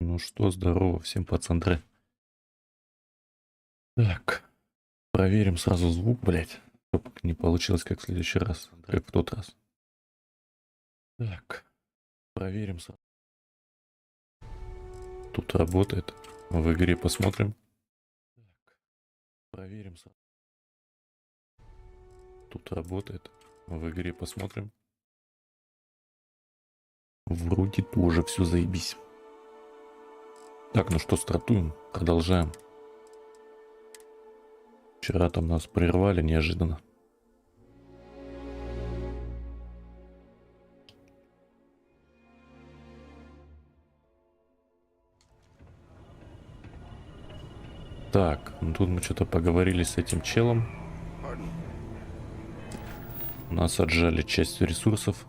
Ну что, здорово всем, пацандры. Так, проверим сразу звук, блять, чтобы не получилось как в следующий раз, как в тот раз. Так, проверим сразу. Тут работает. В игре посмотрим. Так, проверим сразу. Тут работает. В игре посмотрим. Вроде тоже все заебись. Так, ну что, стартуем, продолжаем. Вчера там нас прервали неожиданно. Так, ну тут мы что-то поговорили с этим челом. Нас отжали часть ресурсов.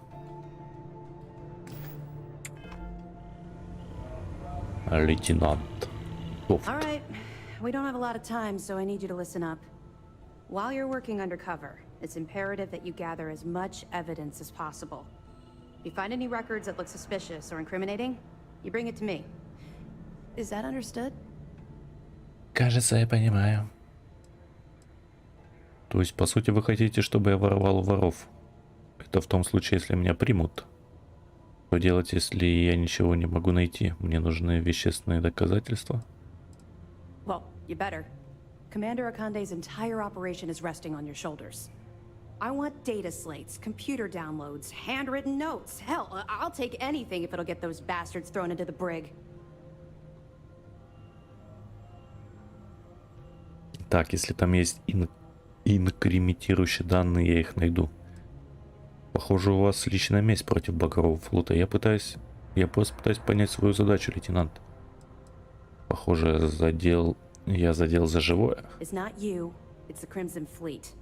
Лейтенант. All right, we don't have a lot of time, so I need you to listen up. While you're working undercover, it's imperative that you gather as much evidence as possible. If you find any records that look suspicious or incriminating, you bring it to me. Is that understood? Кажется, я понимаю. То есть, по сути, вы хотите, чтобы я воровал у воров? Это в том случае, если меня примут. Что делать, если я ничего не могу найти? Мне нужны вещественные доказательства. Well, you better. Commander Akande's entire operation is resting on your shoulders. I want data slates, computer downloads, handwritten notes. Hell, I'll take anything if it'll get those bastards thrown into the brig. Так, если там есть инкриминирующие данные, я их найду. Похоже, у вас личная месть против Багрового флота. Я просто пытаюсь понять свою задачу, лейтенант. Похоже, я задел за живое. It's not you, it's the Crimson Fleet.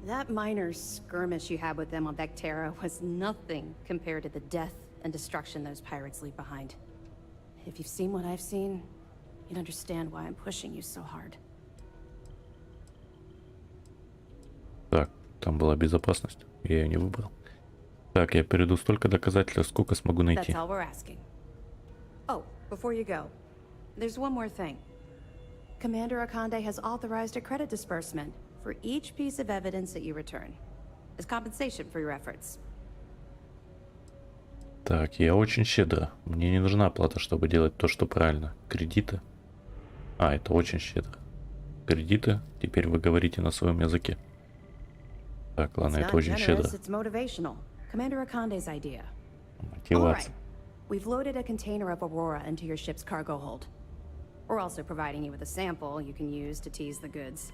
That minor skirmish you had with them on Vectera was nothing compared to the death and destruction those pirates leave behind. If you've seen what I've seen, you'd understand why I'm pushing you so hard. Так, там была безопасность. Я ее не выбрал. Так, я перейду столько доказательств, сколько смогу найти. That's all we're asking. Oh, before you go, there's one more thing. Commander Akande has authorized a credit disbursement for each piece of evidence that you return, as compensation for your efforts. Так, я очень щедро. Мне не нужна оплата, чтобы делать то, что правильно. Кредиты. А, это очень щедро. Кредиты. Теперь вы говорите на своем языке. Так, ладно, это очень щедро. Commander Akande's idea. Мотивация. We've loaded a container of Aurora into your ship's cargo hold. We're also providing you with a sample you can use to tease the goods.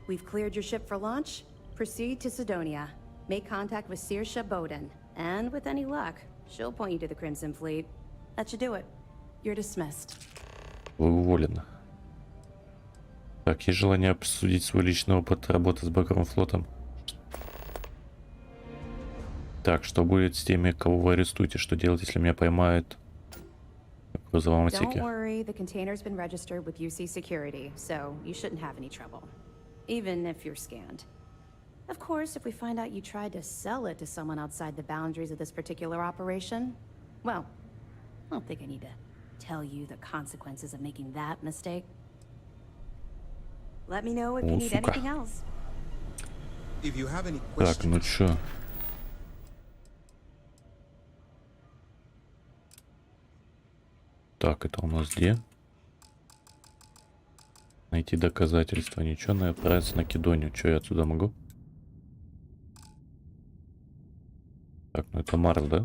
We've cleared your ship for launch. Proceed to Sidonia. Make contact with Saoirse Bowden. And with any luck, she'll point you to the Crimson Fleet. That should do it. You're dismissed. Вы уволены. Так, есть желание обсудить свой личный опыт работы с Багровым флотом? Так, что будет с теми, кого вы арестуете? Что делать, если меня поймают в грузовом отсеке? Don't worry, the container's been registered with UC Security, so you shouldn't have any trouble, even if you're scanned. Of course, if we find out you tried to sell it to someone outside the boundaries of this particular operation, well, I don't think I need to tell you the consequences of making that mistake. Let me know if you need anything else. If you have any Так, ну чё? Так, это у нас где? Найти доказательства. Ничего, но отправиться на Кедонию. Что я отсюда могу? Так, ну это Марс, да?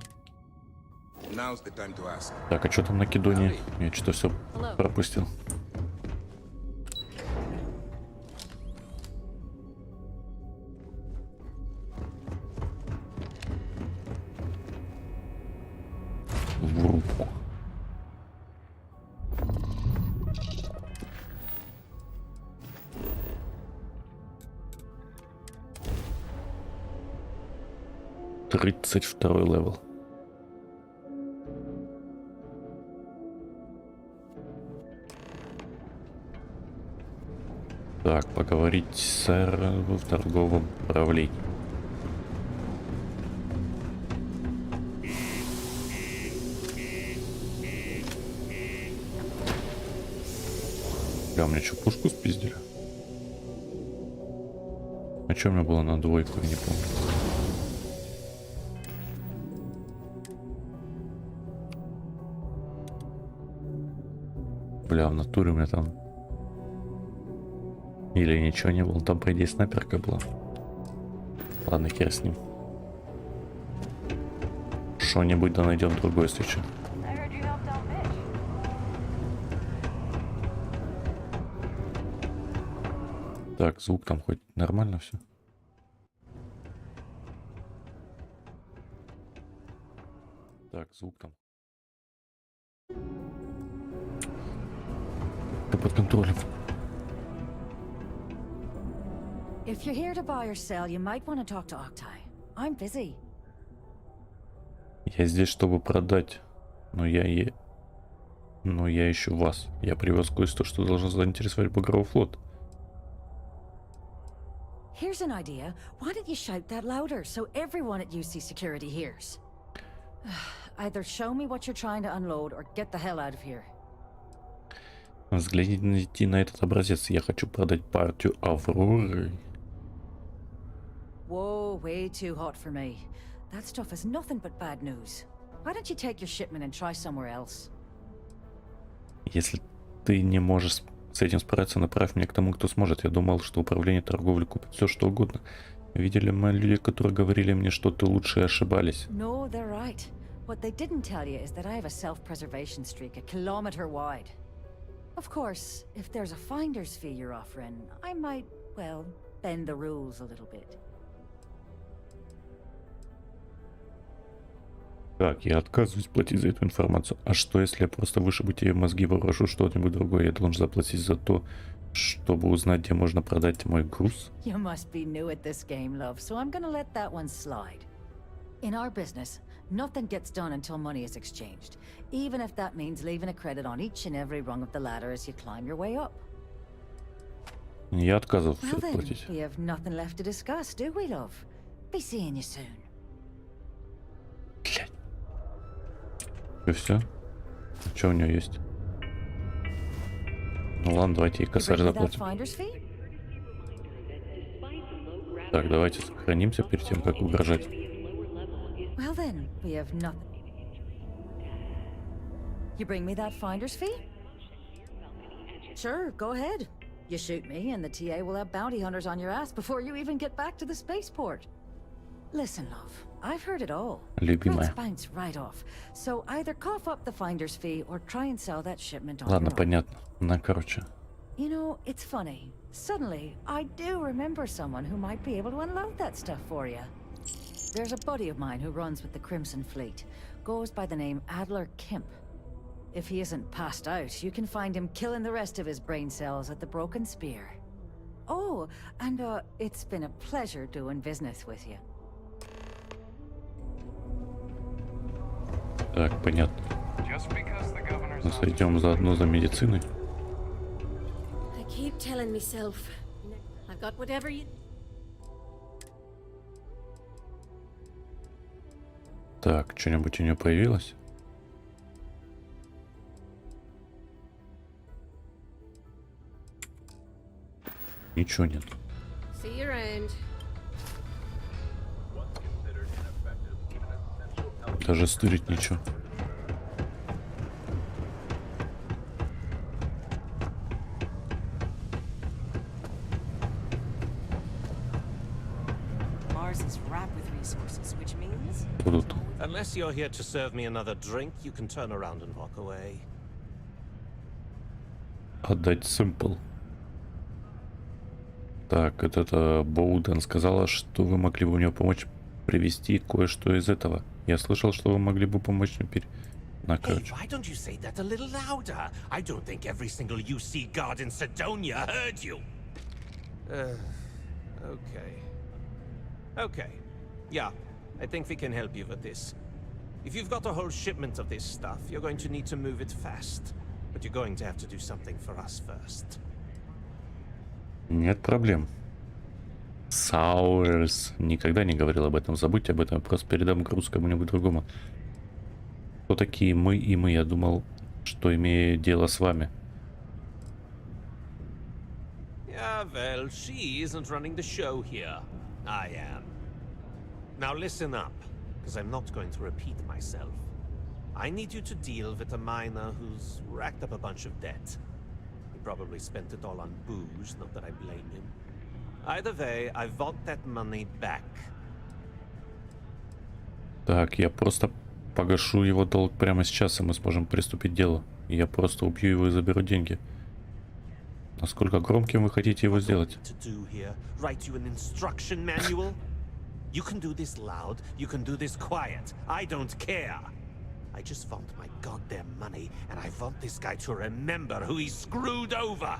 Так, а что там на Кедонии? Я что-то все пропустил. В рубку. Тридцать второй левел. Так, поговорить с сэром в торговом управлении. Бля, у меня что, пушку спиздили? А что у меня было на двойку, я не помню. Бля, в натуре у меня там... Или ничего не было, там, по идее, снайперка была. Ладно, хер с ним. Что-нибудь да найдем другое, если что. Так, звук там хоть нормально все? Так, звук там. Да под контролем. If you're here to buy or sell, you might want to talk to Octai. I'm busy. Я здесь, чтобы продать, но я ищу вас. Я привез кое-что, что должно заинтересовать Багровый флот. Here's an idea. Why don't you shout that louder so everyone at UC Security hears? Either show me what you're trying to unload or get the hell out of here. Взгляните на этот образец. Я хочу продать партию Авроры. Whoa, way too hot for me. That stuff is nothing but bad news. Why don't you take your shipment and try somewhere else? Если ты не можешь с этим справиться, направь меня к тому, кто сможет. Я думал, что управление торговлей купит все, что угодно. Видели мы люди, которые говорили мне, что ты лучше, и ошибались. No, they're right. What they didn't tell you is that I have a self-preservation streak a kilometer wide. Of course, if there's a finder's fee you're offering, I might, well, bend the rules a little bit. Так, я отказываюсь платить за эту информацию. А что, если я просто вышибу тебе мозги, попрошу что-нибудь другое? Я должен заплатить за то, чтобы узнать, где можно продать мой груз? You must be new at this game, love, so I'm gonna let that one slide. In our business, nothing gets done until money is exchanged, even if that means leaving a credit on each and every rung of the ladder as you climb your way up. Я отказывался Well then, платить. we have nothing left to discuss, do we, love? Be seeing you soon. Блядь. И все? Что у него есть? Ну ладно, давайте и You косарь bring me that заплатим. finder's fee? Так, давайте сохранимся перед тем, как угрожать. Well then, we have nothing. You bring me that finder's fee? Sure, go ahead. You shoot me and the TA will have bounty hunters on your ass before you even get back to the spaceport. Listen, love, I've heard it all. Любимая. Rats bounce right off. So either cough up the finder's fee or try and sell that shipment on Ладно, your own. понятно. На, короче. You know, it's funny. Suddenly, I do remember someone who might be able to unload that stuff for you. There's a buddy of mine who runs with the Crimson Fleet. Goes by the name Adler Kemp. If he isn't passed out, you can find him killing the rest of his brain cells at the Broken Spear. Oh, and it's been a pleasure doing business with you. Так, понятно. Мы сойдем заодно за медициной. I keep telling myself, I've got whatever you... Так, что-нибудь у нее появилось? Ничего нет. See you around. Даже стырить ничего. Mars is wrapped with resources, which means Будут. Unless you're here to serve me another drink, you can turn around and walk away. Отдать сэмпл. Так, это Боуден сказала, что вы могли бы мне помочь привезти кое-что из этого. Я слышал, что вы могли бы помочь мне на Hey, короче. why don't you say that a little louder? I don't think every single UC guard in Sidonia heard you. Okay. Okay. Yeah, I think we can help you with this. If you've got a whole shipment of this stuff, you're going to need to move it fast. But you're going to have to do something for us first. Нет проблем. Сауэрс. Никогда не говорил об этом. Забудьте об этом. Я просто передам груз кому-нибудь другому. Кто такие мы и мы? Я думал, что имею дело с вами. Yeah, well, she isn't running the show here. I am. Now listen up, because I'm not going to repeat myself. I need you to deal with a miner who's racked up a bunch of debt. He probably spent it all on booze, not that I blame him. Either way, I want that money back. Так, я просто погашу его долг прямо сейчас, и мы сможем приступить к делу. Я просто убью его и заберу деньги. Насколько громким вы хотите его сделать? You can do this loud, you can do this quiet. I don't care. I just want my goddamn money, and I want this guy to remember who he screwed over.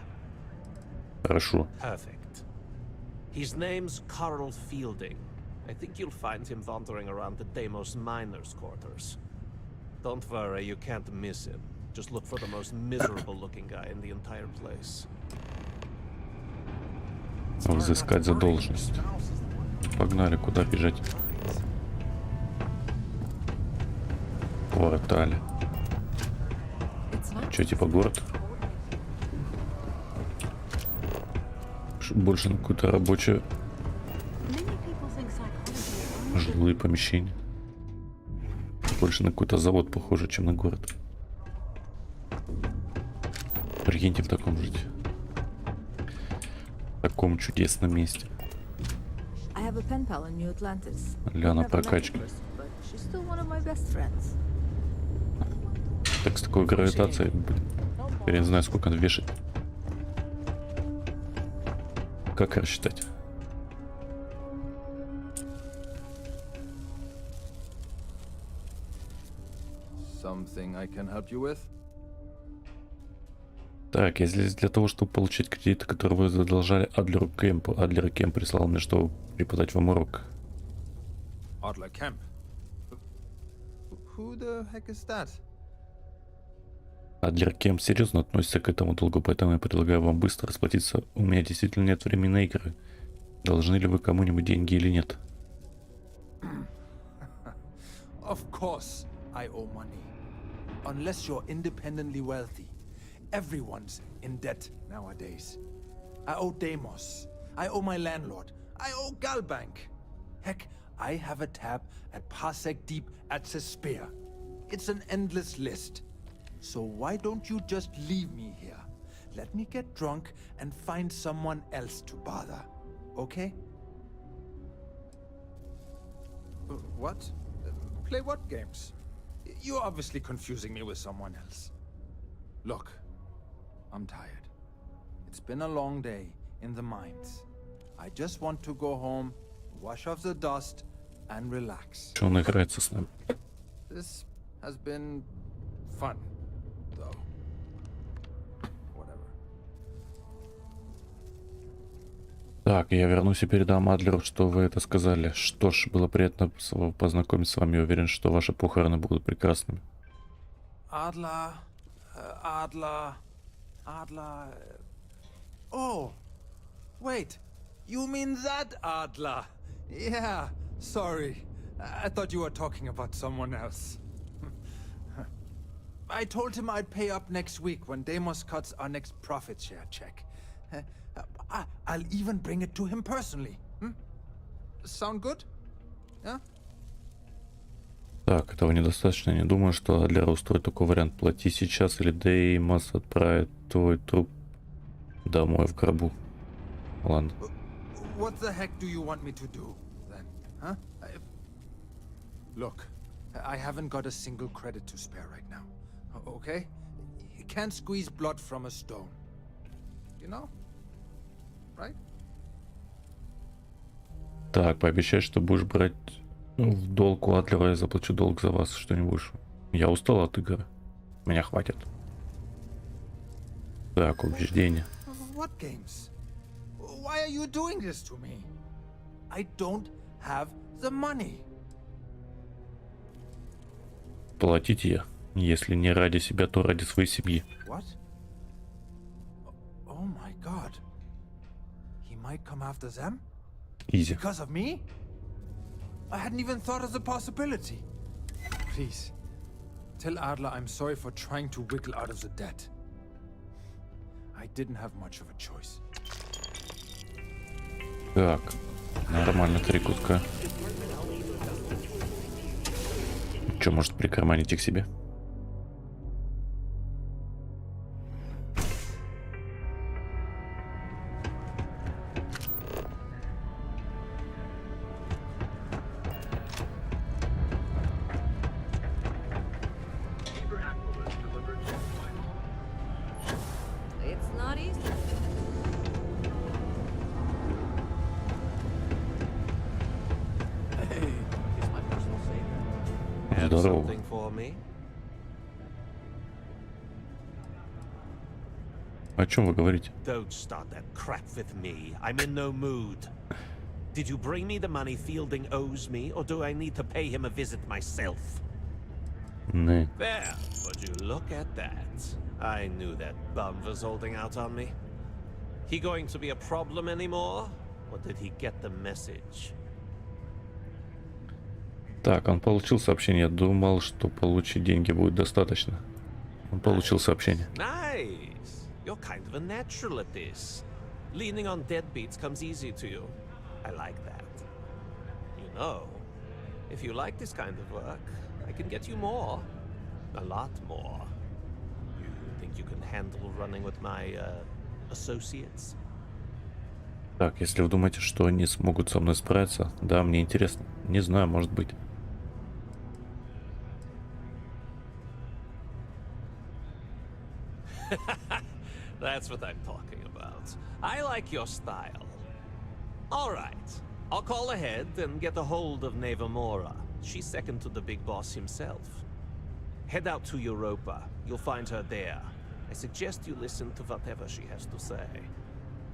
Хорошо. Perfect. His name's Carl Fielding. I think you'll find him wandering around the Deimos miners' quarters. Don't worry, you can't miss him. Just look for the most miserable-looking guy in the entire place. Взыскать задолженность. Погнали, куда бежать? Квартале. Че, типа город? Больше на какую-то рабочую... Жилые помещения. Больше на какой-то завод похоже, чем на город. Прикиньте, в таком жить. В таком чудесном месте. Ля на прокачке. Так, с такой гравитацией, блин. Я не знаю, сколько он вешает. Как рассчитать? Something I can help you with? Так, я здесь для того, чтобы получить кредиты, которые вы задолжали Адлеру Кемпу. Адлер Кемп прислал мне, чтобы преподать вам урок. Adler Kemp? Who the heck is that? Адлер Кемп серьезно относится к этому долгу, поэтому я предлагаю вам быстро расплатиться. У меня действительно нет времени на игры. Должны ли вы кому-нибудь деньги или нет? Of course I owe money. Unless you're independently wealthy. Everyone's in debt nowadays. I owe Deimos. I owe my landlord. I owe Galbank. Heck, I have a tab at Parsec Deep at Cespear. It's an endless list. So why don't you just leave me here? Let me get drunk and find someone else to bother. Okay? What? Play what games? You're obviously confusing me with someone else. Look, I'm tired. It's been a long day in the mines. I just want to go home, wash off the dust, and relax. Что он играется с нами? This has been fun, though. Whatever. Так, я вернусь и передам Адлеру, что вы это сказали. Что ж, было приятно познакомиться с вами. Я уверен, что ваши похороны будут прекрасными. Adler. Oh, wait. You mean that Adler? Yeah, sorry. I thought you were talking about someone else. I told him I'd pay up next week when Deimos cuts our next profit share check. I'll even bring it to him personally. Sound good? Yeah? Так, этого недостаточно. Не думаю, что Адлер устроит такой вариант. Плати сейчас, или Деймос отправит твой труп домой в гробу. Ладно. What the heck do you want me to do, then? Huh? Look, I haven't got a single credit to spare right now. Okay? You can't squeeze blood from a stone. You know? Right? Так, пообещай, что будешь брать в долг у Адлера, я заплачу долг за вас, что не будешь. Я устал от игр. Меня хватит. Так, убеждение. What games? Why are you doing this to me? I don't have the money. Платить я. Если не ради себя, то ради своей семьи. What? Oh my god. He might come after them? Изи. Because of me? I hadn't even thought of the possibility. Please, tell Adler I'm sorry for trying to wiggle out of the debt. I didn't have much of a choice. Так, нормально, 3 кутка. Че, может прикарманить их себе? It's not easy. Have Здорово. something for me? О чем вы говорите? Don't start that crap with me. I'm in no mood. Did you bring me the money Fielding owes me, or do I need to pay him a visit myself? Не. There, would you look at that? I knew that bum was holding out on me. He going to be a problem anymore? Or did he get the message? Так, он получил сообщение. Я думал, что получить деньги будет достаточно. Он получил сообщение. Nice! You're kind of a natural at this. Leaning on deadbeats comes easy to you. I like that. You know, if you like this kind of work, I can get you more. A lot more. You think you can handle running with my, associates? Так, если вы думаете, что они смогут со мной справиться, да, мне интересно. Не знаю, может быть. That's what I'm talking about. I like your style. All right. I'll call ahead and get a hold of Nevamora. She's second to the big boss himself. Head out to Europa. You'll find her there. I suggest you listen to whatever she has to say.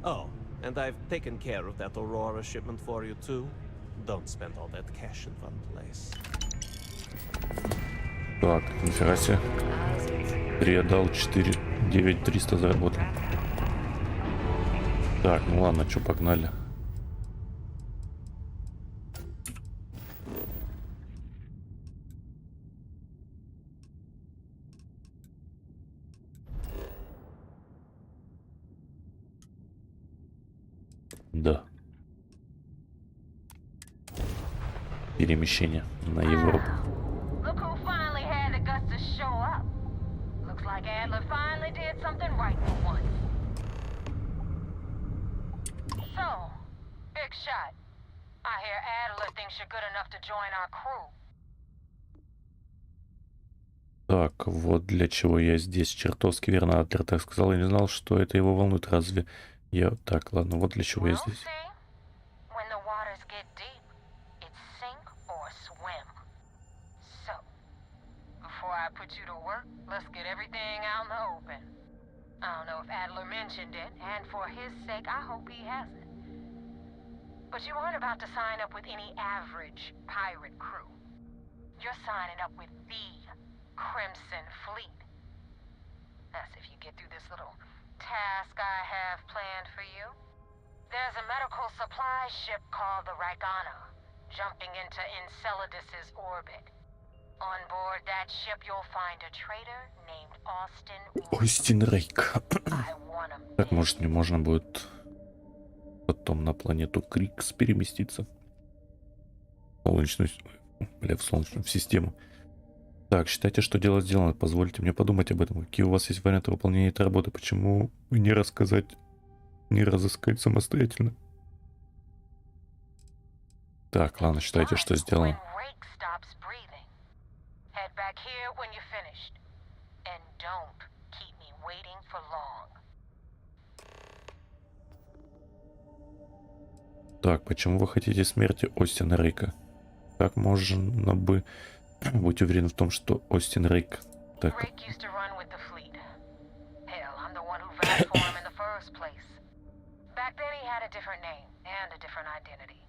Oh, and I've taken care of that Aurora shipment for you too. Don't spend all that cash in one place. Так, нифига себе. 3 отдал, 4, 9, 300 заработал. Так, ну ладно, что, погнали. Да. Перемещение на Европу. Look who finally had the guts to show up. Looks like Adler finally did something right for once. So, big shot. I hear Adler thinks you're good enough to join our crew. Так, вот для чего я здесь. Чертовски верно, Адлер так сказал. Я не знал, что это его волнует. Разве я... Так, ладно, вот для чего я Well, здесь. see, when the waters get deep, it's sink or swim. So, before I put you to work, let's get everything out in the open. I don't know if Adler mentioned it, and for his sake, I hope he hasn't. But you aren't about to sign up with any average pirate crew. You're signing up with the Crimson Fleet. That's if you get through this little task I have planned for you. There's a medical supply ship called the Ragana, jumping into Enceladus's orbit. On board that ship you'll find a trader named Austin. Остин Рейк. I want him Так, может, мне можно будет потом на планету Крикс переместиться. Солнечную... Бля, в солнечную систему. Так, считайте, что дело сделано. Позвольте мне подумать об этом. Какие у вас есть варианты выполнения этой работы? Почему не рассказать, не разыскать самостоятельно? Так, ладно, считайте, что сделано. Так, почему вы хотите смерти Остина Рейка? Как можно бы быть уверен в том, что Остин Рейк... Так. Back then he had a different name and a different identity.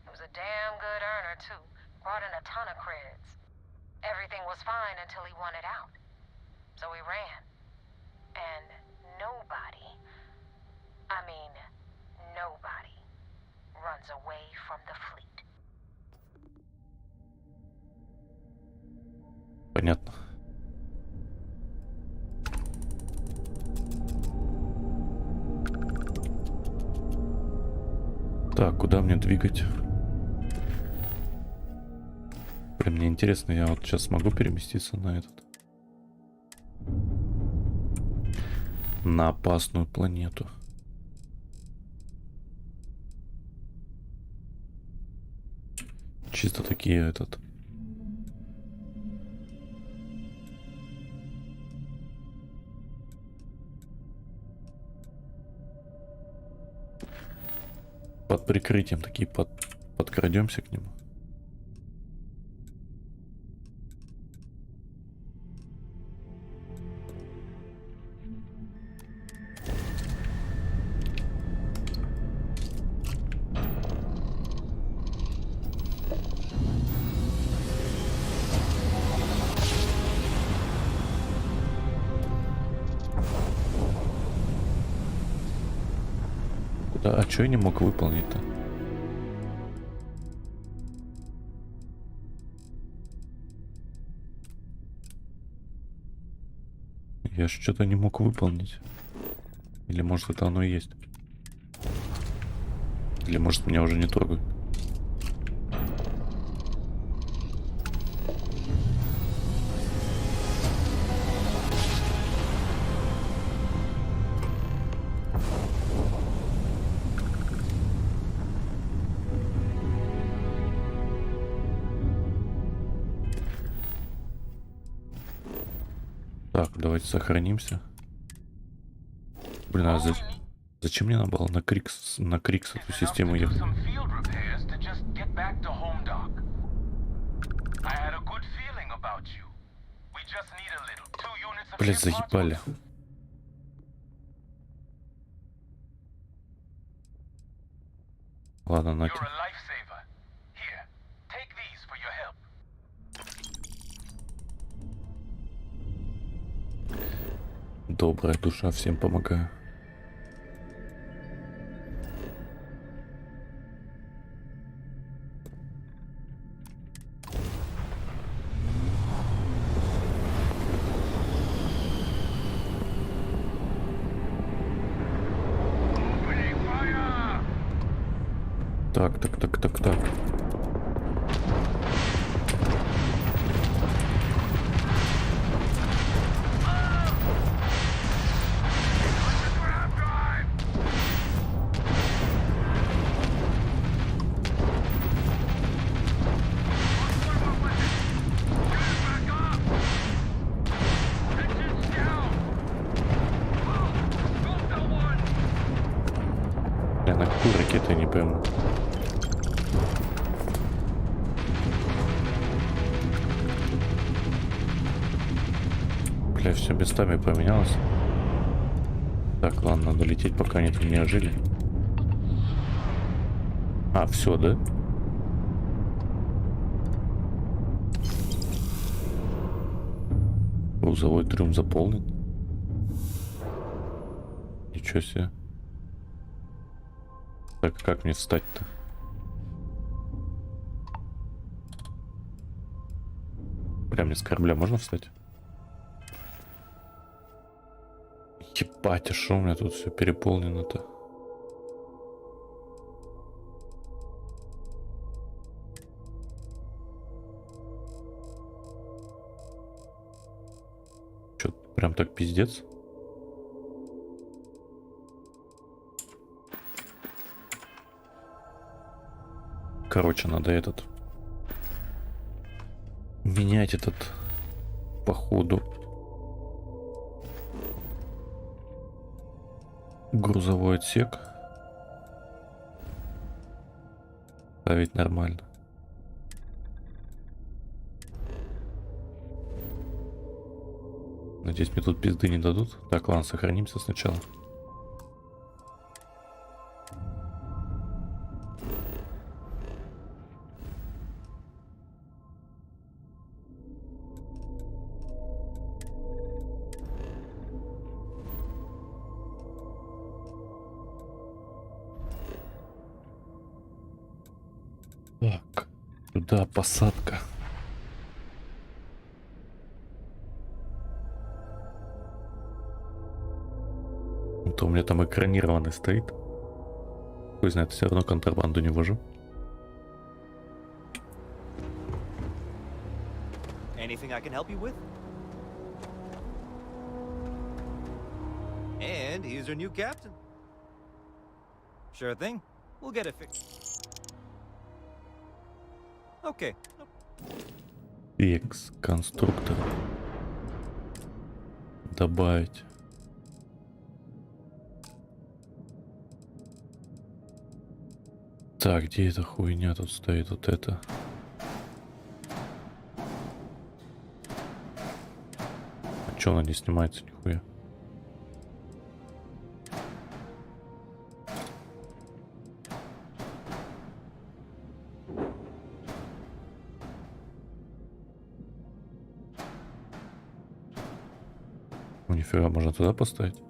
He was a damn good earner too. Brought in a ton of creds. Everything was fine until he wanted out. So he ran. And nobody, I mean nobody, runs away from the fleet. Понятно. Так, куда мне двигать? Блин, мне интересно, я вот сейчас смогу переместиться на этот... На опасную планету. Чисто такие этот... Под прикрытием такие подкрадемся к нему. Куда? А что я не мог выполнить-то? Я что-то не мог выполнить. Или может это оно и есть. Или может меня уже не трогают. Так, давайте сохранимся. Блин, а зачем мне надо было на Крикс эту систему ехать? Блять, заебали. Ладно, нахер. Добрая душа, всем помогаю. Так. Я на какую ракету не пойму. Бля, все местами поменялось. Так, ладно, надо лететь, пока они там не ожили. А, все, да? Грузовой трюм заполнен. Ничего себе. Так, как мне встать-то? Прям с корабля можно встать? Ебать, а шо у меня тут все переполнено-то? Чё, прям так пиздец? Короче, надо менять этот походу грузовой отсек. Ставить нормально. Надеюсь, мне тут пизды не дадут. Так, ладно, сохранимся сначала. Так, сюда посадка. Это у меня там экранированный стоит. Хуй знает, все равно контрабанду не вожу. Anything I can help you with? And here's our new captain. Sure thing. We'll get it fixed. Okay. X конструктор. Добавить. Так, где эта хуйня тут стоит? Вот это. А чё она не снимается нихуя? Ну нифига, можно туда поставить.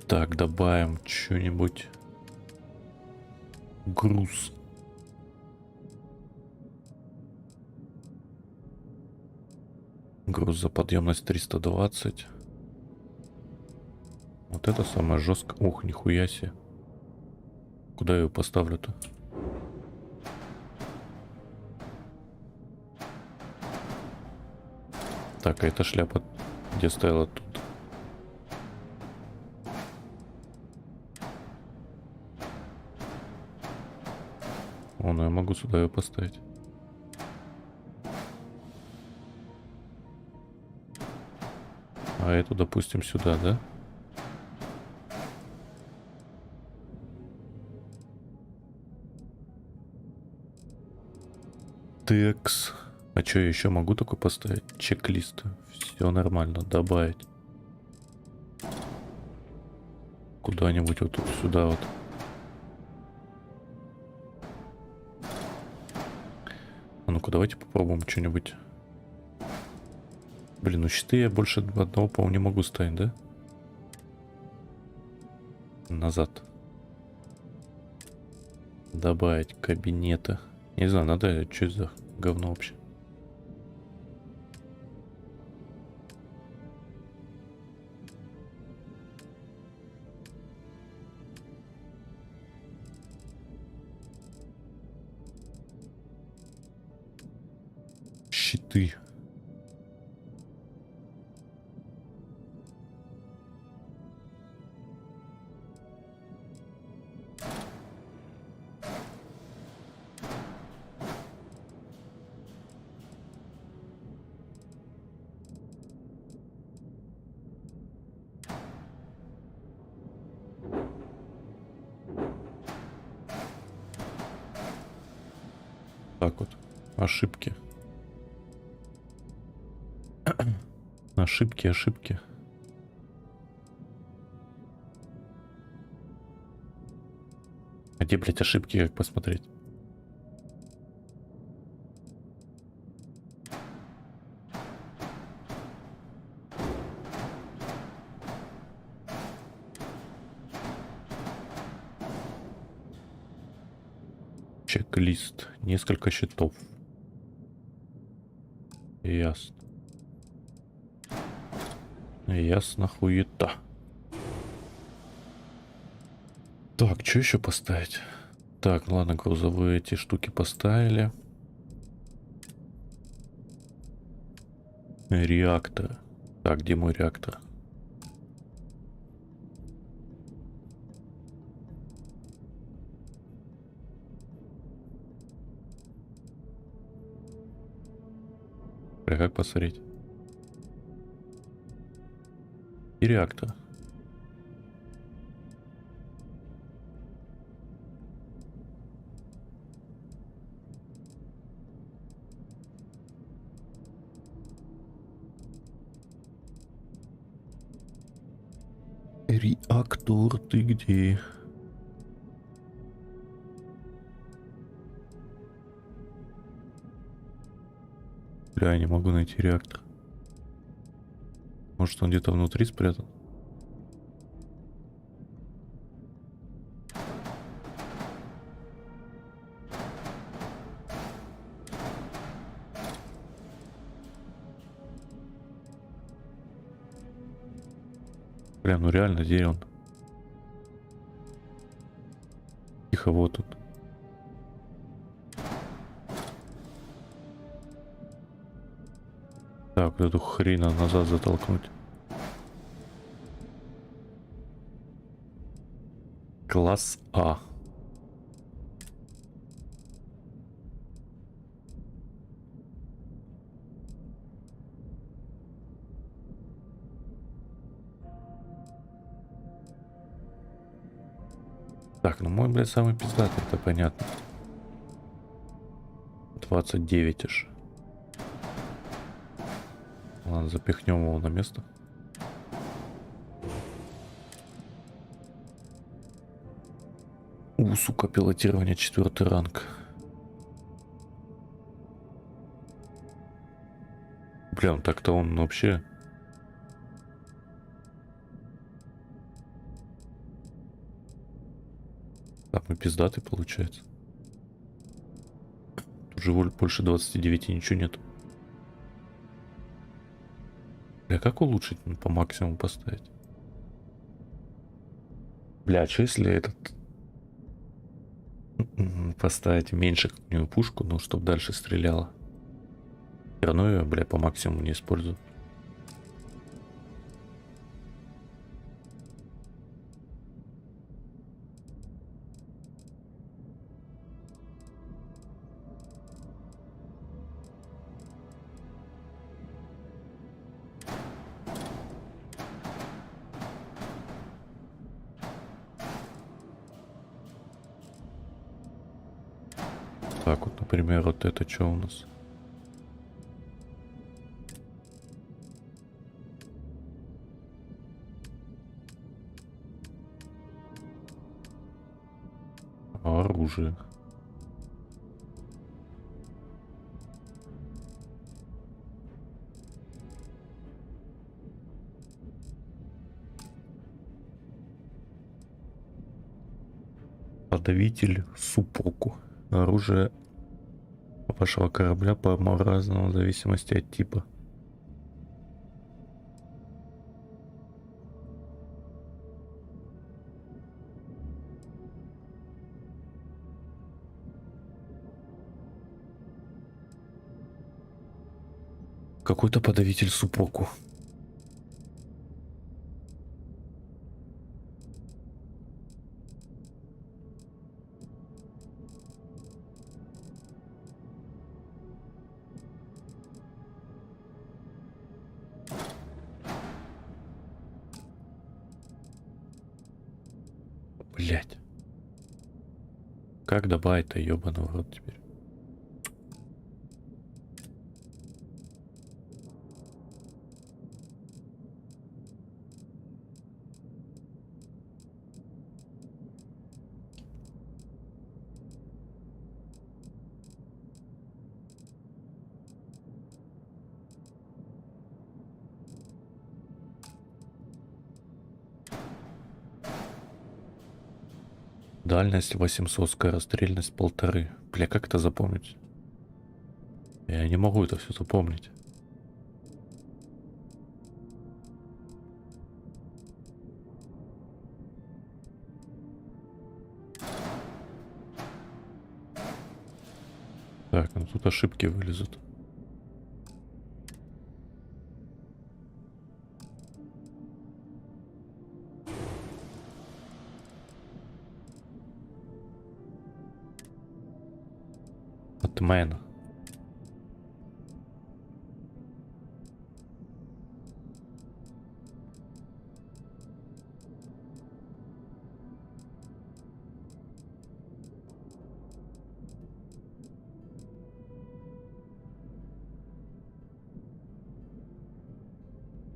Так, добавим что-нибудь. Груз. Грузоподъемность 320. Вот это самое жесткое. Ух, нихуя себе. Куда я ее поставлю-то? Так, а эта шляпа где стояла? Тут. О, ну я могу сюда ее поставить. А эту, допустим, сюда, да? Текс. А что я еще могу такой поставить? Чек-лист. Все нормально. Добавить. Куда-нибудь вот тут, сюда вот. А ну-ка, давайте попробуем что-нибудь. Блин, ну щиты я больше одного, по-моему, не могу ставить, да? Назад. Добавить кабинета. Не знаю, надо, что за говно вообще. Щиты. Так вот. Ошибки. Ошибки, ошибки. А где, блядь, ошибки, как посмотреть? Чек-лист. Несколько счетов. Ясно. Ясно, хуета. Так, что еще поставить? Так, ну ладно, грузовые эти штуки поставили. Реактор. Так, где мой реактор? Бля, как посмотреть? И реактор. Реактор, ты где? Бля, я не могу найти реактор. Может, он где-то внутри спрятан? Бля, ну реально, где он? кого тут? Так, эту хрень надо назад затолкнуть. Класс А. Так, ну мой, блядь, самый пиздатый, это понятно. 29 аж. Ладно, запихнем его на место. Сука, пилотирование 4-й ранг. Блин, так-то он вообще... Самый пиздатый получается. Тут же больше 29 ничего нет. Бля, как улучшить? Ну, по максимуму поставить. Бля, что если этот... Поставить меньше какую-нибудь пушку, ну, чтобы дальше стреляла. Все равно ее, бля, по максимуму не использую. Так вот, например, вот это что у нас? Оружие. Подавитель супоку. Оружие вашего корабля по-разному в зависимости от типа. Какой-то подавитель супоку. Блять. Как добавить-то, ёбаный в рот теперь? Дальность 800, скорострельность 1,5. Бля, как это запомнить? Я не могу это все запомнить. Так, ну тут ошибки вылезут. Отмен.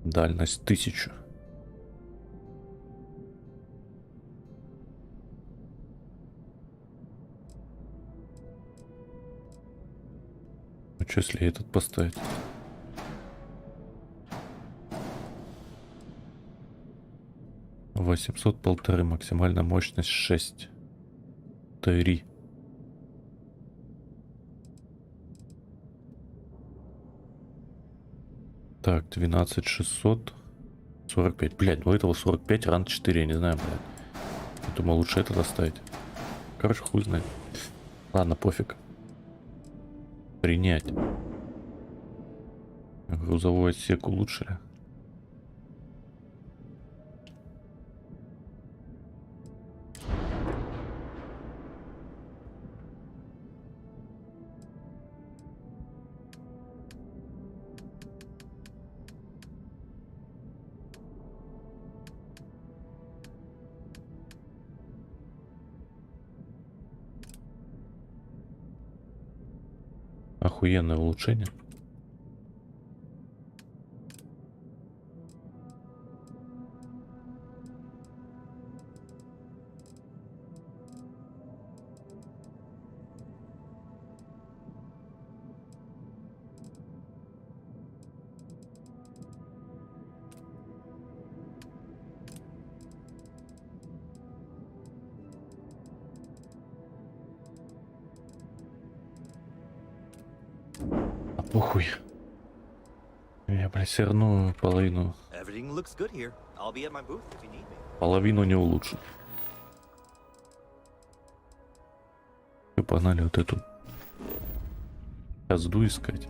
Дальность 1000. Ну что, если этот поставить? $800, 1,5, максимальная мощность 6. 3. Так, 12600. 45. Блядь, ну этого 45, ран 4, я не знаю, блядь. Я думаю, лучше это оставить. Короче, хуй знает. Ладно, пофиг. Принять. Грузовой отсек улучшили. Охуенное улучшение. Похуй. Я, блядь, все равно половину не улучшу. И погнали вот эту казду искать.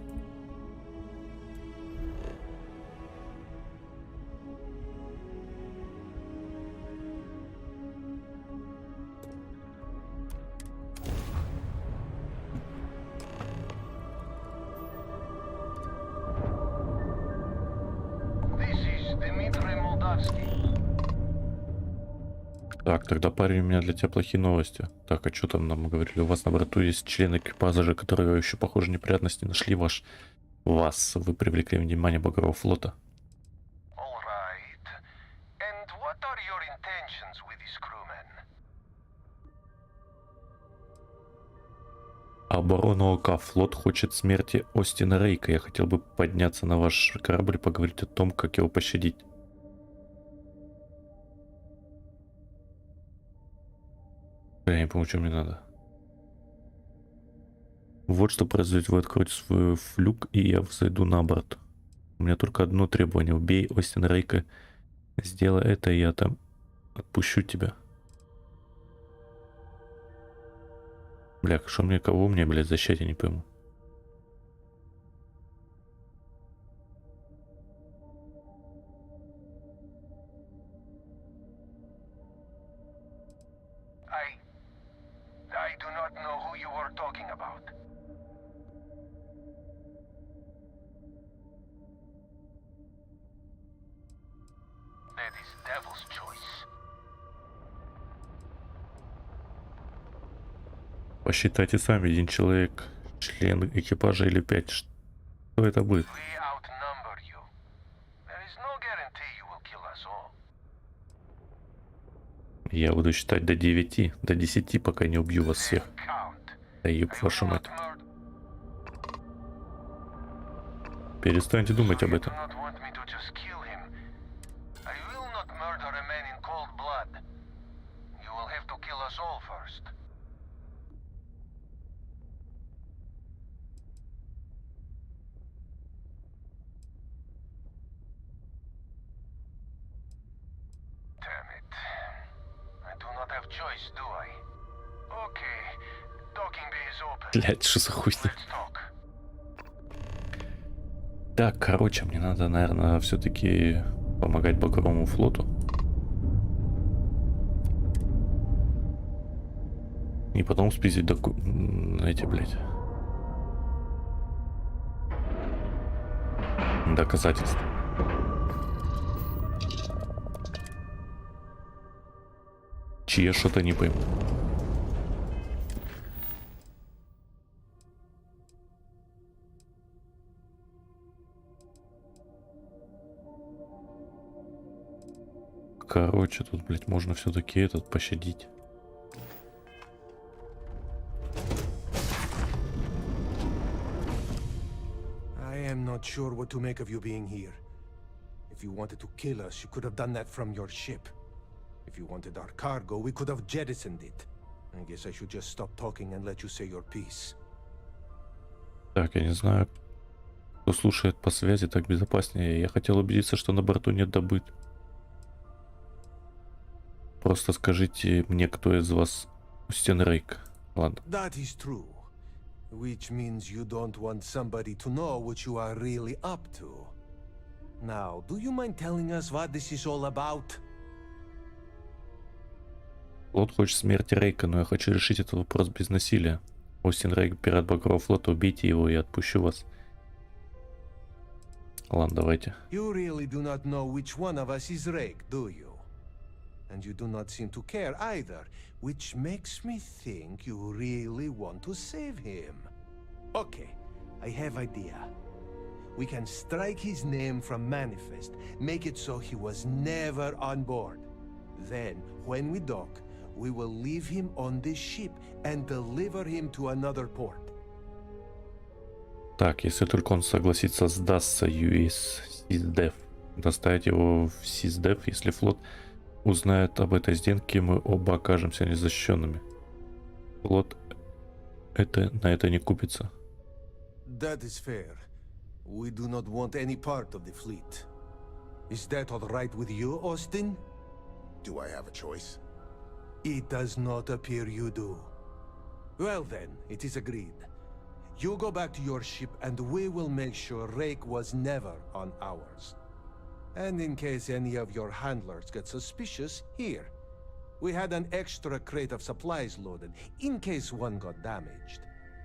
Так, тогда, парень, у меня для тебя плохие новости. Так, а что там нам говорили? У вас на борту есть члены экипажа, которые еще, похоже, неприятности нашли вас. Вы привлекли внимание Багрового флота. Оборона ОК. Флот хочет смерти Остина Рейка. Я хотел бы подняться на ваш корабль и поговорить о том, как его пощадить. Я не помню, что мне надо. Вот что произойдет. Вы откроете свой флюк, и я взойду на борт. У меня только одно требование. Убей Остина Рейка. Сделай это, и я там отпущу тебя. Бля, что мне, кого мне, блядь, защищать, я не пойму. Посчитайте сами, один человек, член экипажа или 5. Что это будет? Я буду считать до 9, до 10, пока не убью вас всех. Да ёб вашу мать. Перестаньте думать об этом. Блять, что за хуйня? Так, короче, мне надо, наверное, все-таки помогать Багровому флоту. И потом спиздить эти, блядь, доказательства. Чьи что-то не пойму. Короче, тут, блядь, можно все-таки этот пощадить. I am not sure what to make of you being here. If you wanted to kill us, you could have done that from your ship. If you wanted our cargo, we could have jettisoned it. I guess I should just stop talking and let you say your piece. Так, я не знаю, кто слушает по связи, так безопаснее. Я хотел убедиться, что на борту нет добыт. Просто скажите мне, кто из вас Устин Рейк. Ладно. That is true. Which means you don't want somebody to know what you are really up to. Now, do you mind telling us what this is all about? Флот хочет смерти Рейка, но я хочу решить этот вопрос без насилия. Устин Рейк, пират Багрового флота, убейте его, и я отпущу вас. Ладно, давайте. You really do not know which one of us is Rake, do you? And you do not seem to care either, which makes me think you really want to save him. Okay, I have idea. We can strike his name from Manifest, make it so he was never on board. Then, when we dock, we will leave him on this ship and deliver him to another port. Так, если только он согласится сдастся USSDF. Доставить его в SysDef, если флот узнает об этой сделке, мы оба окажемся незащищенными. Флот на это не купится. That is fair. We do not want any part of the fleet. Is that all right with you, Austin? Do I have a choice? It does not appear you do. Well then, it is agreed. You go back to your ship and we will make sure Rake was never on ours. And in case any of your handlers get suspicious, here. We had an extra crate of supplies loaded, in case one got damaged.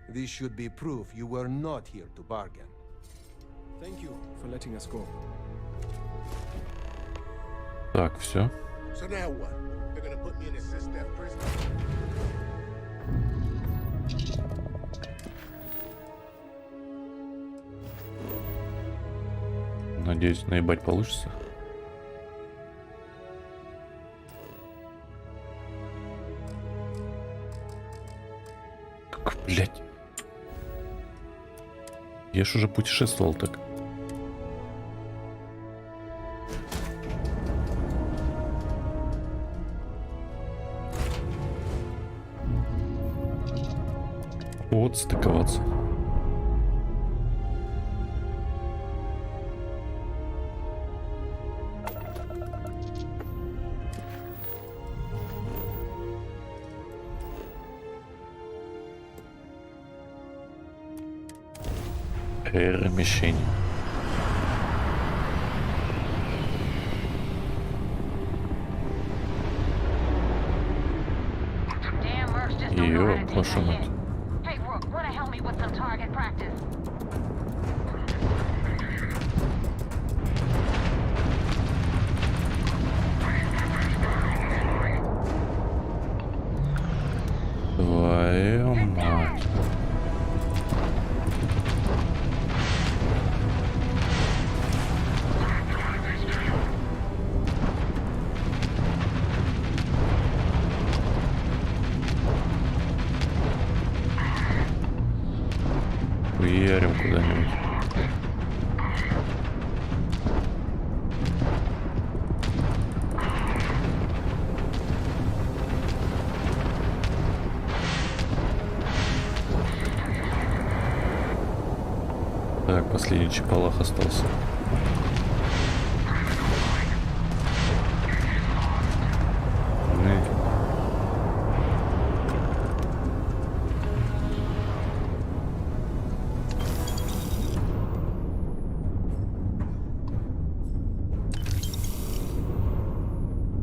This should be proof you were not here to bargain. Thank you for letting us go. Так, все. So now what? They're gonna put me in a SysDef prison? Надеюсь, наебать получится. Как, блядь. Я ж уже путешествовал так. Вот стыковаться. Перемещение. Ее вашу мать. Твою мать. Хуярим куда-нибудь. Так, последний чепалах остался.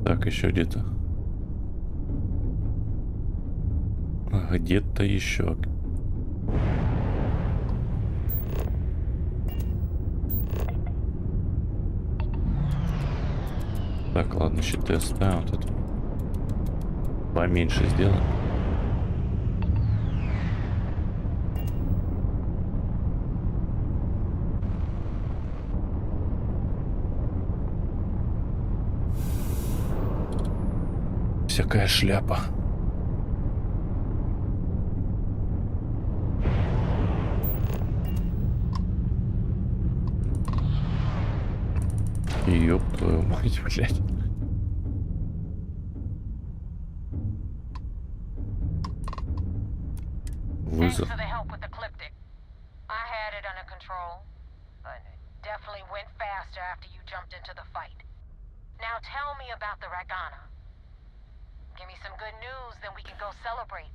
Так, еще где-то. Где-то еще. Так, ладно, щиты оставим. Вот это поменьше сделаем. Всякая шляпа. Ёб твою мать, блядь. Вызов. Give me some good news, then we can go celebrate.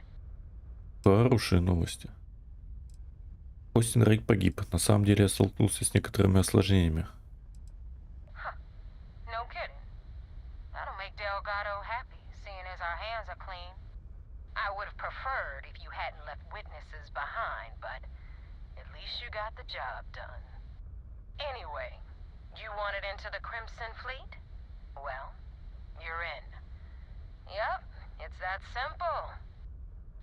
Хорошие новости. Остин Рейк погиб. На самом деле я столкнулся с некоторыми осложнениями. No kidding. That'll make Delgado happy, seeing as our hands are clean. I would have preferred if you hadn't left witnesses behind, but at least you got the job done. Anyway, you wanted into the Crimson Fleet? Well, you're in. Yep, it's that simple.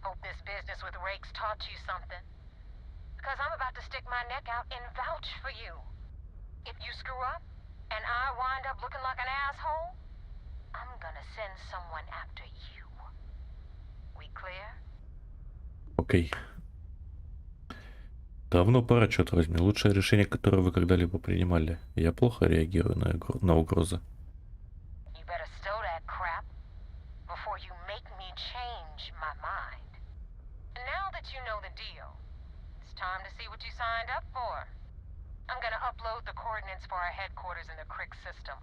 Hope this business with Rakes taught you something. Because I'm about to stick my neck out and vouch for you. If you screw up, and I wind up looking like an asshole, I'm gonna send someone after you. We clear? Окей. Давно пора, черт возьми. Лучшее решение, которое вы когда-либо принимали. Я плохо реагирую на угрозы. You better stow that crap before you make me change my mind. Now that you know the deal, it's time to see what you signed up for. I'm gonna upload the coordinates for our headquarters in the Crick system.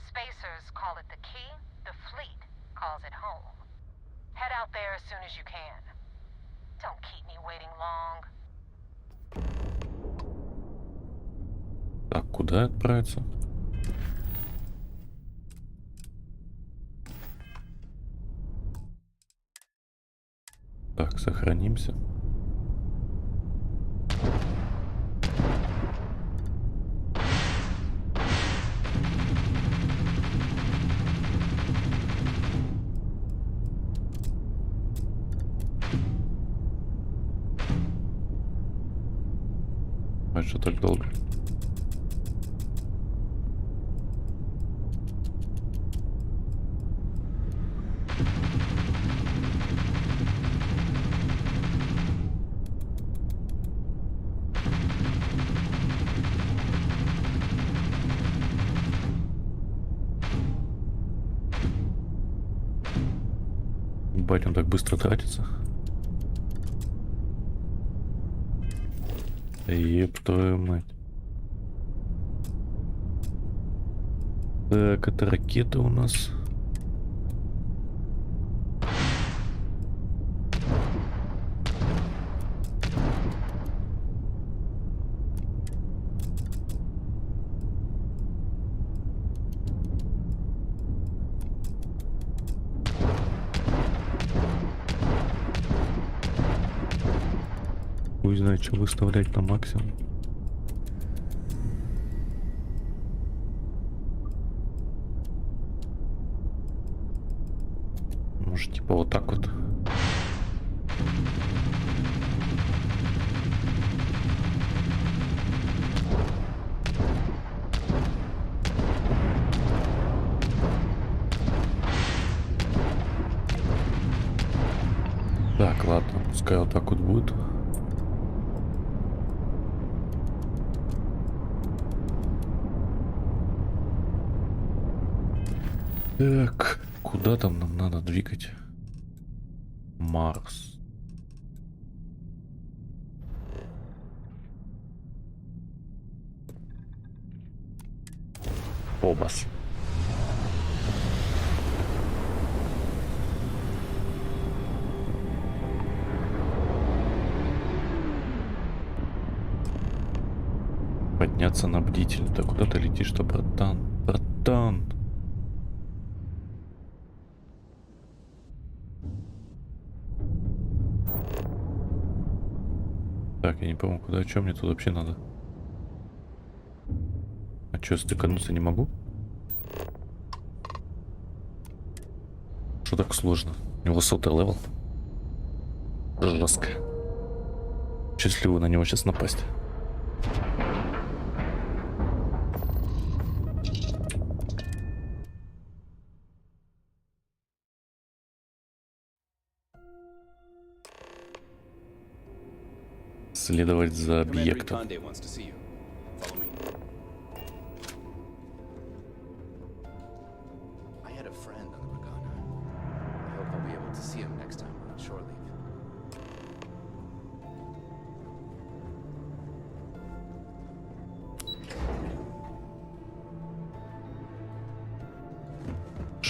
Spacers call it the key, the fleet calls it home. Head out there as soon as you can. Don't keep me waiting long. Так, куда отправиться? Так, сохранимся. А что так долго? Бать, он так быстро тратится. Еб твою мать. Так, это ракеты у нас. Хуй знает, что выставлять на максимум. Может, типа вот так вот. Так, ладно, пускай вот так вот будет. Так, куда там нам надо двигать? Марс. Обас. Подняться на бдитель. Да куда ты летишь-то, братан? Братан! Так, я не помню, куда, что мне тут вообще надо. А что, стыкануться не могу? Что так сложно? У него 100-й левел. Жестко. Счастливо на него сейчас напасть. Следовать за объектом.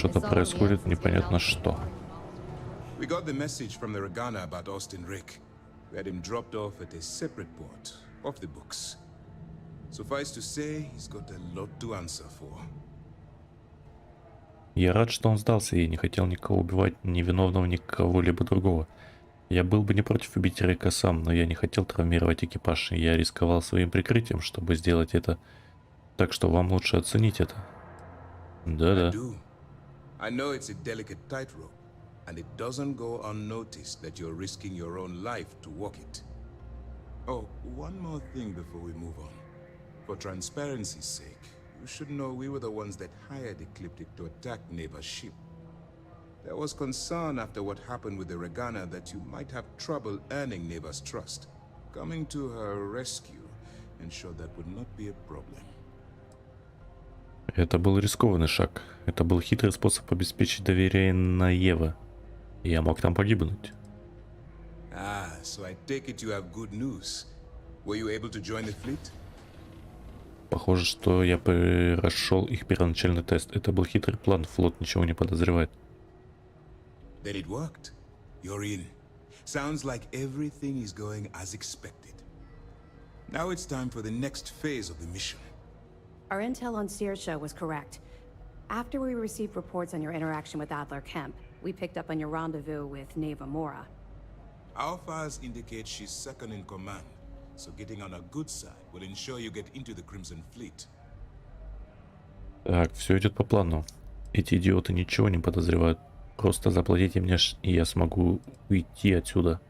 что-то происходит, непонятно что. We got the message from the Regana about Austin Rick. We had him dropped off at a separate port, off the books. Suffice to say, he's got a lot to answer for. Я рад, что он сдался и не хотел никого убивать, ни виновного, ни кого-либо другого. Я был бы не против убить Рика сам, но я не хотел травмировать экипаж, и я рисковал своим прикрытием, чтобы сделать это. Так что вам лучше оценить это. Да-да. I know it's a delicate tightrope, and it doesn't go unnoticed that you're risking your own life to walk it. Oh, one more thing before we move on. For transparency's sake, you should know we were the ones that hired Ecliptic to attack Neva's ship. There was concern after what happened with the Regana that you might have trouble earning Neva's trust. Coming to her rescue ensured that would not be a problem. Это был рискованный шаг. Это был хитрый способ обеспечить доверие на Ева. Я мог там погибнуть. Ah, so I take it you have good news. Were you able to join the fleet? Похоже, что я прошел их первоначальный тест. Это был хитрый план, флот ничего не подозревает. Then it worked. You're in. Sounds like everything is going as expected. Now it's time for the next phase of the mission. Our intel on Searsha was correct. After we received reports on your interaction with Adler Kemp, we picked up on your rendezvous with Neva Mora. Our files indicate she's second in command, so getting on her good side will ensure you get into the Crimson Fleet. Так, все идет по плану. Эти идиоты ничего не подозревают. Просто заплатите мне, и я смогу уйти отсюда.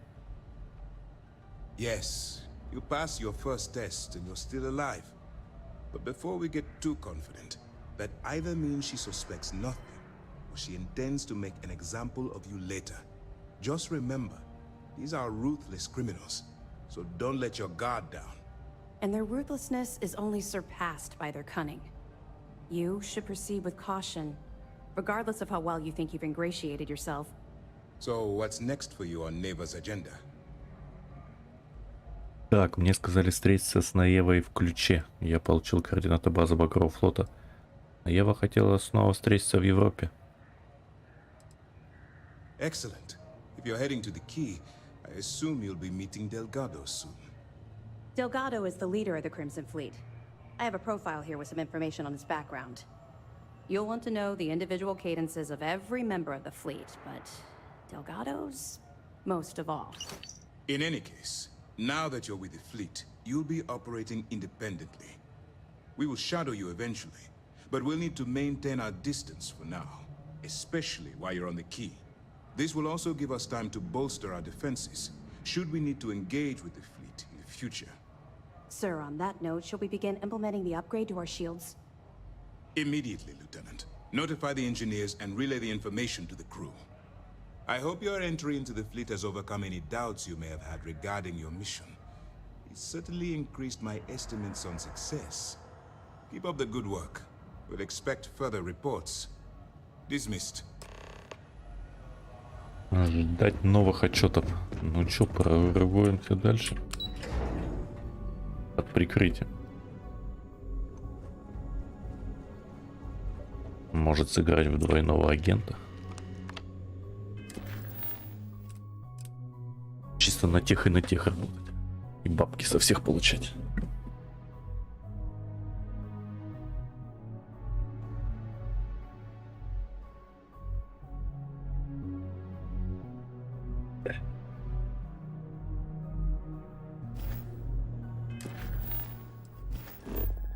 Yes, you pass your first test and you're still alive. But before we get too confident, that either means she suspects nothing, or she intends to make an example of you later. Just remember, these are ruthless criminals, so don't let your guard down. And their ruthlessness is only surpassed by their cunning. You should proceed with caution, regardless of how well you think you've ingratiated yourself. So what's next for you on Neva's agenda? Так, мне сказали встретиться с Наевой в ключе. Я получил координаты базы Багрового флота. Наева хотела снова встретиться в Европе. Excellent. If you're heading to the Key, I assume you'll be meeting Delgado soon. Delgado is the leader of the Crimson Fleet. I have a profile here with some information on his background. You'll want to know the individual cadences of every member of the fleet, but Delgado's most of all. In any case, now that you're with the fleet, you'll be operating independently. We will shadow you eventually, but we'll need to maintain our distance for now, especially while you're on the Key. This will also give us time to bolster our defenses, should we need to engage with the fleet in the future. Sir, on that note, shall we begin implementing the upgrade to our shields? Immediately, Lieutenant. Notify the engineers and relay the information to the crew. I hope your entry into the fleet has overcome any doubts you may have had regarding your mission. It certainly increased my estimates on success. Keep up the good work. We'll expect further reports. Dismissed. Ждать новых отчетов. Ну чё, прорываемся дальше. Под прикрытием. Может сыграть в двойного агента. Чисто на тех и на тех работать. И бабки со всех получать.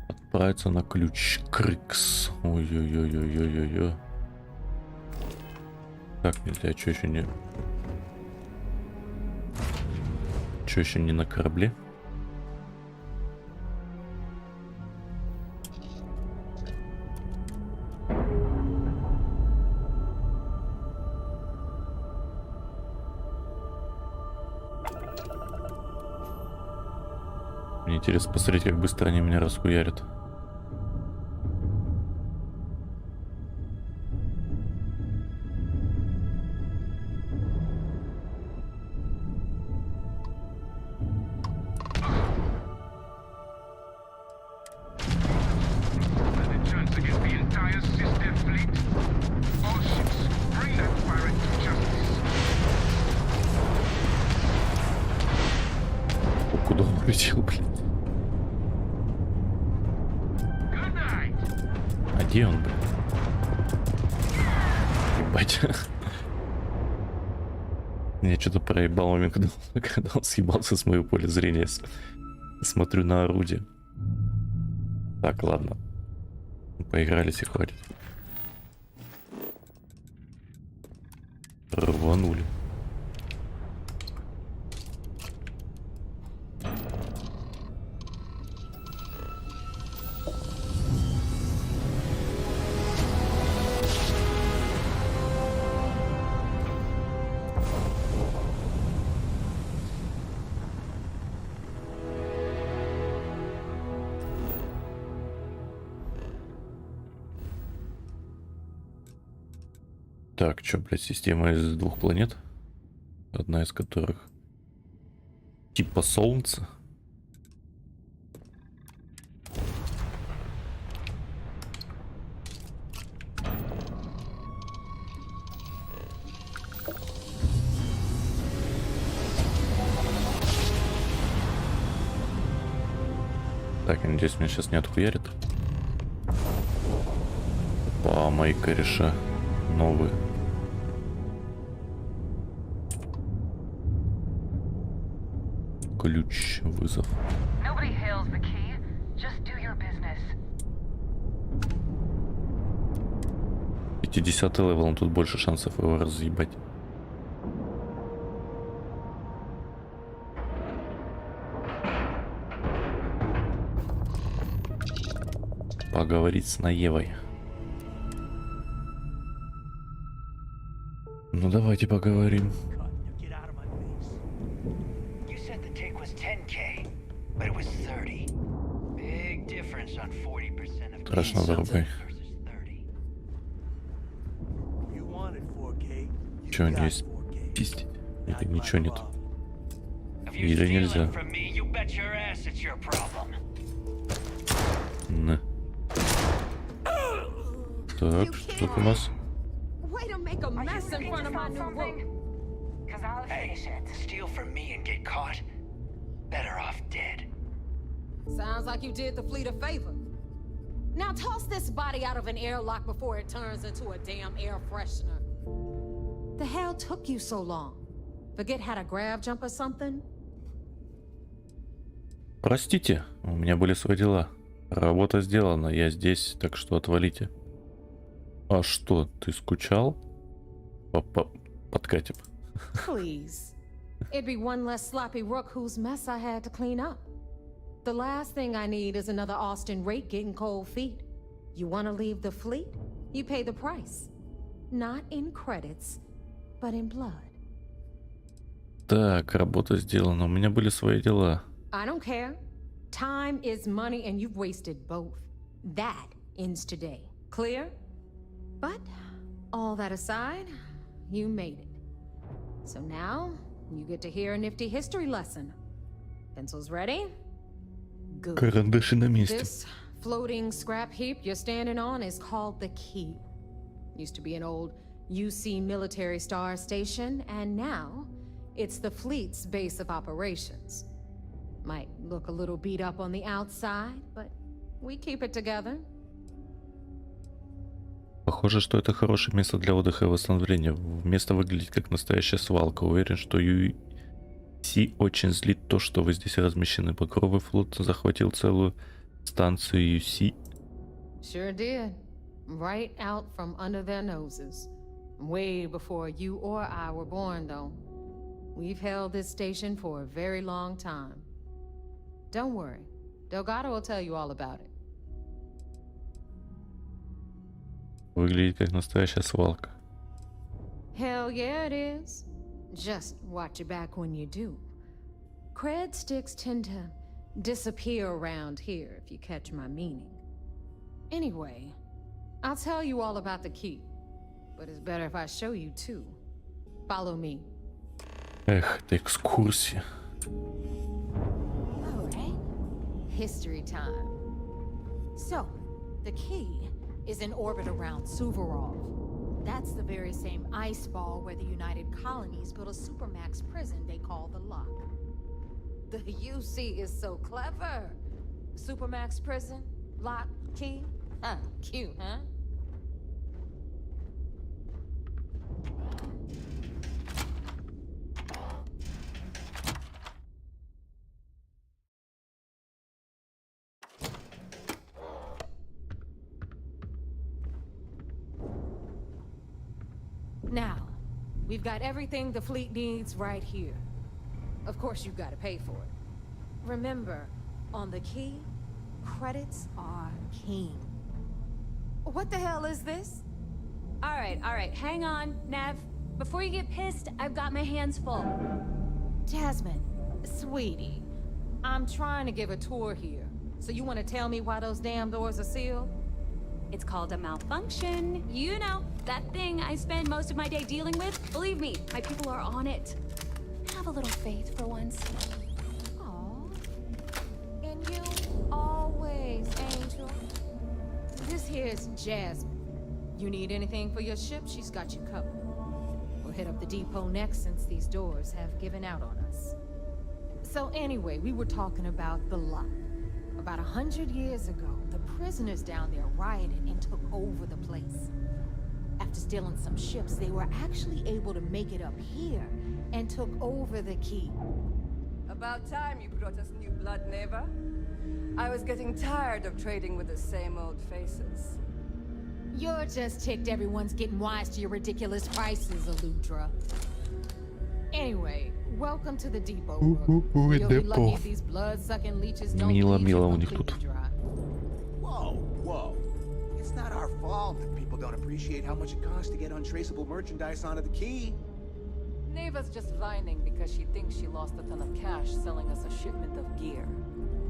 Отправиться на ключ Крикс. Ой-ой-ой-ой-ой-ой. Так, нельзя, что еще не... Что еще не на корабле? Мне интересно посмотреть, как быстро они меня расхуярят. выскочил, блядь. А где он, блядь? Ебать. Я что-то проебал момент, когда он съебался с моего поля зрения. Смотрю на орудие. Так, ладно. Поигрались и хватит. Рванули. Так, что, блядь, система из 2 планет? Одна из которых типа Солнце. Так, я надеюсь, меня сейчас не отхуярит. По мои кореша новые. Ключ, вызов. 50-й левел, но тут больше шансов его разъебать. Поговорить с Наевой. Ну давайте поговорим. Страшно дорогой. Че у него есть пиздить? Или ничего нет? Или нельзя? На. Так, что тут у нас? Sounds like you did the fleet a favor. Now toss this body out of an airlock before it turns into a damn air freshener. The hell took you so long? Forget how to grav jump or something? Простите, у меня были свои дела. Работа сделана, я здесь, так что отвалите. А что, ты скучал? Подкатим. Please. It'd be one less sloppy rook whose mess I had to clean up. The last thing I need is another Austin rate getting cold feet. You want to leave the fleet? You pay the price. Not in credits, but in blood. Так, работа сделана. У меня были свои дела. I don't care. Time is money and you've wasted both. That ends today. Clear? But all that aside, you made it. So now you get to hear a nifty history lesson. Pencils ready? Good. Карандаши на месте. This floating scrap heap you're standing on is called the Keep. Used to be an old UC military star station, and now it's the fleet's base of operations. Might look a little beat up on the outside, but we keep it together. Похоже, что это хорошее место для отдыха и восстановления. Место выглядит как настоящая свалка. Уверен, что UC очень злит то, что вы здесь размещены. Багровый флот захватил целую станцию UC. Sure did. Right out from under their noses. Way before you or I were born, though. We've held this station for a very long time. Don't worry. Delgado will tell you all about it. Выглядит как настоящая свалка. Hell yeah, it is. Just watch your back when you do. Cred sticks tend to disappear around here, if you catch my meaning. Anyway, I'll tell you all about the Keep, but it's better if I show you too. Follow me. Эх, это экскурсия. All right. History time. So, the Key is in orbit around Suvorov. That's the very same ice ball where the United Colonies built a supermax prison they call the Lock. The UC is so clever. Supermax prison, lock, key. Huh, cute, huh? Now, we've got everything the fleet needs right here. Of course, you've got to pay for it. Remember, on the key, credits are king. What the hell is this? All right, hang on, Nev. Before you get pissed, I've got my hands full. Jasmine, sweetie, I'm trying to give a tour here. So you want to tell me why those damn doors are sealed? It's called a malfunction. You know, that thing I spend most of my day dealing with. Believe me, my people are on it. Have a little faith for once. Aw. And you always, Angel. This here's Jasmine. You need anything for your ship, she's got you covered. We'll hit up the depot next since these doors have given out on us. So anyway, we were talking about the lot. About 100 years ago, the prisoners down there rioted and took over the place. After stealing some ships, they were actually able to make it up here and took over the key. About time you brought us new blood, Neva. I was getting tired of trading with the same old faces. You're just ticked everyone's getting wise to your ridiculous prices, Aludra. Anyway, welcome to the depot. You'll be lucky if these blood-sucking leeches don't leave you completely dry. Whoa. It's not our fault that people don't appreciate how much it costs to get untraceable merchandise onto the key. Neva's just whining because she thinks she lost a ton of cash selling us a shipment of gear.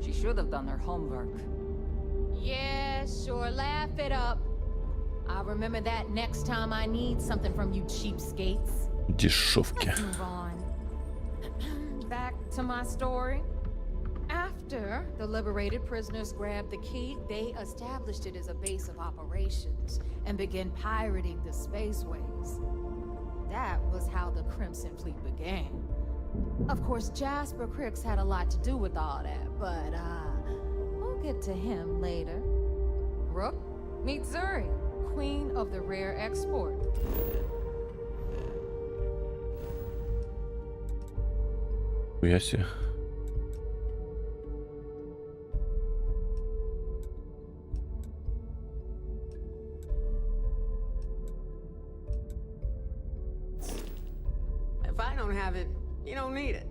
She should have done her homework. Yeah, sure, laugh it up. I'll remember that next time I need something from you cheapskates. Дешевки. Let's move on. Back to my story. After the liberated prisoners grabbed the key, they established it as a base of operations and began pirating the spaceways. That was how the Crimson Fleet began. Of course, Jasper Cricks had a lot to do with all that, but we'll get to him later. Rook, meet Zuri, queen of the rare export. Яси. If I don't have it, you don't need it.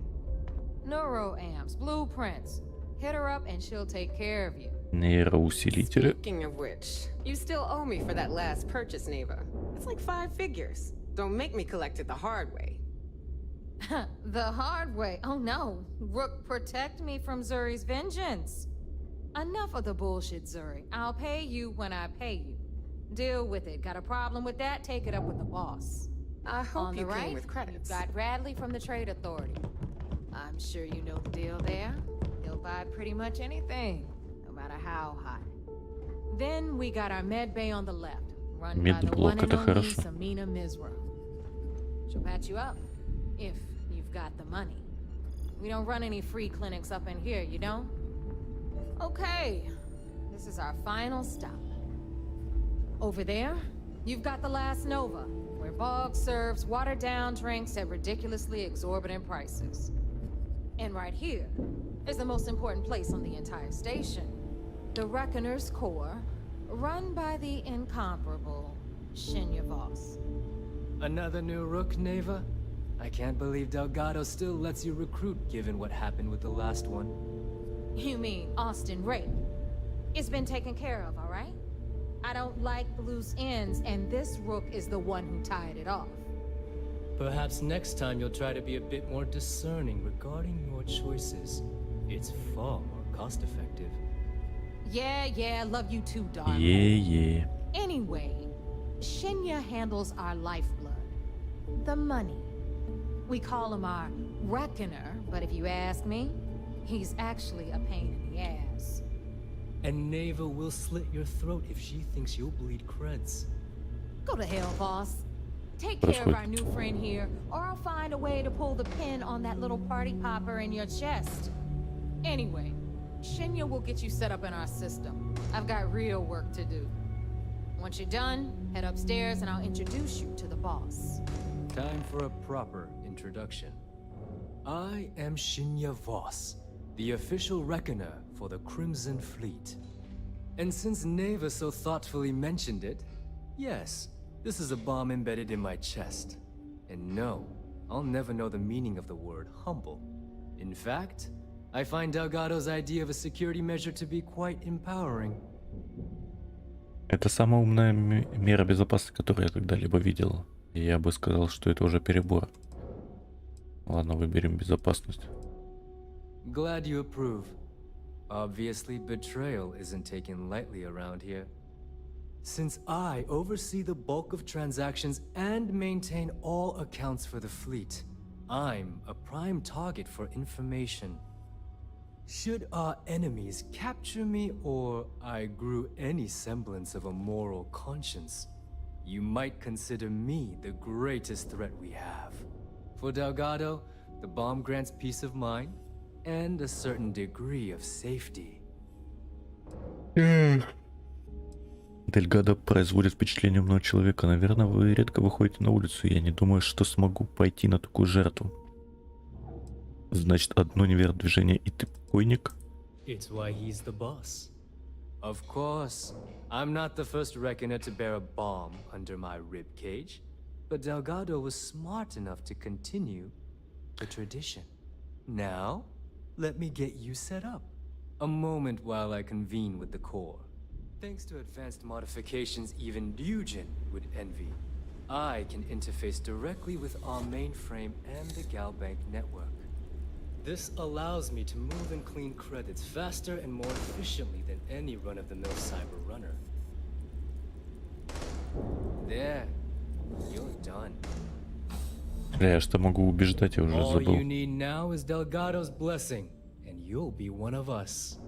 Neuroamps, blueprints. Hit her up and she'll take care of you. Нейроусилители. Speaking of which, you still owe me for that last purchase, Neva. It's like 5 figures. Don't make me collect it the hard way. The hard way? Oh no. Rook, protect me from Zuri's vengeance. Enough of the bullshit, Zuri. I'll pay you when I pay you. Deal with it. Got a problem with that? Take it up with the boss. I hope On you the came right, with credits. you've got Radley from the Trade Authority. I'm sure you know the deal there. He'll buy pretty much anything, no matter how high. Then we got our med bay on the left, run by the one and only Samina Mizra. She'll patch you up, if you've got the money. We don't run any free clinics up in here, you don't? Okay, this is our final stop. Over there, you've got the Last Nova, where Bog serves watered-down drinks at ridiculously exorbitant prices. And right here is the most important place on the entire station. The Reckoner's Core, run by the incomparable Shinya Voss. Another new Rook, Neva? I can't believe Delgado still lets you recruit, given what happened with the last one. You mean Austin Ray? It's been taken care of, all right? I don't like loose ends, and this Rook is the one who tied it off. Perhaps next time you'll try to be a bit more discerning regarding your choices. It's far more cost-effective. Yeah, love you too, darling. Yeah. Anyway, Shinya handles our lifeblood. The money. We call him our Reckoner, but if you ask me, he's actually a pain in the ass. And Neva will slit your throat if she thinks you'll bleed creds. Go to hell, boss. Take care of our new friend here, or I'll find a way to pull the pin on that little party popper in your chest. Anyway, Shinya will get you set up in our system. I've got real work to do. Once you're done, head upstairs and I'll introduce you to the boss. Time for a proper introduction. I am Shinya Voss, the official reckoner for the Crimson Fleet. And since Neva so thoughtfully mentioned it, yes, this is a bomb embedded in my chest. And no, I'll never know the meaning of the word humble. In fact, I find Delgado's idea of a security measure to be quite empowering. Это самая умная мера безопасности, которую я когда-либо видел. И я бы сказал, что это уже перебор. Ладно, выберем безопасность. Glad you approve. Obviously, betrayal isn't taken lightly around here. Since I oversee the bulk of transactions and maintain all accounts for the fleet, I'm a prime target for information. Should our enemies capture me or I grew any semblance of a moral conscience, you might consider me the greatest threat we have. For Delgado, the bomb grants peace of mind and a certain degree of safety. Дельгадо производит впечатление умного человека. Наверное, вы редко выходите на улицу. Я не думаю, что смогу пойти на такую жертву. Значит, одно неверное движение, и ты покойник? It's why he's the boss. Of course, I'm not the first reckoner to bear a bomb under my rib cage, but Delgado was smart enough to continue the tradition. Now, let me get you set up. A moment while I convene with the core. Thanks to advanced modifications even Ryujin would envy, I can interface directly with our mainframe and the Galbank network. This allows me to move and clean credits faster and more efficiently than any run-of-the-mill cyber runner. There, you're done. Я что могу убеждать, я уже All забыл. you need now is Delgado's blessing, and you'll be one of us.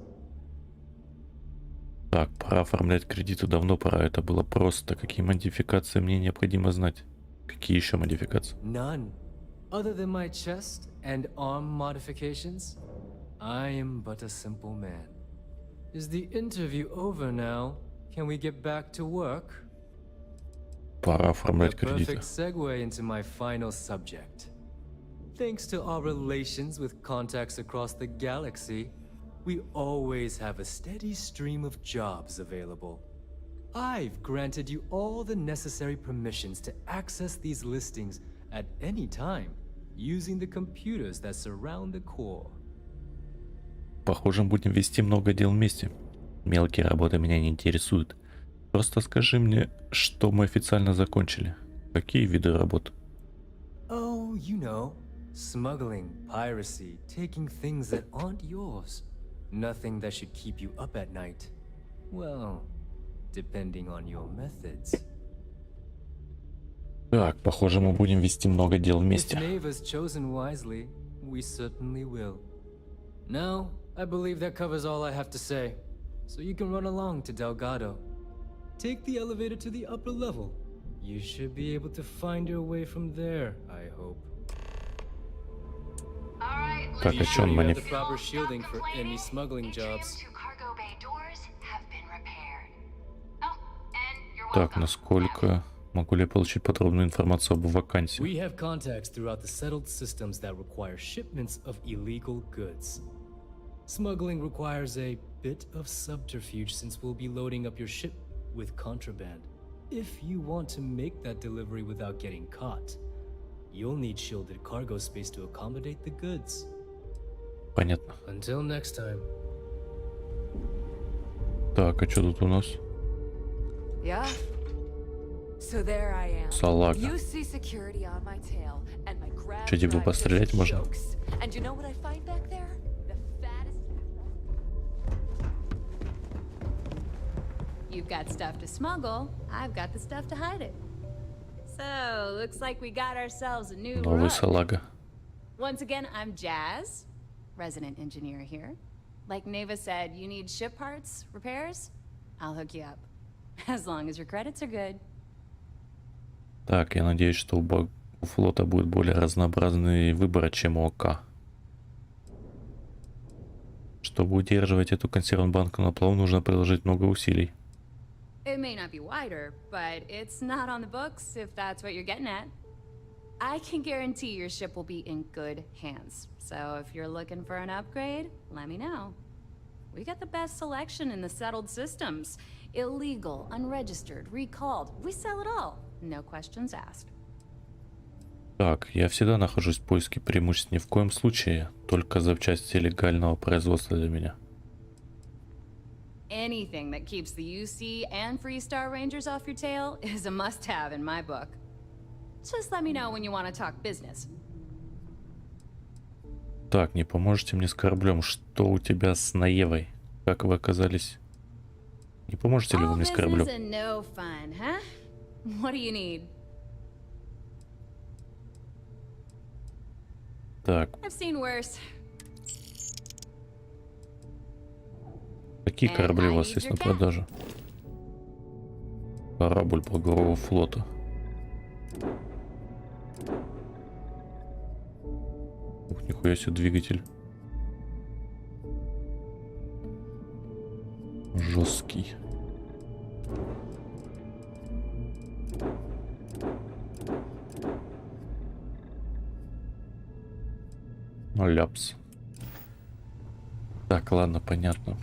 Так, пора оформлять кредиты, давно пора. Это было просто. Какие модификации мне необходимо знать? Какие еще модификации? None. Other than my chest and arm modifications, I am but a simple man. Is the interview over now? Can we get back to work? Пора оформлять The кредиты. perfect segue into my final subject. Thanks to our relations with contacts across the galaxy, we always have a steady stream of jobs available. I've granted you all the necessary permissions to access these listings at any time, using the computers that surround the core. Похоже, будем вести много дел вместе. Мелкие работы меня не интересуют. Просто скажи мне, что мы официально закончили. Какие виды работ? Oh, you know, smuggling, piracy, taking things that aren't yours. Nothing that should keep you up at night. Well, depending on your methods. Так, похоже, мы будем вести много дел If вместе. Neva's chosen wisely, we certainly will. Now, I believe that covers all I have to say. So you can run along to Delgado. Take the elevator to the upper level. You should be able to find your way from there, I hope. Так, а что он You have маниф... the proper shielding for any smuggling jobs. Так, насколько... Могу ли я получить подробную информацию об вакансии? We have contacts throughout the settled systems that require shipments of illegal goods. Smuggling requires a bit of subterfuge since we'll be loading up your ship with contraband. If you want to make that delivery without getting caught, you'll need shielded cargo space to accommodate the goods. Понятно. Until next time. Так, а что тут у нас? Yeah. So there I am. Салага. You see security on my tail, and my crab Что, типа, пострелять можно? jokes. And you know what I find back there? The fattest. You've got stuff to smuggle. I've got the stuff to hide it. So, looks like we got ourselves a new Новый rug. салага. Once again, I'm Jazz, resident engineer here. Like Neva said, you need ship parts, repairs? I'll hook you up. As long as your credits are good. Так, я надеюсь, что у флота будет более разнообразный выбор, чем у ОК. Чтобы удерживать эту консервную банку на плаву, нужно приложить много усилий. It may not be wider, but it's not on the books, if that's what you're getting at. I can guarantee your ship will be in good hands. So if you're looking for an upgrade, let me know. We got the best selection in the settled systems. Illegal, unregistered, recalled. We sell it all. No questions asked. Так, я всегда нахожусь в поиске преимуществ, ни в коем случае, только запчасти легального производства для меня. Anything that keeps the UC and Freestar Rangers off your tail is a must-have in my book. Just let me know when you want to talk business. Так, не поможете мне с кораблем? Что у тебя с Наевой? Как вы оказались? Не поможете ли вы мне с кораблем? No fun, huh? What do you need? Так, I've seen worse. какие корабли у вас есть на продажу? Корабль Багрового флота. Ух, нихуя себе двигатель. Жесткий. Ляпс. Так, ладно, понятно.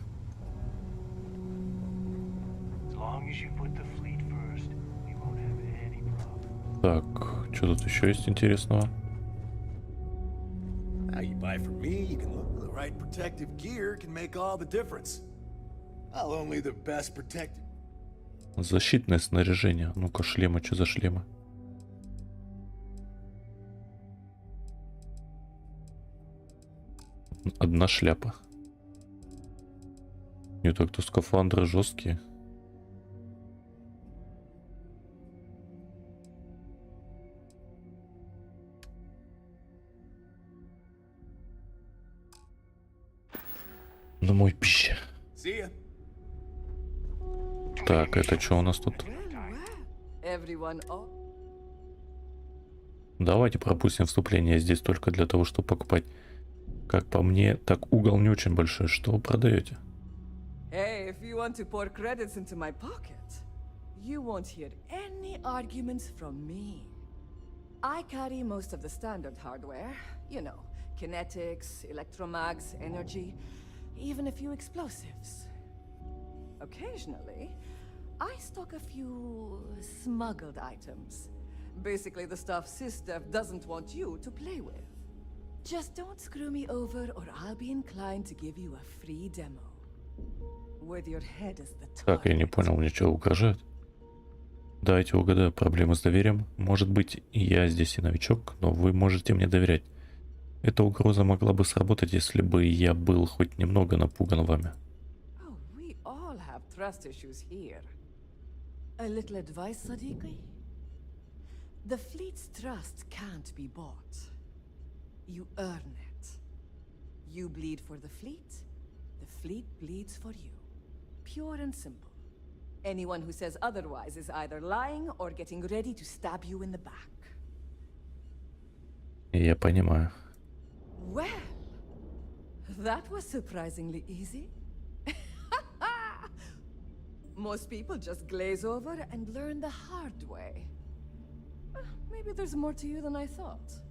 Так, что тут еще есть интересного? Now you buy from me, you can look. The right protective gear can make all the difference. Well, only the best protected. Защитное снаряжение. Ну-ка, шлемы, что за шлемы? Одна шляпа. Не так-то скафандры жесткие. Домой пища. Так, это что у нас тут? Давайте пропустим вступление. Здесь только для того, чтобы покупать. Как по мне, так угол не очень большой. Что вы продаете? Hey, if you want to pour credits into my pocket, you won't hear any arguments from me. I carry most of the standard hardware. You know, kinetics, electromags, energy, even a few explosives. Occasionally, I stock a few smuggled items. Basically the stuff SysDev doesn't want you to play with. Just don't screw me over or I'll be inclined to give you a free demo. With your head as the top. Так, я не понял, мне что угрожают? Дайте угадаю, проблемы с доверием. Может быть, я здесь и новичок, но вы можете мне доверять. Эта угроза могла бы сработать, если бы я был хоть немного напуган вами. Oh, we all have trust issues here. A little advice, Sadiqi? The fleet's trust can't be bought. You earn it. You bleed for the fleet bleeds for you. Pure and simple. Anyone who says otherwise is either lying or getting ready to stab you in the back. Я понимаю. Well, that was surprisingly easy. Most people just glaze over and learn the hard way. Maybe there's more to you than I thought.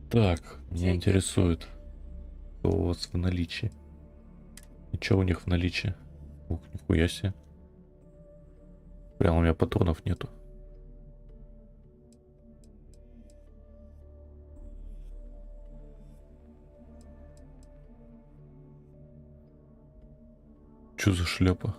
Так, меня интересует, что у вас в наличии. Ничего у них в наличии. Ух, нихуя себе. Прям у меня патронов нету. Что за шляпа?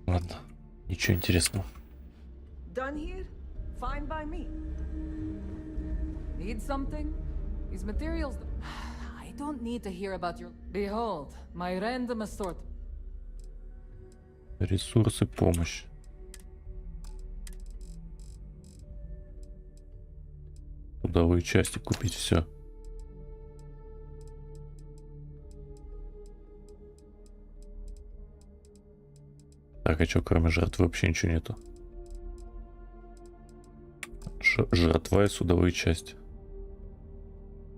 Ладно, ничего интересного. Done here? Fine by me. Need something? These materials... I don't need to hear about your... Behold, my random assortment. Ресурсы, помощь. Судовые части купить, все. Так, а что, кроме жертвы вообще ничего нету? Жратва и судовые части.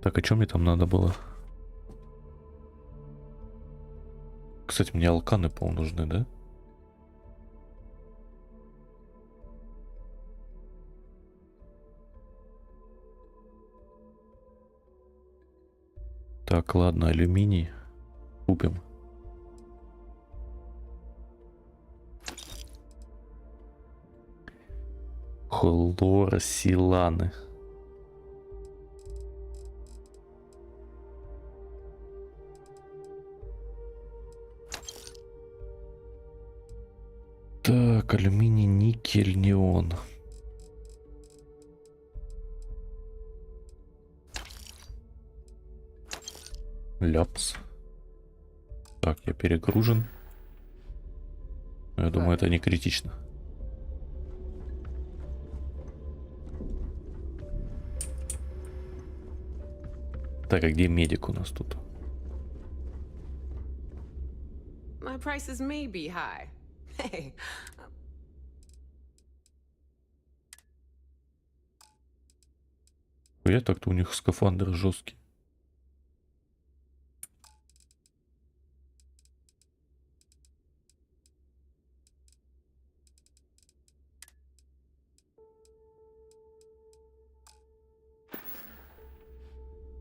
Так, а что мне там надо было? Кстати, мне алканы, по-моему, нужны, да? Так, ладно, алюминий купим. Хлорсиланы. Так, алюминий, никель, неон. Ляпс. Так, я перегружен. Я думаю, это не критично. Так, а где медик у нас тут? My prices may be high. Hey. Я так-то у них скафандр жесткий.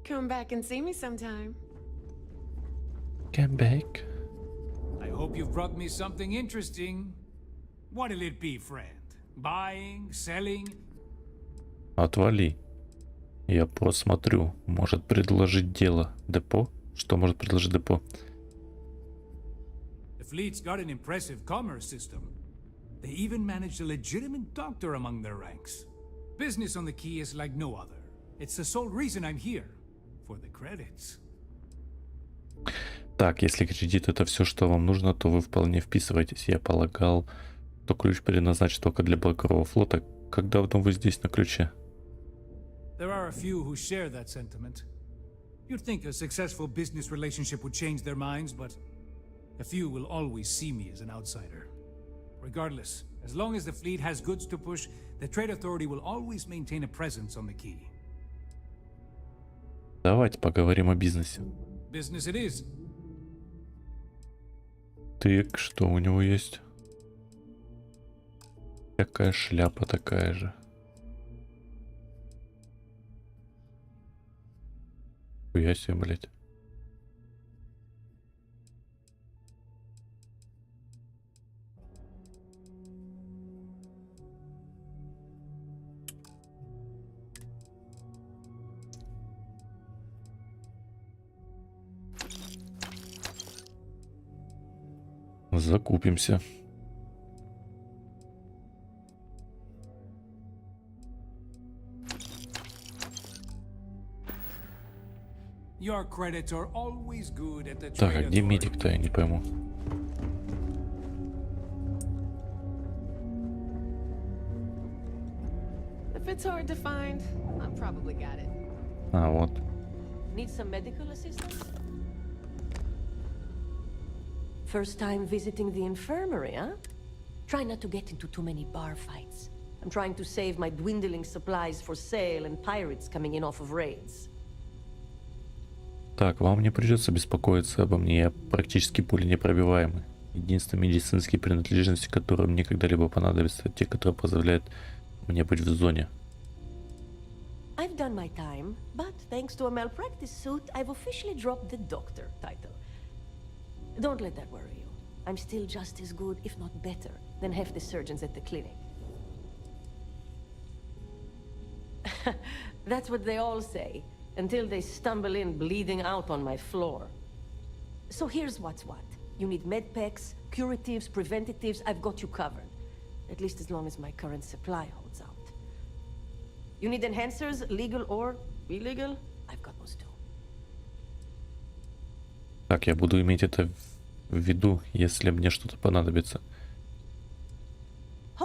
Come back and see me sometime. Come back. I hope you've brought me something interesting. What'll it be, friend? Buying, selling? Отвали. Я просмотрю. Может предложить дело. Депо? Что может предложить депо? The fleet's got an impressive commerce system. They even managed a legitimate doctor among their ranks. Business on the Key is like no other. It's the sole reason I'm here. For the credits. Так, если кредит это все, что вам нужно, то вы вполне вписываетесь. Я полагал, что ключ предназначен только для Багрового флота. Как давно вы здесь на ключе? There are a few who share that sentiment. You'd think a successful business relationship would change their minds, but a few will always see me as an outsider. Regardless, as long as the fleet has goods to push, the Trade Authority will always maintain a presence on the Key. Давайте поговорим о бизнесе. Business it is. Так, что у него есть? Какая шляпа такая же. Хуя себе, блядь. Закупимся. Your credits are always good at the Так, а Trade где Authority. медик-то, я не пойму. If it's hard to find, I've probably got it. А, вот. Need some medical assistance? First time visiting the infirmary, huh? Try not to get into too many bar fights. I'm trying to save my dwindling supplies for sale and pirates coming in off of raids. Так, вам не придется беспокоиться обо мне. Я практически пуленепробиваемый. Единственные медицинские принадлежности, которые мне когда-либо понадобятся, те, которые позволяют мне быть в зоне. I've done my time, but thanks to a malpractice suit, I've officially dropped the doctor title. Don't let that worry you. I'm still just as good, if not better, than half the surgeons at the clinic. That's what they all say, until they stumble in bleeding out on my floor. So here's what's what. You need med packs, curatives, preventatives, I've got you covered. At least as long as my current supply holds out. You need enhancers, legal or illegal? I've got those too. Так, я буду иметь это в виду, если мне что-то понадобится.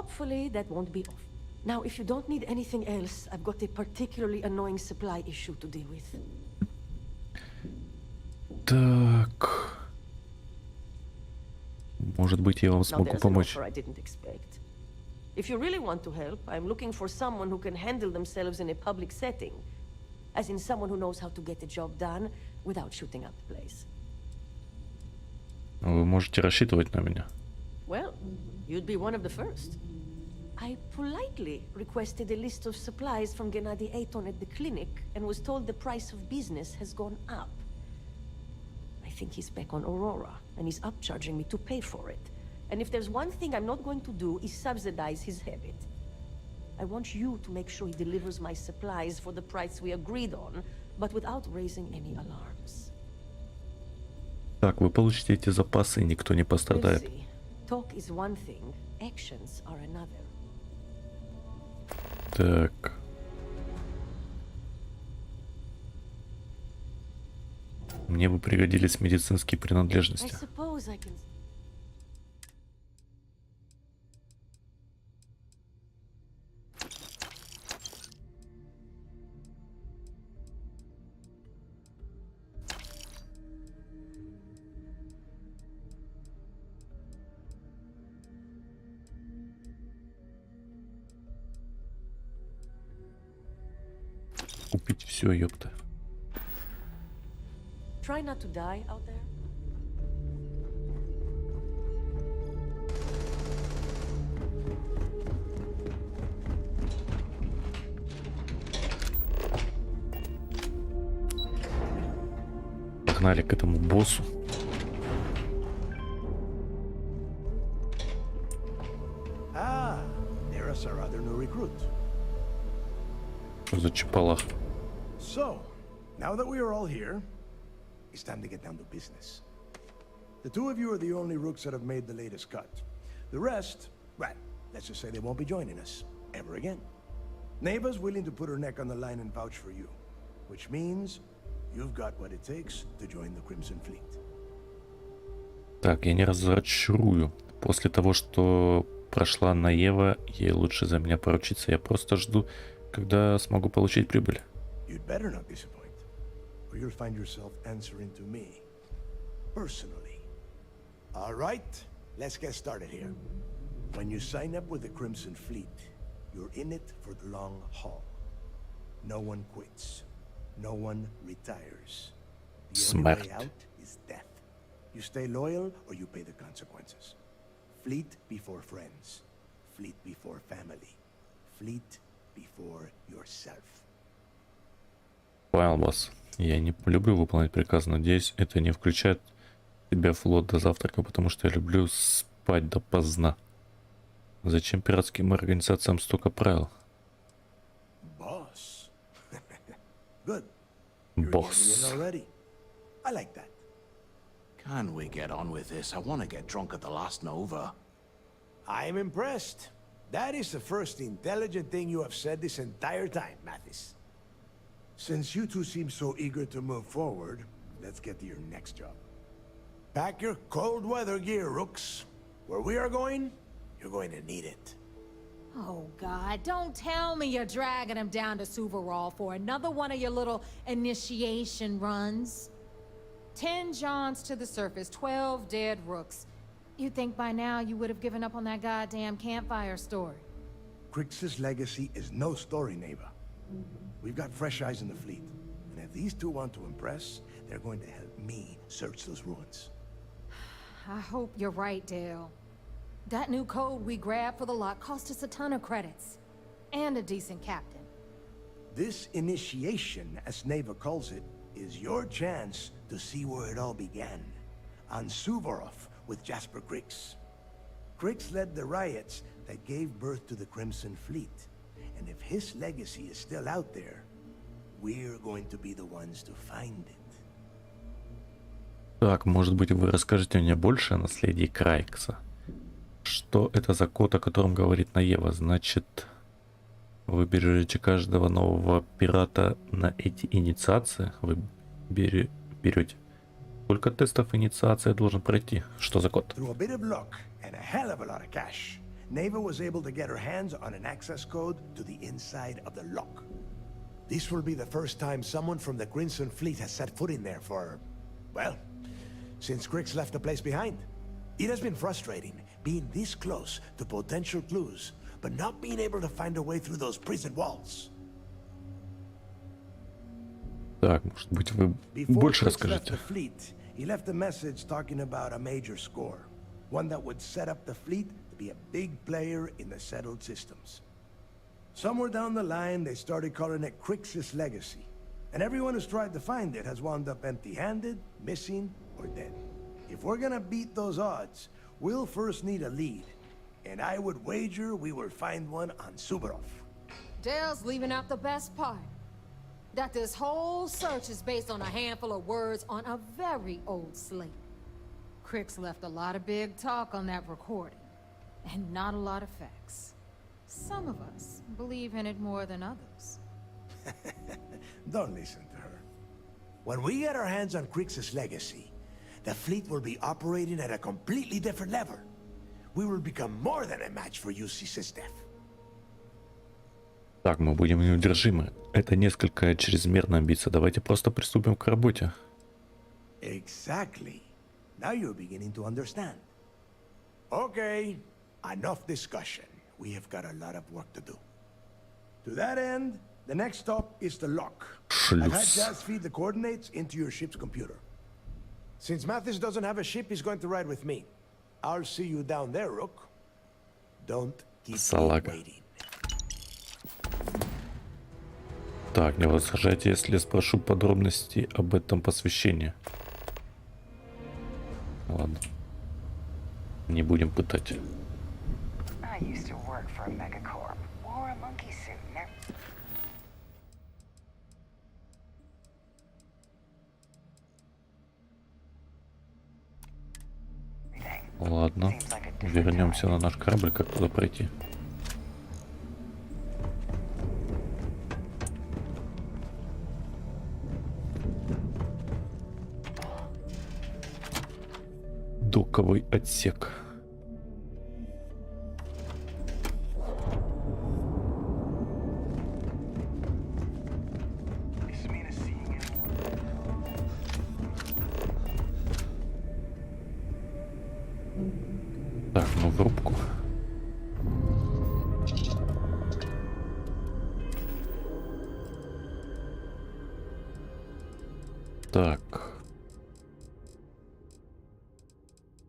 Hopefully that won't be off. Now, if you don't need anything else, I've got a particularly annoying supply issue to deal with. Так. Может быть, я вам Now, смогу there's an помочь. offer I didn't expect. If you really want to help, I'm looking for someone who can handle themselves in a public setting. As in someone who knows how to get the job done without shooting up the place. Вы можете рассчитывать на меня. Well, you'd be one of the first. I politely requested a list of supplies from Gennady Aiton at the clinic and was told the price of business has gone up. I think he's back on Aurora, and he's upcharging me to pay for it. And if there's one thing I'm not going to do is subsidize his habit. I want you to make sure he delivers my supplies for the price we agreed on, but without raising any alarms. Так, вы получите эти запасы, и никто не We'll пострадает. see. Talk is one thing, actions are another. Так. Мне бы пригодились медицинские I принадлежности. suppose I can... Купить все, ёпта. Try not to die out there. Погнали к этому боссу. Ah, there's our other new recruit. Что за чапалах? So, now that we are all here, it's time to get down to business. The two of you are the only rooks that have made the latest cut. The rest, well, let's just say they won't be joining us ever again. Neva's willing to put her neck on the line and vouch for you, which means you've got what it takes to join the Crimson Fleet. Так, я не разочарую. После того, что прошла Наева, ей лучше за меня поручиться. Я просто жду, когда смогу получить прибыль. You'd better not disappoint, or you'll find yourself answering to me, personally. All right, let's get started here. When you sign up with the Crimson Fleet, you're in it for the long haul. No one quits. No one retires. The only way out is death. You stay loyal or you pay the consequences. Fleet before friends. Fleet before family. Fleet before yourself. Понял, босс. Я не люблю выполнять приказ. Надеюсь, это не включает в себя флот до завтрака, потому что я люблю спать допоздна. Зачем пиратским организациям столько правил? Boss. Good. Босс. Already. I like that. Can we get on with this? I want to get drunk at the last Nova. I'm impressed. That is the first intelligent thing you have said this entire time, Mathis. Since you two seem so eager to move forward, let's get to your next job. Pack your cold weather gear, Rooks. Where we are going, you're going to need it. Oh, God, don't tell me you're dragging him down to Suvarol for another one of your little initiation runs. 10 Johns to the surface, 12 dead rooks. You'd think by now you would have given up on that goddamn campfire story. Crix's legacy is no story, Neva. We've got fresh eyes in the fleet. And if these two want to impress, they're going to help me search those ruins. I hope you're right, Dale. That new code we grabbed for the lot cost us a ton of credits. And a decent captain. This initiation, as Neva calls it, is your chance to see where it all began. On Suvorov with Jasper Crix. Crix led the riots that gave birth to the Crimson Fleet. And if his legacy is still out there, we're going to be the ones to find it. Так, может быть, вы расскажете мне больше о наследии Крайкса? Что это за код, о котором говорит Наева? Значит, вы берете каждого нового пирата на эти инициации? Вы берете. Сколько тестов инициации должен пройти? Что за код? Through a bit of luck and a hell of a lot of cash, Neva was able to get her hands on an access code to the inside of the lock. This will be the first time someone from the Crimson Fleet has set foot in there for, well, since Crix left the place behind. It has been frustrating, being this close to potential clues, but not being able to find a way through those prison walls. Так, может быть, вы Before больше Crix left расскажете? the fleet, he left a message talking about a major score, one that would set up the fleet to be a big player in the settled systems. Somewhere down the line, they started calling it Crix's Legacy, and everyone who's tried to find it has wound up empty-handed, missing, or dead. If we're gonna beat those odds, we'll first need a lead, and I would wager we will find one on Subarov. Dale's leaving out the best part. That this whole search is based on a handful of words on a very old slate. Crix left a lot of big talk on that recording, and not a lot of facts. Some of us believe in it more than others. Don't listen to her. When we get our hands on Crix's Legacy, the fleet will be operating at a completely different level. We will become more than a match for UC System. Так, мы будем неудержимы. Это несколько чрезмерно амбиция. Давайте просто приступим к работе. Exactly. Now you're beginning to understand. Okay, enough discussion. We have got a lot of work to do. To that end, the next stop is the lock. I've had Jazz feed the coordinates into your ship's computer. Since Mathis doesn't have a ship, he's going to ride with me. I'll see you down there, Rook. Don't keep me waiting. Так, не возражайте, если я спрошу подробности об этом посвящении. Ладно. Не будем пытать. I used to work for a megacorp. Wore a monkey suit. Ладно. Вернемся на наш корабль, как туда пройти. Доковый отсек. Так, ну в рубку. Так.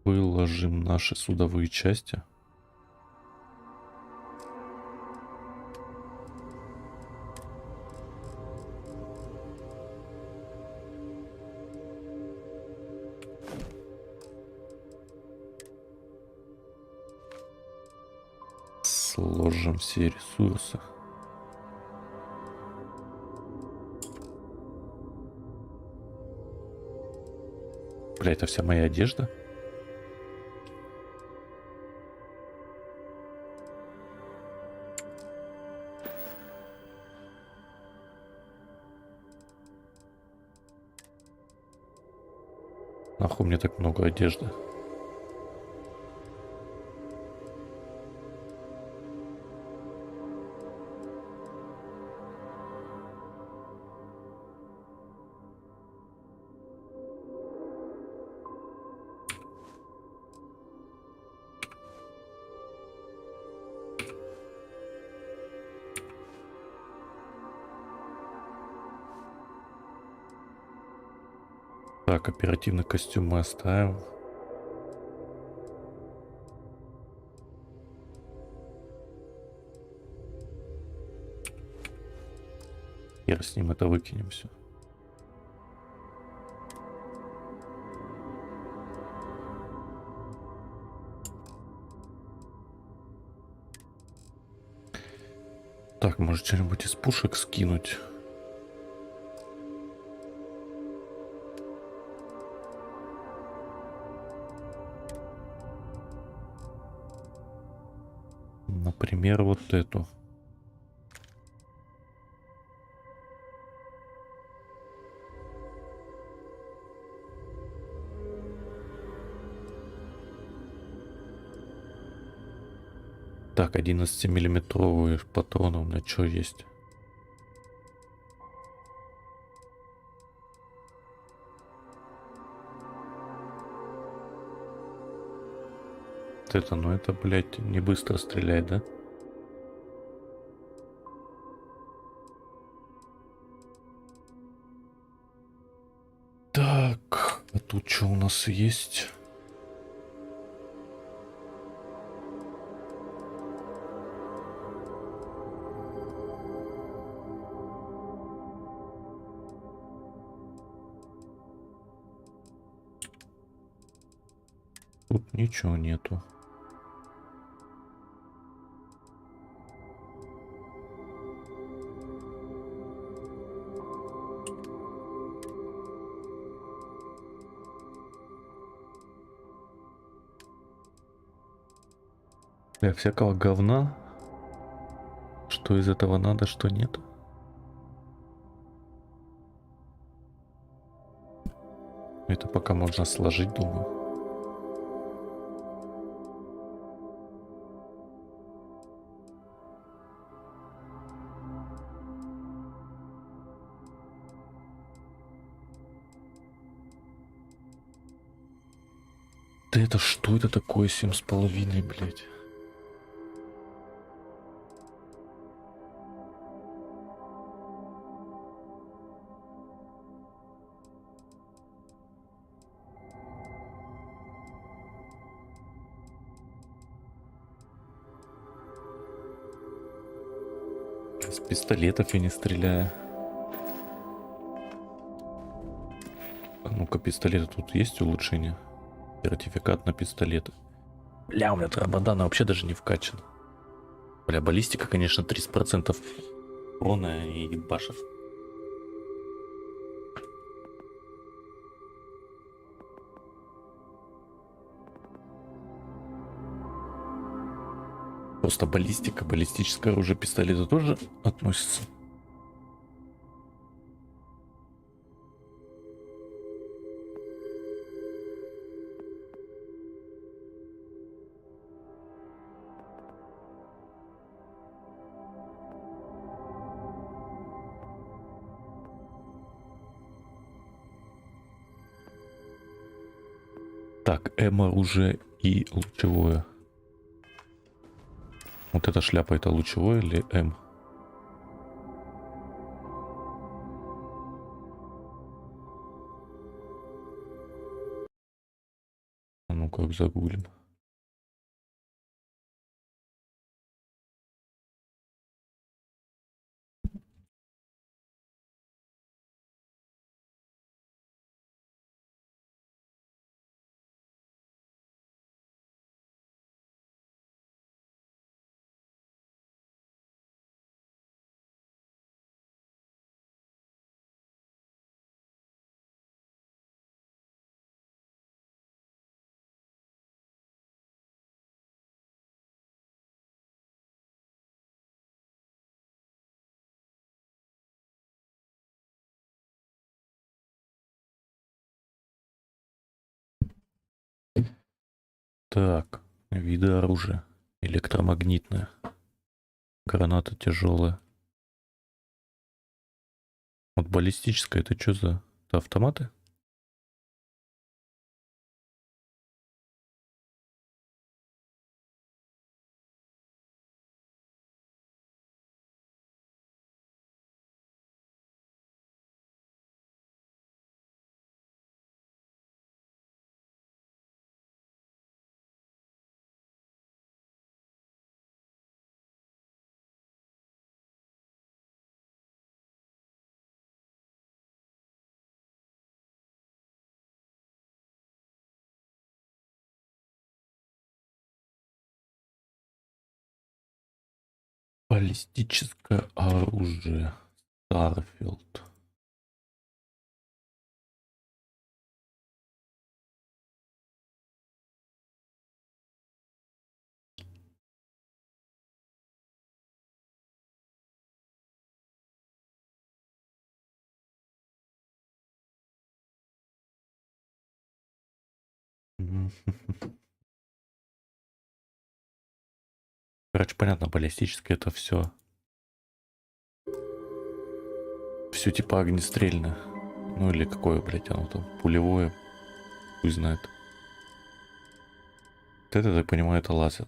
Выложим наши судовые части. Сложим все ресурсы. Бля, это вся моя одежда? Нахуй мне так много одежды? Так, оперативный костюм мы оставим. Хер с ним, это выкинем все. Так, может что-нибудь из пушек скинуть? Например, вот эту. Так, 11-миллиметровые патроны у меня что есть? Вот это, ну это, блядь, не быстро стреляет, да? Так, а тут что у нас есть? Тут ничего нету. Для всякого говна. Что из этого надо, что нет. Это пока можно сложить, думаю. Да это что это такое 7,5, блядь? С пистолетов я не стреляю. А ну-ка, пистолеты тут есть улучшение? Сертификат на пистолеты. Бля, у меня дрободана вообще даже не вкачан. Бля, баллистика, конечно, 30% урона и ебашит. Просто баллистика, баллистическое оружие пистолета тоже относится. Так, М-оружие и лучевое. Вот эта шляпа, это лучевое или М? А ну как загуглим. Так, виды оружия. Электромагнитное. Граната тяжелая. Вот баллистическая, это что за... Это автоматы? Баллистическое оружие. Starfield. Короче, понятно, баллистическое это все. Все типа огнестрельное. Ну или какое, блядь, оно там, пулевое. Пусть знает. Вот это, я так понимаю, это лазер.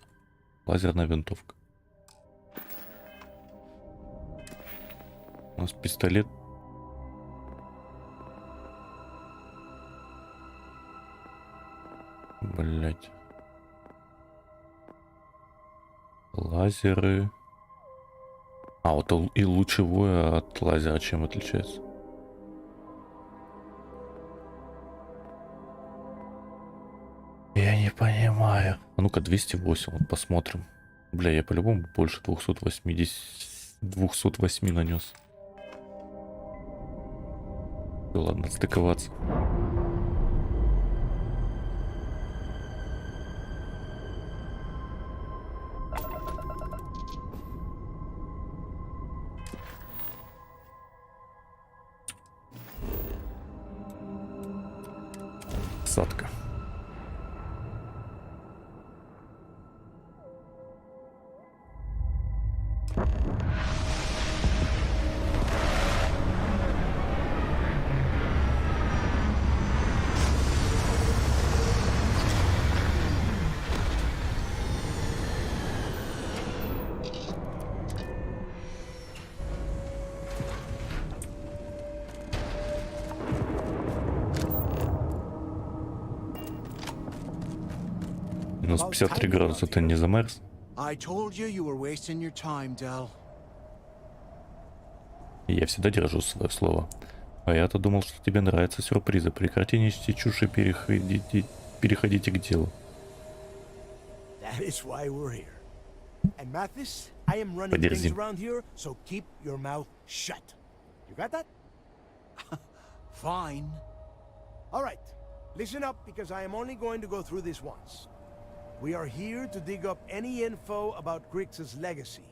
Лазерная винтовка. У нас пистолет. Блять. Лазеры. А, вот и лучевое от лазера чем отличается? Я не понимаю. А ну-ка, 208, вот посмотрим. Бля, я по-любому больше 208 нанес. Да ладно, стыковаться. Садка. Минус 53 градуса, ты не замерз? Я всегда держу свое слово. А я-то думал, что тебе нравятся сюрпризы. Прекрати нести чушь и переходите к делу. Подерзи. Fine. All right. Listen up, because I am only going to go through this once. We are here to dig up any info about Grix's legacy.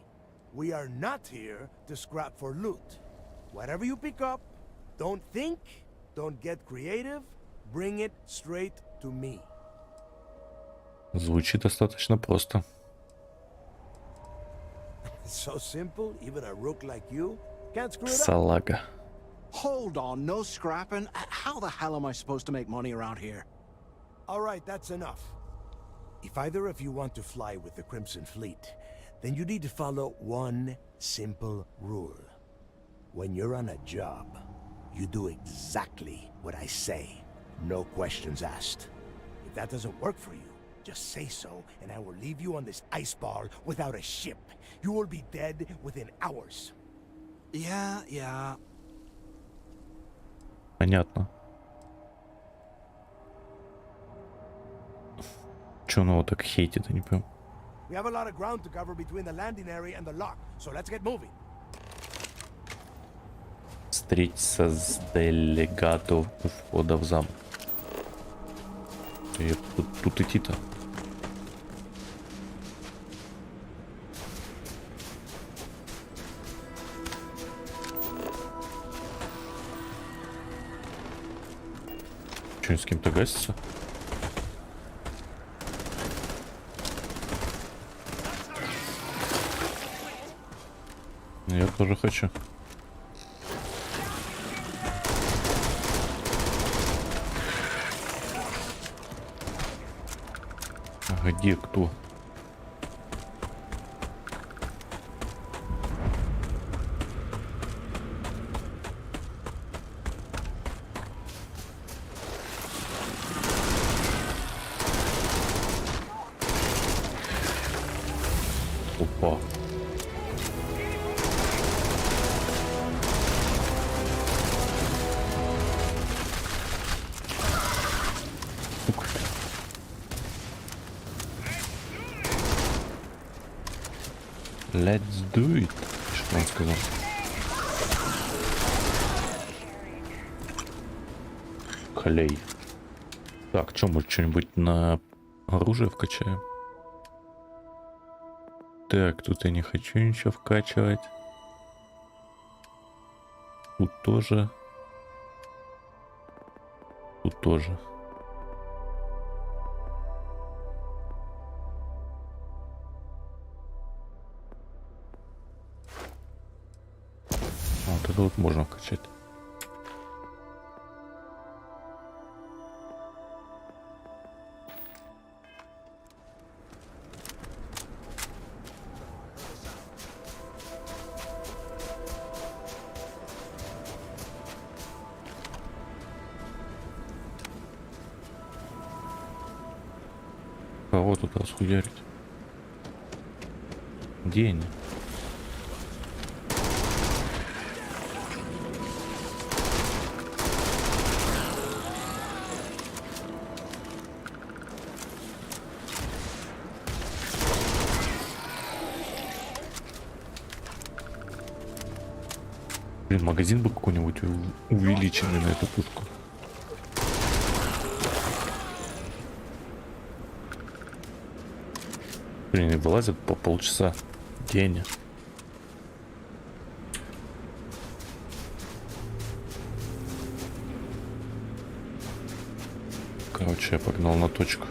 We are not here to scrap for loot. Whatever you pick up, don't think, don't get creative, bring it straight to me. Звучит достаточно просто. So simple, even a rook like you can't screw it up. Салага. Hold on, no scrapping. How the hell am I supposed to make money around here? All right, that's enough. If either of you want to fly with the Crimson Fleet, then you need to follow one simple rule. When you're on a job, you do exactly what I say. No questions asked. If that doesn't work for you, just say so, and I will leave you on this ice ball without a ship. You will be dead within hours. Yeah. Понятно. Чё он его так хейтит, я не понимаю. We have a lot of ground to cover between the landing area and the lock, so let's get moving. Встретиться с делегатом у входа в замок. Тут идти-то. Че, с кем-то гасится? Я тоже хочу. А где кто? Опа. Let's do it, что он сказал. Клей. Так, что, может, что-нибудь на оружие вкачаем? Так, тут я не хочу ничего вкачивать. Тут тоже. Тут тоже. это вот можно вкачать. Кого тут расхуярить? Где они? Блин, магазин бы какой-нибудь увеличенный на эту пушку. Блин, и вылазят по полчаса в день. Короче, я погнал на точку.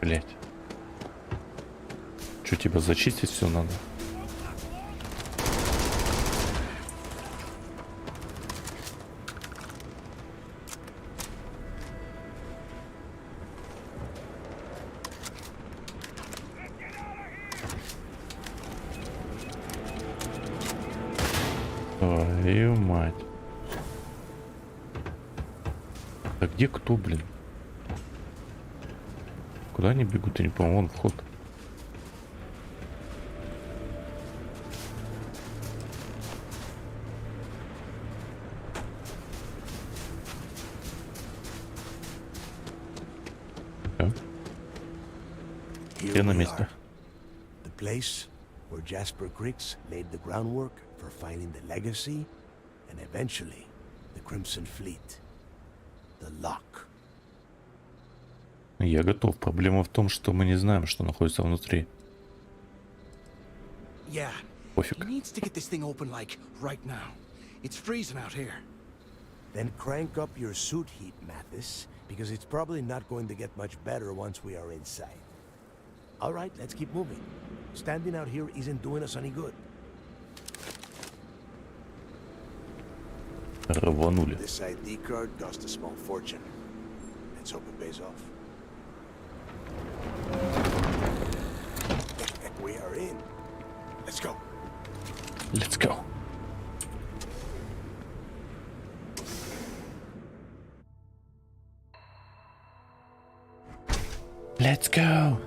Блять. Что, тебя зачистить все надо? Твою мать. А где кто, блин? Куда они бегут? Я не помню, вон вход. Я на месте. The place where Jasper Griggs laid the groundwork for finding the legacy and eventually the Crimson Fleet. The lock. Я готов. Проблема в том, что мы не знаем, что находится внутри. Yeah. Пофиг. He needs to get this thing open like right now. It's freezing out here. Then crank up your suit heat, Mathis, because it's probably not going to get much better once we are inside. All right, let's keep moving. Standing out here isn't doing us any good. Рванули. This ID card cost a small fortune. Let's hope it pays off. We are in. Let's go. Let's go. Let's go.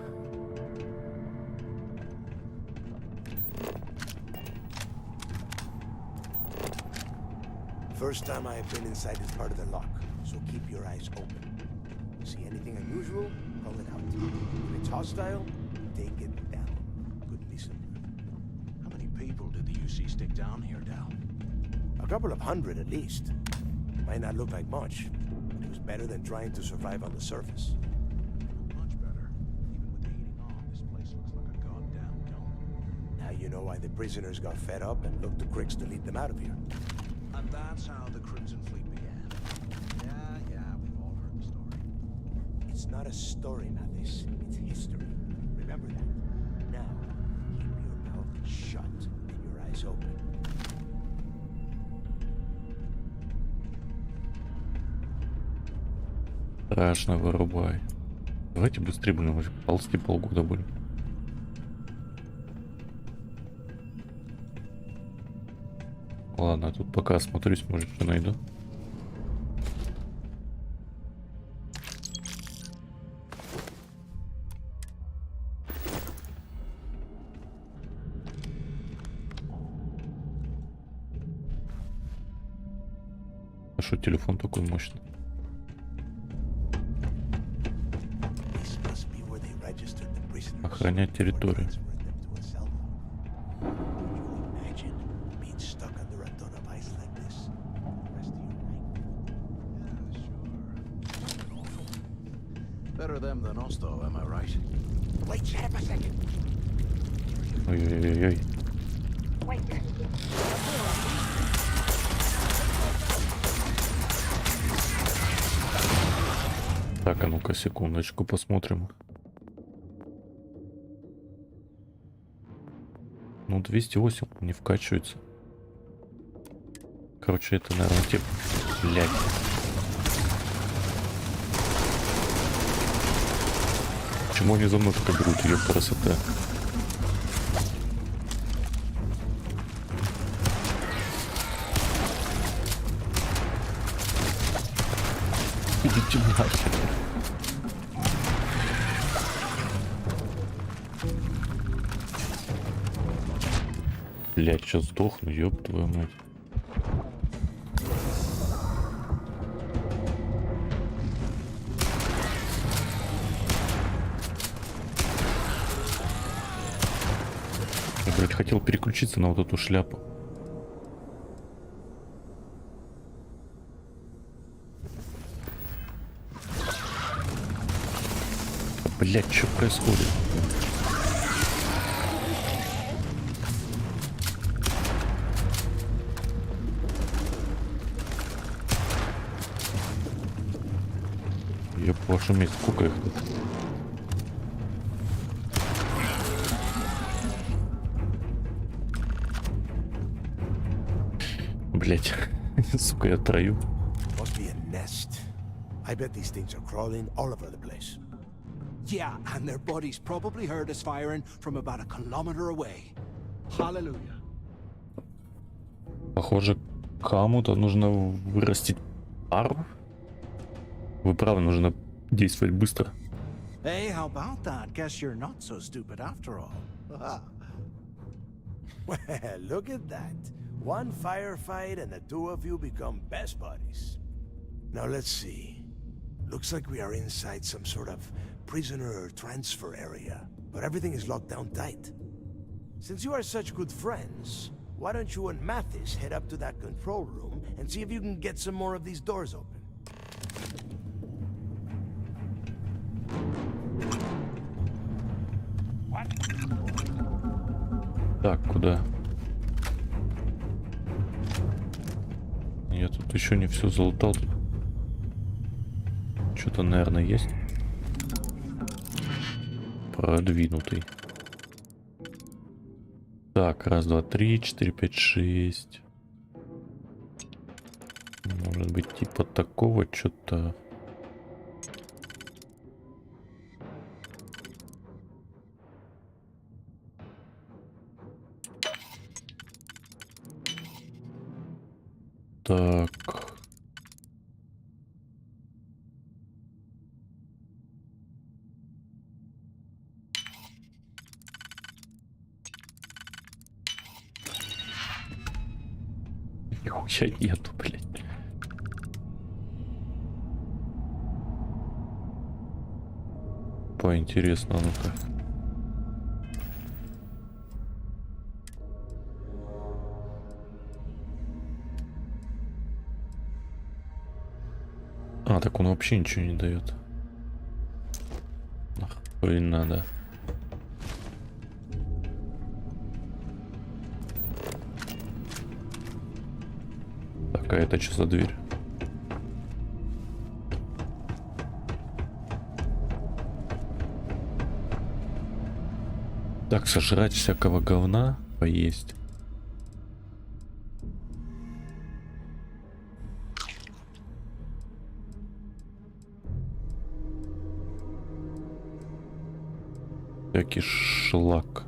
First time I have been inside this part of the lock, so keep your eyes open. See anything unusual? Call it out. If it's hostile, take it down. Couldn't be simpler. How many people did the UC stick down here, Dal? A couple of hundred at least. Might not look like much, but it was better than trying to survive on the surface. Much better. Even with the heating on, this place looks like a goddamn dome. Now you know why the prisoners got fed up and looked to Griggs to lead them out of here. And that's how the Crimson Fleet began. Yeah, we've all heard the story. It's not a story, Mathis. It's history. Remember that. Now, keep your mouth shut and your eyes open. Страшно, вырубай. Давайте быстрее будем, уже ползти полгода будем. Ладно, тут пока осмотрюсь, может, что найду. А что телефон такой мощный? Охранять территорию. Better them than us, though, am I right? Wait, shut up a second. Ой-ой-ой-ой. Так, а ну-ка, секундочку, посмотрим. Ну, 208 не вкачивается. Короче, это, наверное, тип... Блядь. Почему они за мной так берут, ее красота? Идите нахер. Блять, сейчас сдохну, ёб твою мать. Я, блядь, хотел переключиться на вот эту шляпу. Блять, что происходит? Я по вашему месту, сколько их тут? Блять, сука, я трою. Yeah, and their buddies probably heard us firing from about a kilometer away. Hallelujah. Похоже, кому-то нужно вырастить пару. Вы правы, нужно действовать быстро. Hey, how about that? Guess you're not so stupid after all. Well, look at that. One firefight and the two of you become best buddies. Now let's see. Looks like we are inside some sort of prisoner transfer area, but everything is locked down tight. Since you are such good friends, why don't you and Mathis head up to that control room and see if you can get some more of these doors open? Так, куда? Я тут еще не все залутал. Что-то, наверное, есть. Продвинутый. Так, раз, два, три, 4, 5, 6. Может быть, типа такого что-то. Так. Нихуя нету, блядь. Поинтересно, ну-ка. А, так он вообще ничего не дает. Нахуй надо. Так, а это что за дверь? Так, сожрать всякого говна, поесть. Всякий шлак.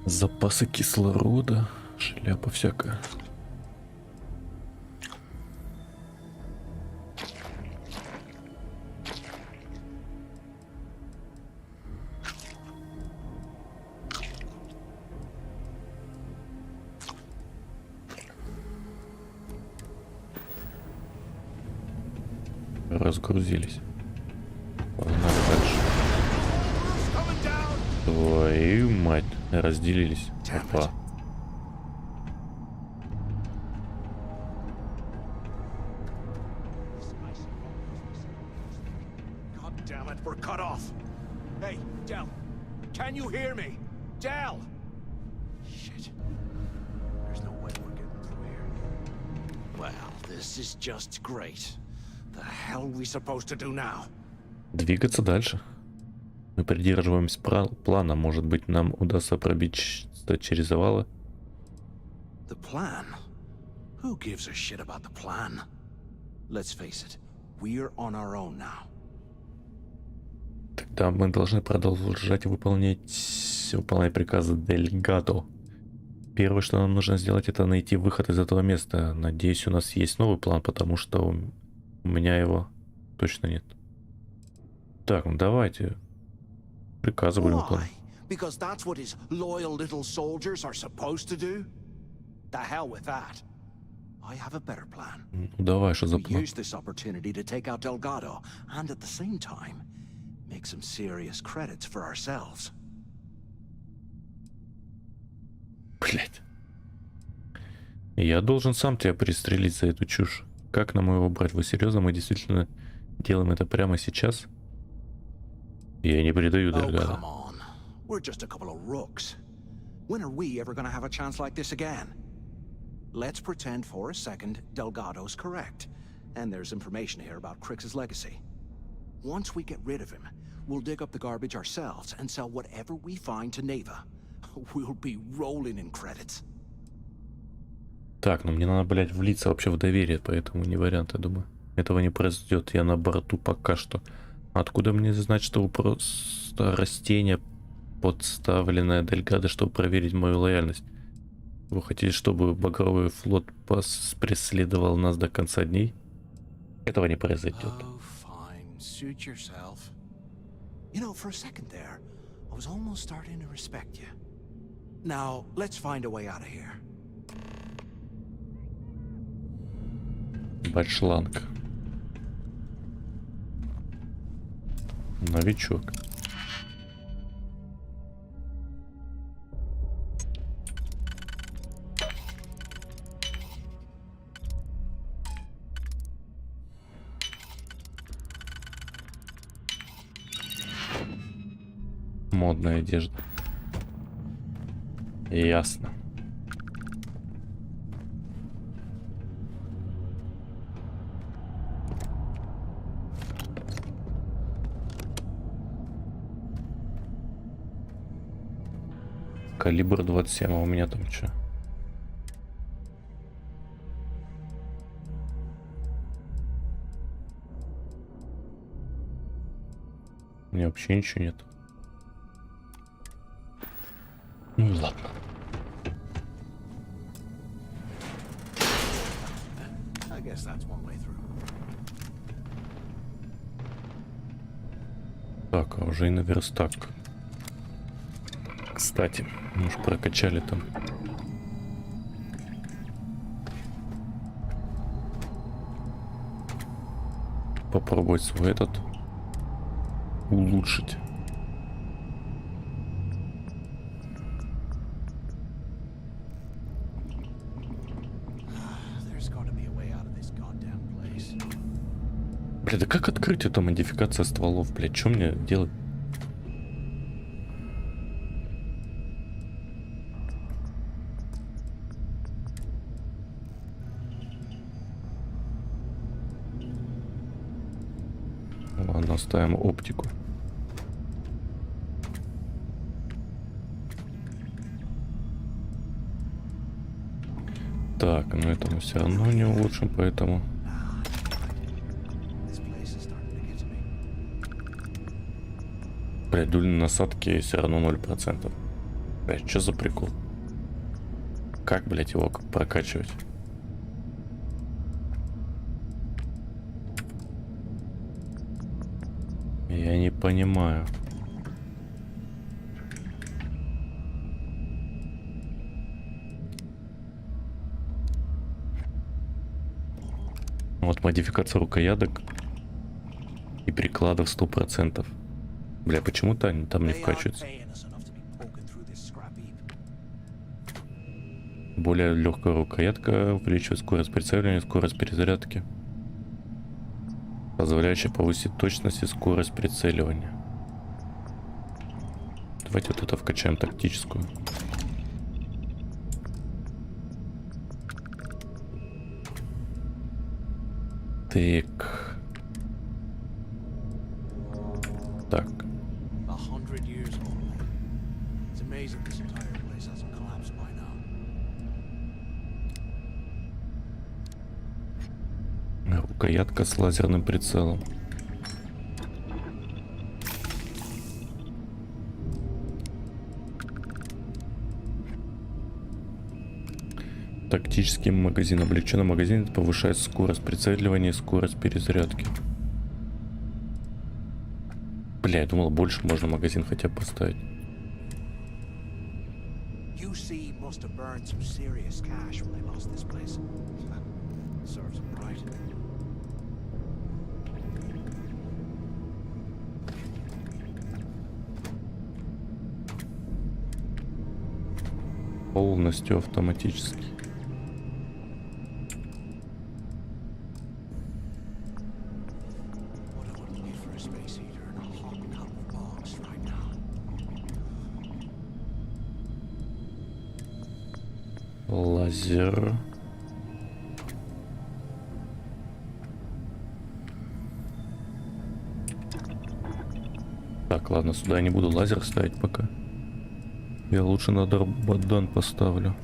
Запасы кислорода, шляпа всякая. Разгрузились. Погнали дальше. Твою мать. Разделились. Опа. God damn it, we're cut off. Hey, Del, can you hear me? Del! Shit. There's no way we're getting through here. Well, this is just great. The hell are we supposed to do now? Двигаться дальше. Мы придерживаемся плана. Может быть, нам удастся пробить через завалы. The plan? Who gives a shit about the plan? Let's face it, we're on our own now. Тогда мы должны продолжать выполнять приказы Дельгадо. Первое, что нам нужно сделать, это найти выход из этого места. Надеюсь, у нас есть новый план, потому что у меня его точно нет. Так, ну давайте. Приказы будем выполнять. Because that's what his loyal little soldiers are supposed to do? The hell with that. I have a better plan. Ну давай, что за план? Use this opportunity to take out Delgado, and at the same time, make some serious credits for ourselves. Блять. Я должен сам тебя пристрелить за эту чушь. Как нам его брать? Вы серьезно? Мы действительно делаем это прямо сейчас? Я не предаю Дельгадо. We're just a couple of rooks. When are we ever gonna have a chance like this again? Let's pretend for a second Delgado's correct, and there's information here about Crix's legacy. Once we get rid of him, we'll dig up the garbage ourselves and sell whatever we find to Neva. We'll be rolling in credits. Так, ну мне надо, блядь, влиться вообще в доверие, поэтому не вариант, я думаю. Этого не произойдет, я на борту пока что. Откуда мне знать, что вы просто растение, подставленное Дельгадо, чтобы проверить мою лояльность? Вы хотите, чтобы багровый флот преследовал нас до конца дней? Этого не произойдет. Oh, fine. Suit yourself. You know, for a second there, I was almost starting to respect you. Now, let's find a way out of here. Бачланг. Новичок. Модная одежда. Ясно. Калибр 27, а у меня там что? У меня вообще ничего нет. Ну ладно. I guess that's one way through. Так, а уже и на верстак. Кстати, мы уж прокачали там. Попробовать свой этот улучшить. Бля, да как открыть эту модификацию стволов, блядь? Что мне делать? Ладно, оставим оптику. Так, но это мы все равно не улучшим, поэтому... Блядь, дульные насадки все равно 0%. Блядь, что за прикол? Как, блядь, его прокачивать? Я не понимаю. Вот модификация рукояток и прикладов 100%. Бля, почему-то они там не вкачиваются. Более легкая рукоятка увеличивает скорость прицеливания, скорость перезарядки, позволяющая повысить точность и скорость прицеливания. Давайте вот это вкачаем, тактическую. Так. Так. Рукоятка с лазерным прицелом. Тактический магазин. Облегченный магазин повышает скорость прицеливания и скорость перезарядки. Бля, я думал, больше можно магазин хотя бы поставить. Полностью автоматически. Лазер. Так, ладно, сюда я не буду лазер ставить пока. Я лучше на Дарбадан поставлю.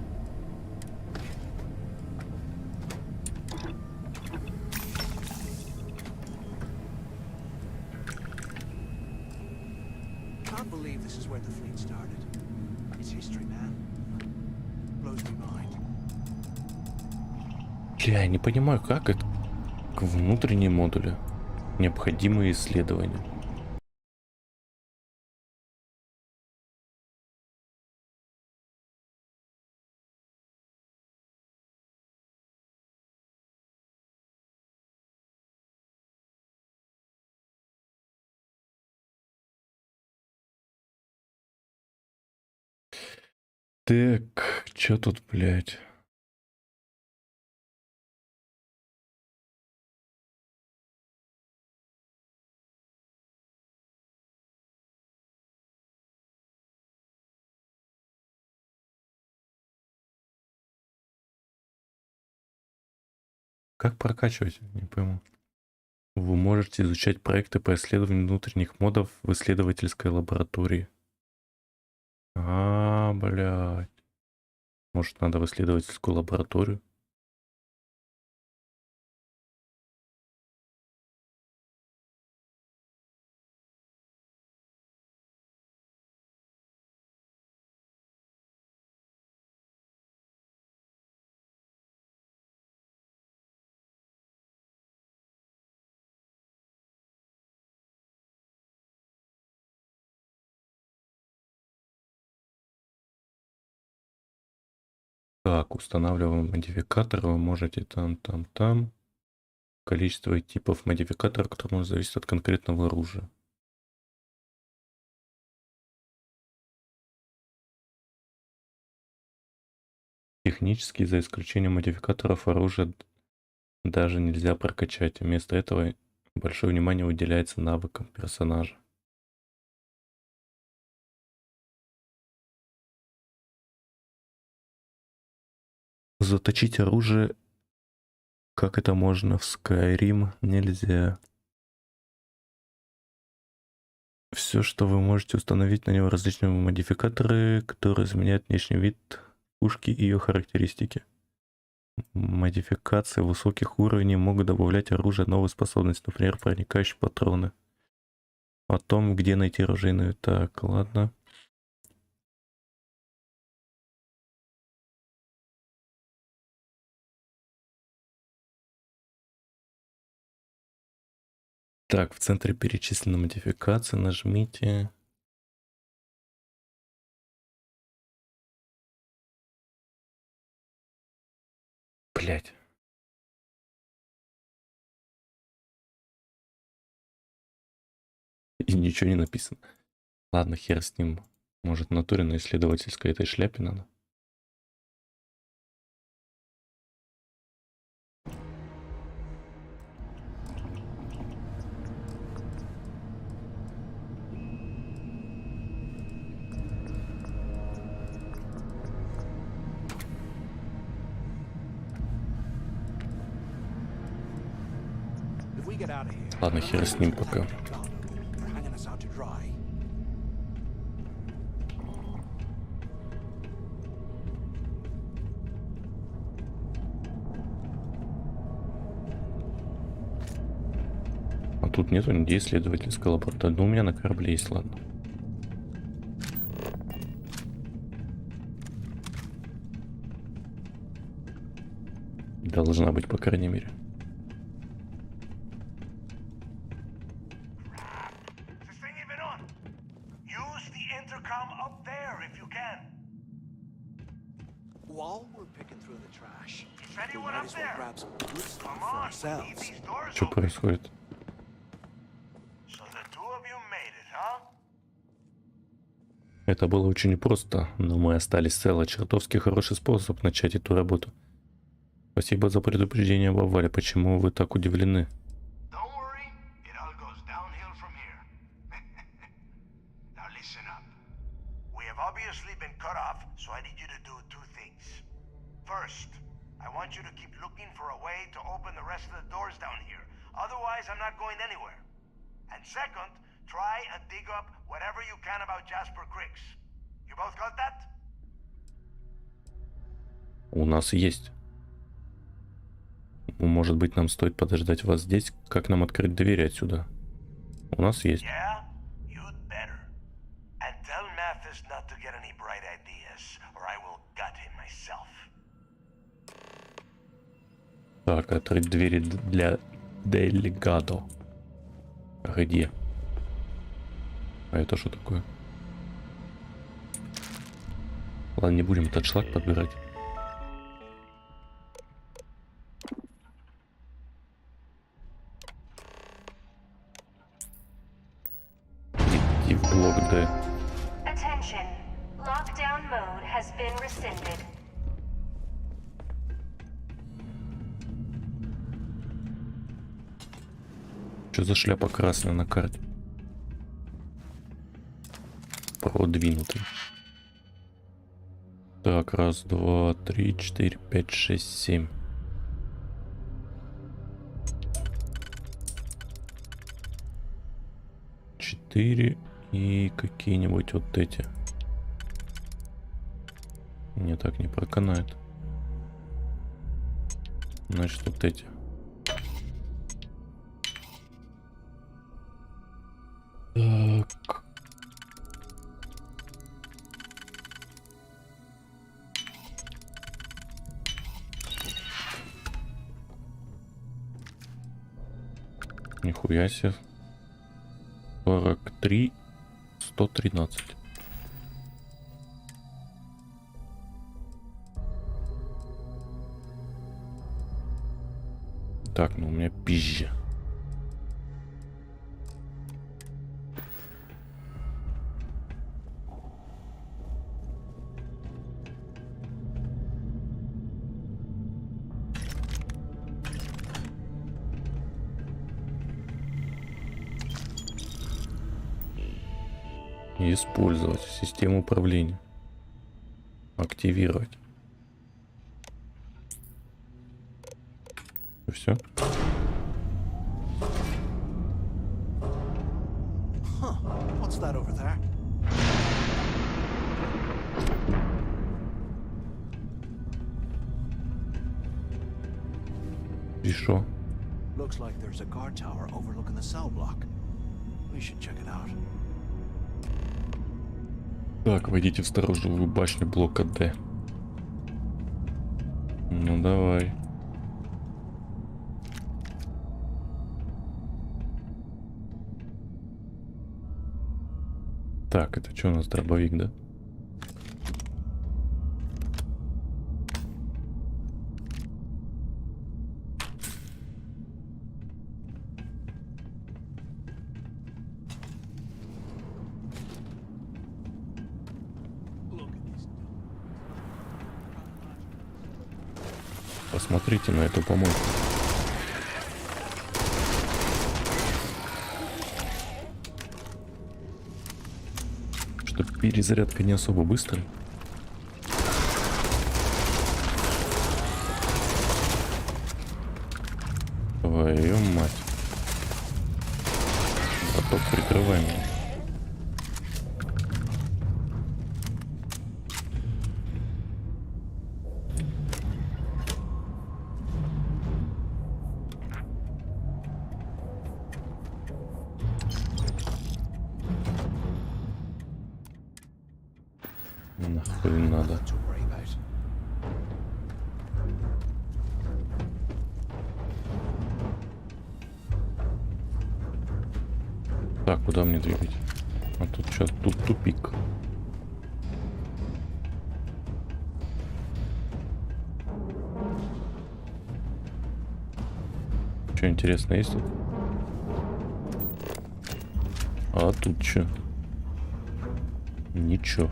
Я не понимаю, как это к внутренней модули необходимые исследования. Так, что тут, блядь? Как прокачивать? Не пойму. Вы можете изучать проекты по исследованию внутренних модов в исследовательской лаборатории. Блядь. Может, надо в исследовательскую лабораторию? Так, устанавливаем модификатор. Вы можете там. Количество типов модификаторов, которые может зависеть от конкретного оружия. Технически, за исключением модификаторов, оружие даже нельзя прокачать. Вместо этого большое внимание уделяется навыкам персонажа. Заточить оружие, как это можно в Скайрим, нельзя. Все, что вы можете установить на него различные модификаторы, которые изменяют внешний вид пушки и ее характеристики. Модификации высоких уровней могут добавлять оружие новые способности, например, проникающие патроны. О том, где найти оружейную. Так, ладно. Так, в центре перечисленной модификации нажмите. Блять. И ничего не написано. Ладно, хер с ним. Может, в натуре на исследовательской этой шляпе надо. Ладно, хер с ним пока. А тут нету нигде исследовательского лаборатории. Ну, у меня на корабле есть, ладно. Должна быть, по крайней мере. Что происходит? Это было очень непросто, но мы остались целы. Чертовски хороший способ начать эту работу. Спасибо за предупреждение об аварии. Почему вы так удивлены? У нас есть. Может быть, нам стоит подождать вас здесь? Как нам открыть двери отсюда? У нас есть. Так, открыть двери для Делегадо. Где? А это что такое? Ладно, не будем этот шлак подбирать. Иди в блок Д. Attention. Lockdown mode has been rescinded. Что за шляпа красная на карте? Продвинутый. Так, раз, два, три, четыре, пять, шесть, семь. Четыре и какие-нибудь вот эти. Не, так не проканает. Значит, вот эти. Так. Нихуя себе. 43, 113. Так, ну у меня пизжа. Использовать систему управления. Активировать. И все. What's that over there? И шо? Looks like there's a guard tower overlooking the cell block. We should check it out. Так, войдите в сторожевую башню блока Д. Ну давай. Так, это что у нас, дробовик, да? Посмотрите на эту помойку. Что перезарядка не особо быстрая. Твою мать. Стоп, прикрывай меня. Нахуй надо. Так, куда мне двигать? А тут что? Тут тупик. Что интересно есть тут? А тут что? Ничего.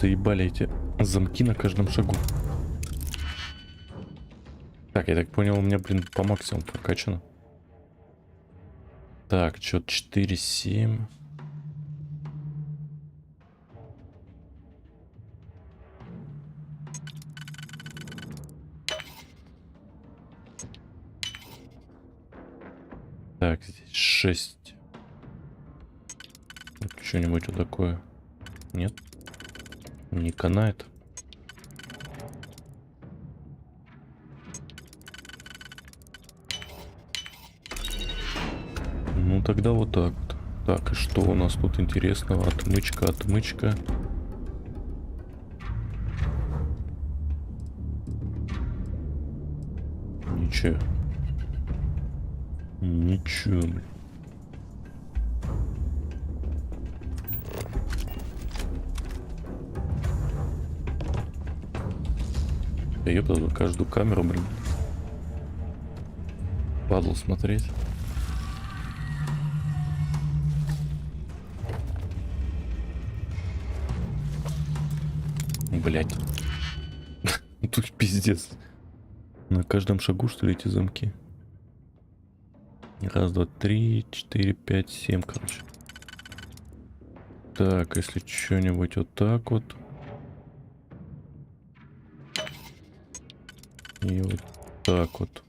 Заебали эти замки на каждом шагу. Так, я так понял, у меня, блин, по максимуму прокачано. Так, что-то 4-7. Так, здесь 6. Что-нибудь вот такое. Нет? Не канает. Ну тогда вот так вот. Так, и что у нас тут интересного? Отмычка, отмычка. Ничего. Ничего, блин. Да ёпта, тут каждую камеру, блин. Падал смотреть. Блять. Тут пиздец. На каждом шагу, что ли, эти замки? Раз, два, три, 4, 5, 7, короче. Так, если что-нибудь вот так вот. И вот так вот.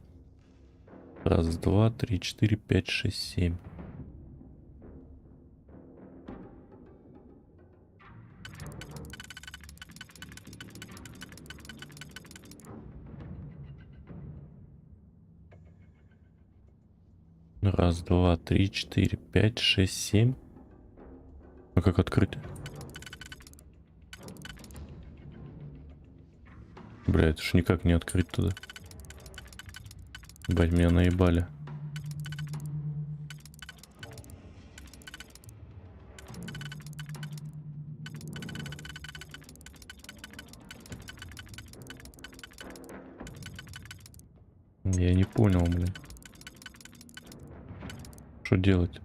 Раз, два, три, 4, 5, 6, 7. Раз, два, три, 4, 5, 6, 7. А как открыть? Бля, это ж никак не открыть туда. Бать, меня наебали. Я не понял, блин. Что делать?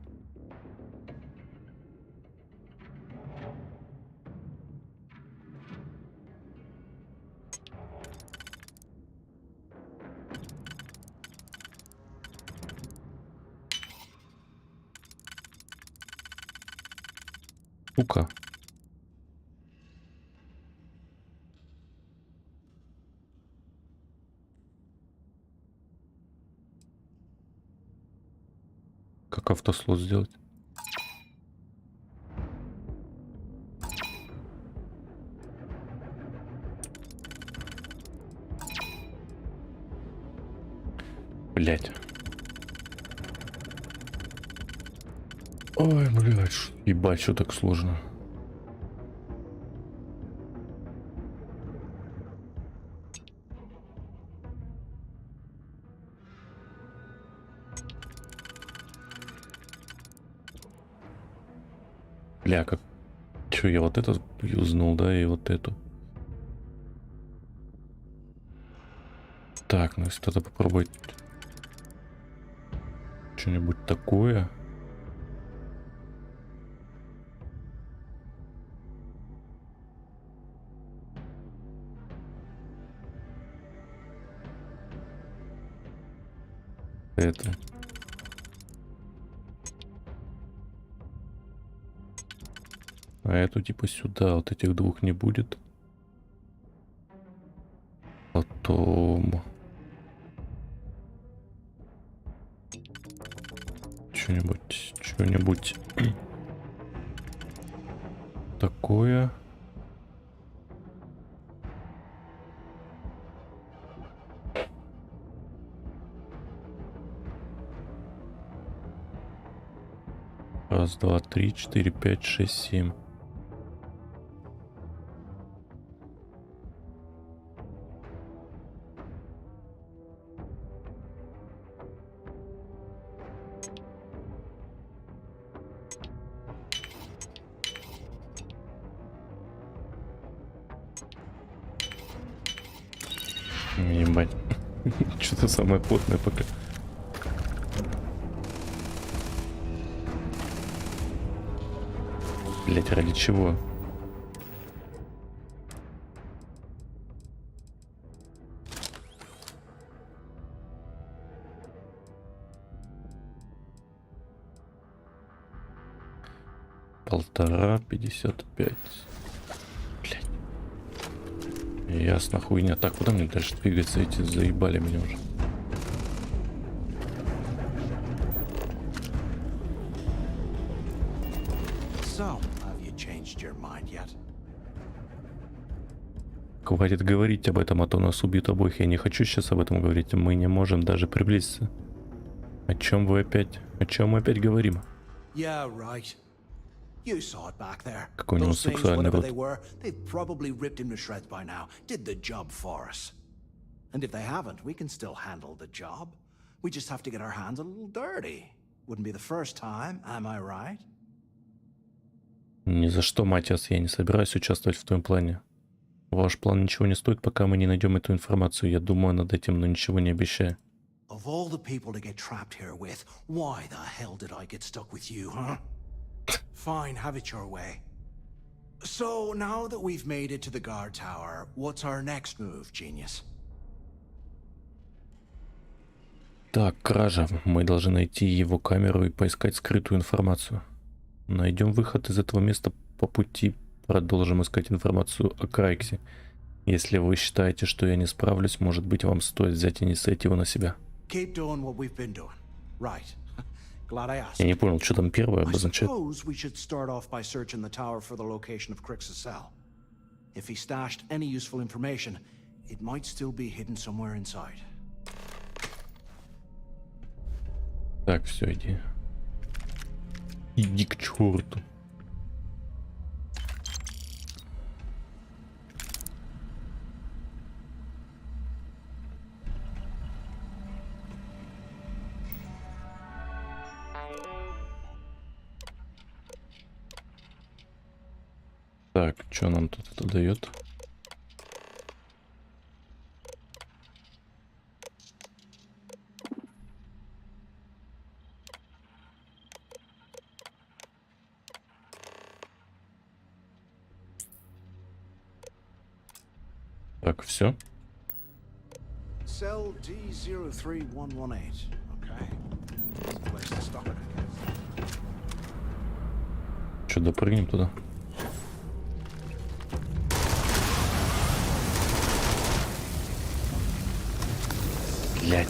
Сука. Как автослот сделать? Блять. Ой, блядь, ебать, что так сложно. Бля, как... Чё, я вот этот юзнул, да, и вот эту. Так, ну если тогда попробовать что-нибудь такое. Это. А эту типа сюда, вот этих двух не будет. Потом... Что-нибудь такое. Раз, два, три, 4, 5, 6, 7. Ебать. Что-то самое плотное пока. Блять, ради чего? Полтора, 55. Блять. Ясно, хуйня. Так, куда мне дальше двигаться? Эти заебали меня уже. Хватит говорить об этом, а то нас убьют обоих. Я не хочу сейчас об этом говорить. Мы не можем даже приблизиться. О чем мы опять говорим? Какой у него сексуальный рот. Ни за что, Матиас, я не собираюсь участвовать в твоем плане. Ваш план ничего не стоит, пока мы не найдем эту информацию. Я думаю над этим, но ничего не обещаю. Fine, have it your way. So now that we've made it to the guard tower, what's our next move, genius? Так, кража. Мы должны найти его камеру и поискать скрытую информацию. Найдем выход из этого места по пути. Продолжим искать информацию о Крайксе. Если вы считаете, что я не справлюсь, может быть, вам стоит взять инициативу на себя. Я не понял, что там первое обозначает. Так, все, иди. Иди к черту. Так, что нам тут это дает? Так, все. Cell D03118. Okay. Place to stop it. Что, допрыгнем туда? Блять.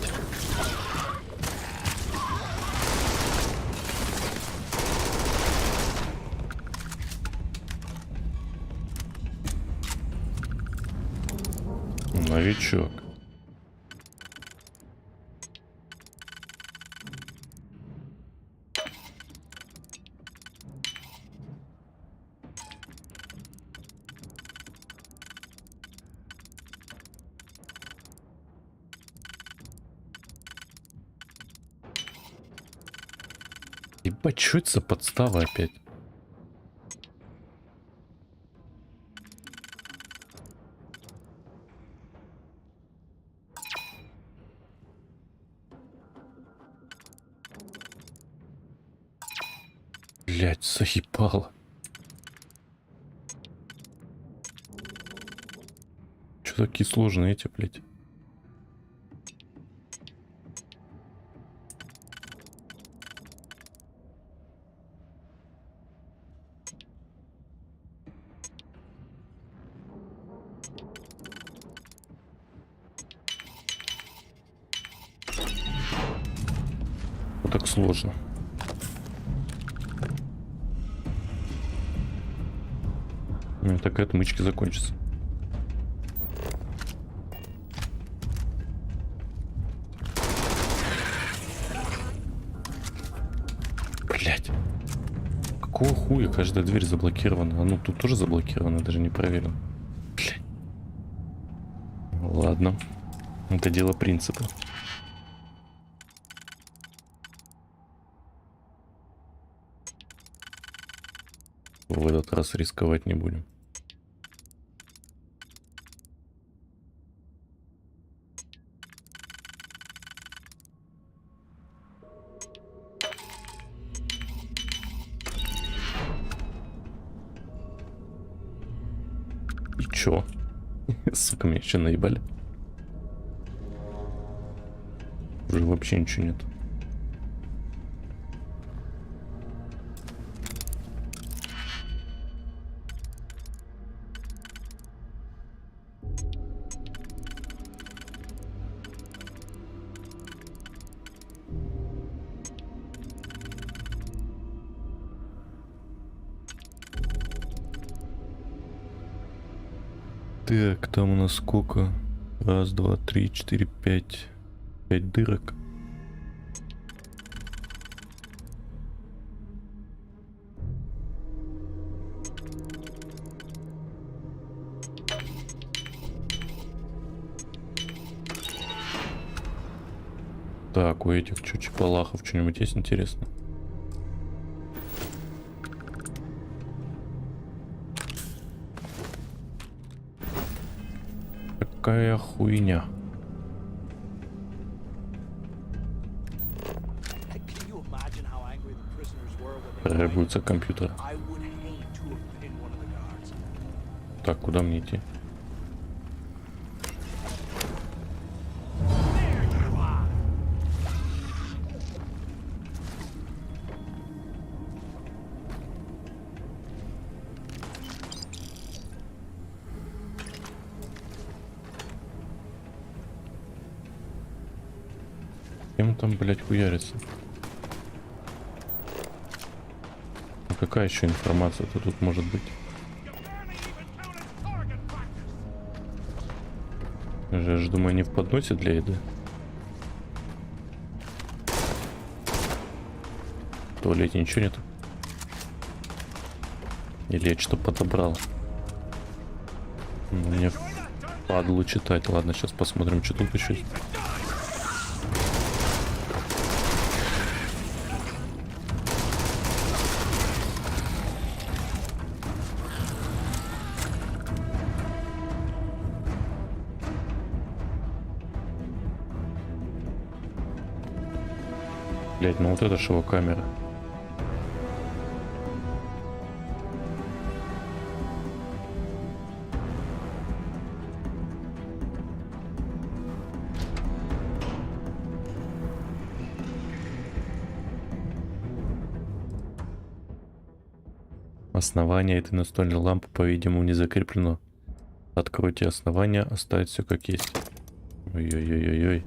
Новичок. Ебать, что это за подстава опять? Блять, заебало. Что такие сложные эти, блять? так сложно? Так и отмычки закончатся. Блять. Какого хуя каждая дверь заблокирована? А ну тут тоже заблокирована, даже не проверил. Блять. Ладно. Это дело принципа. В этот раз рисковать не будем. И чё? Сука, меня еще наебали. Уже вообще ничего нет. Так, там у нас сколько? Раз, два, три, четыре, пять. 5 дырок. Так, у этих чучепалахов что-нибудь есть интересно? Какая хуйня. Требуется компьютер. Так, куда мне идти? Кем там, блядь, хуярится? А какая еще информация-то тут может быть? Я же думаю, не в подносе для еды. В туалете ничего нет? Или я что-то подобрал? Мне падлу читать. Ладно, сейчас посмотрим, что тут еще есть. Блять, ну вот это ж его камера. Основание этой настольной лампы, по-видимому, не закреплено. Откройте основание, оставить все как есть. Ой-ой-ой-ой-ой.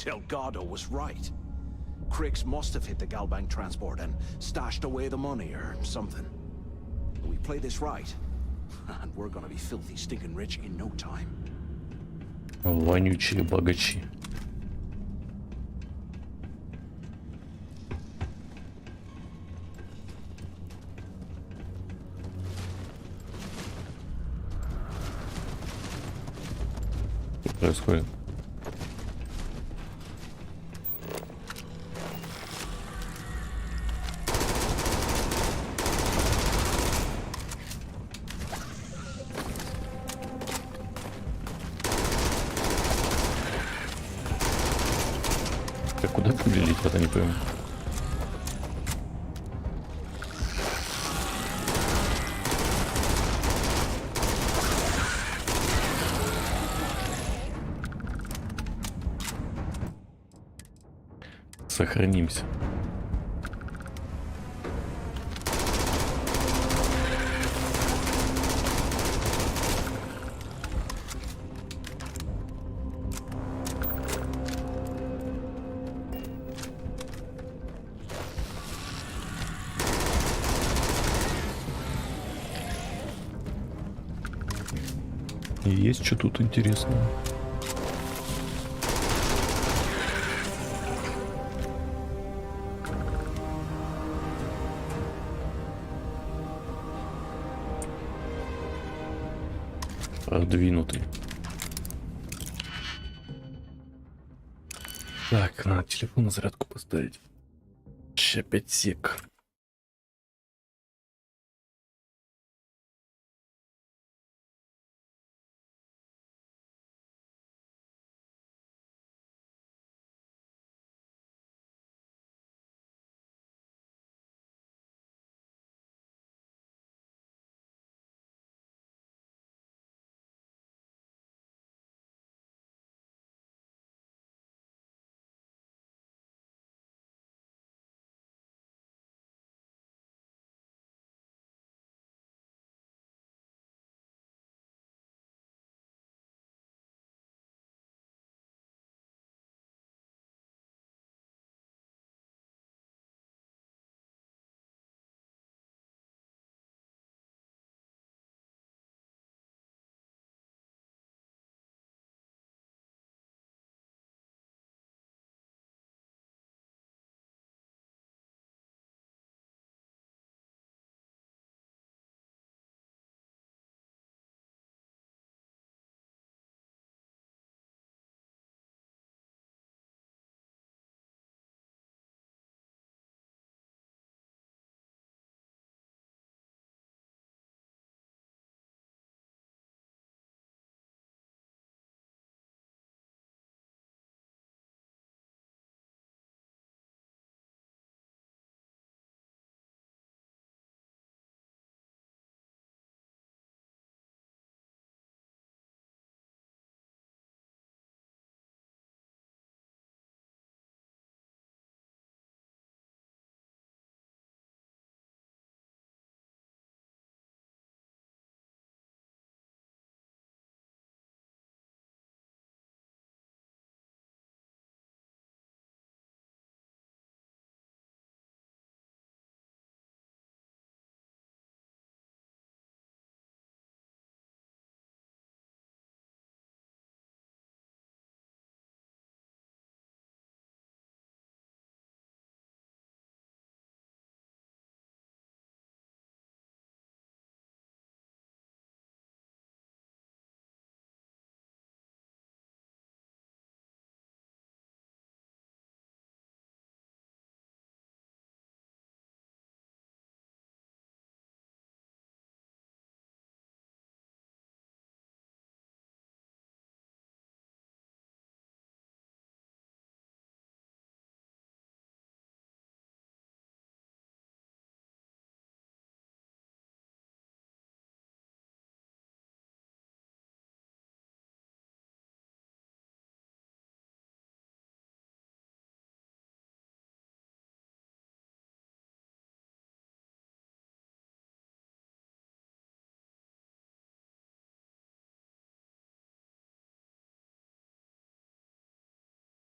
Delgado was right. Crix must have hit the Galbank transport and stashed away the money or something. We play this right, and we're gonna be filthy stinking rich in no time. Вонючие богачи. Что происходит? Куда пулилить, это не пойму. Сохранимся. Есть что тут интересного? Продвинутый. Так, надо телефон на зарядку поставить. Ща 5 сек.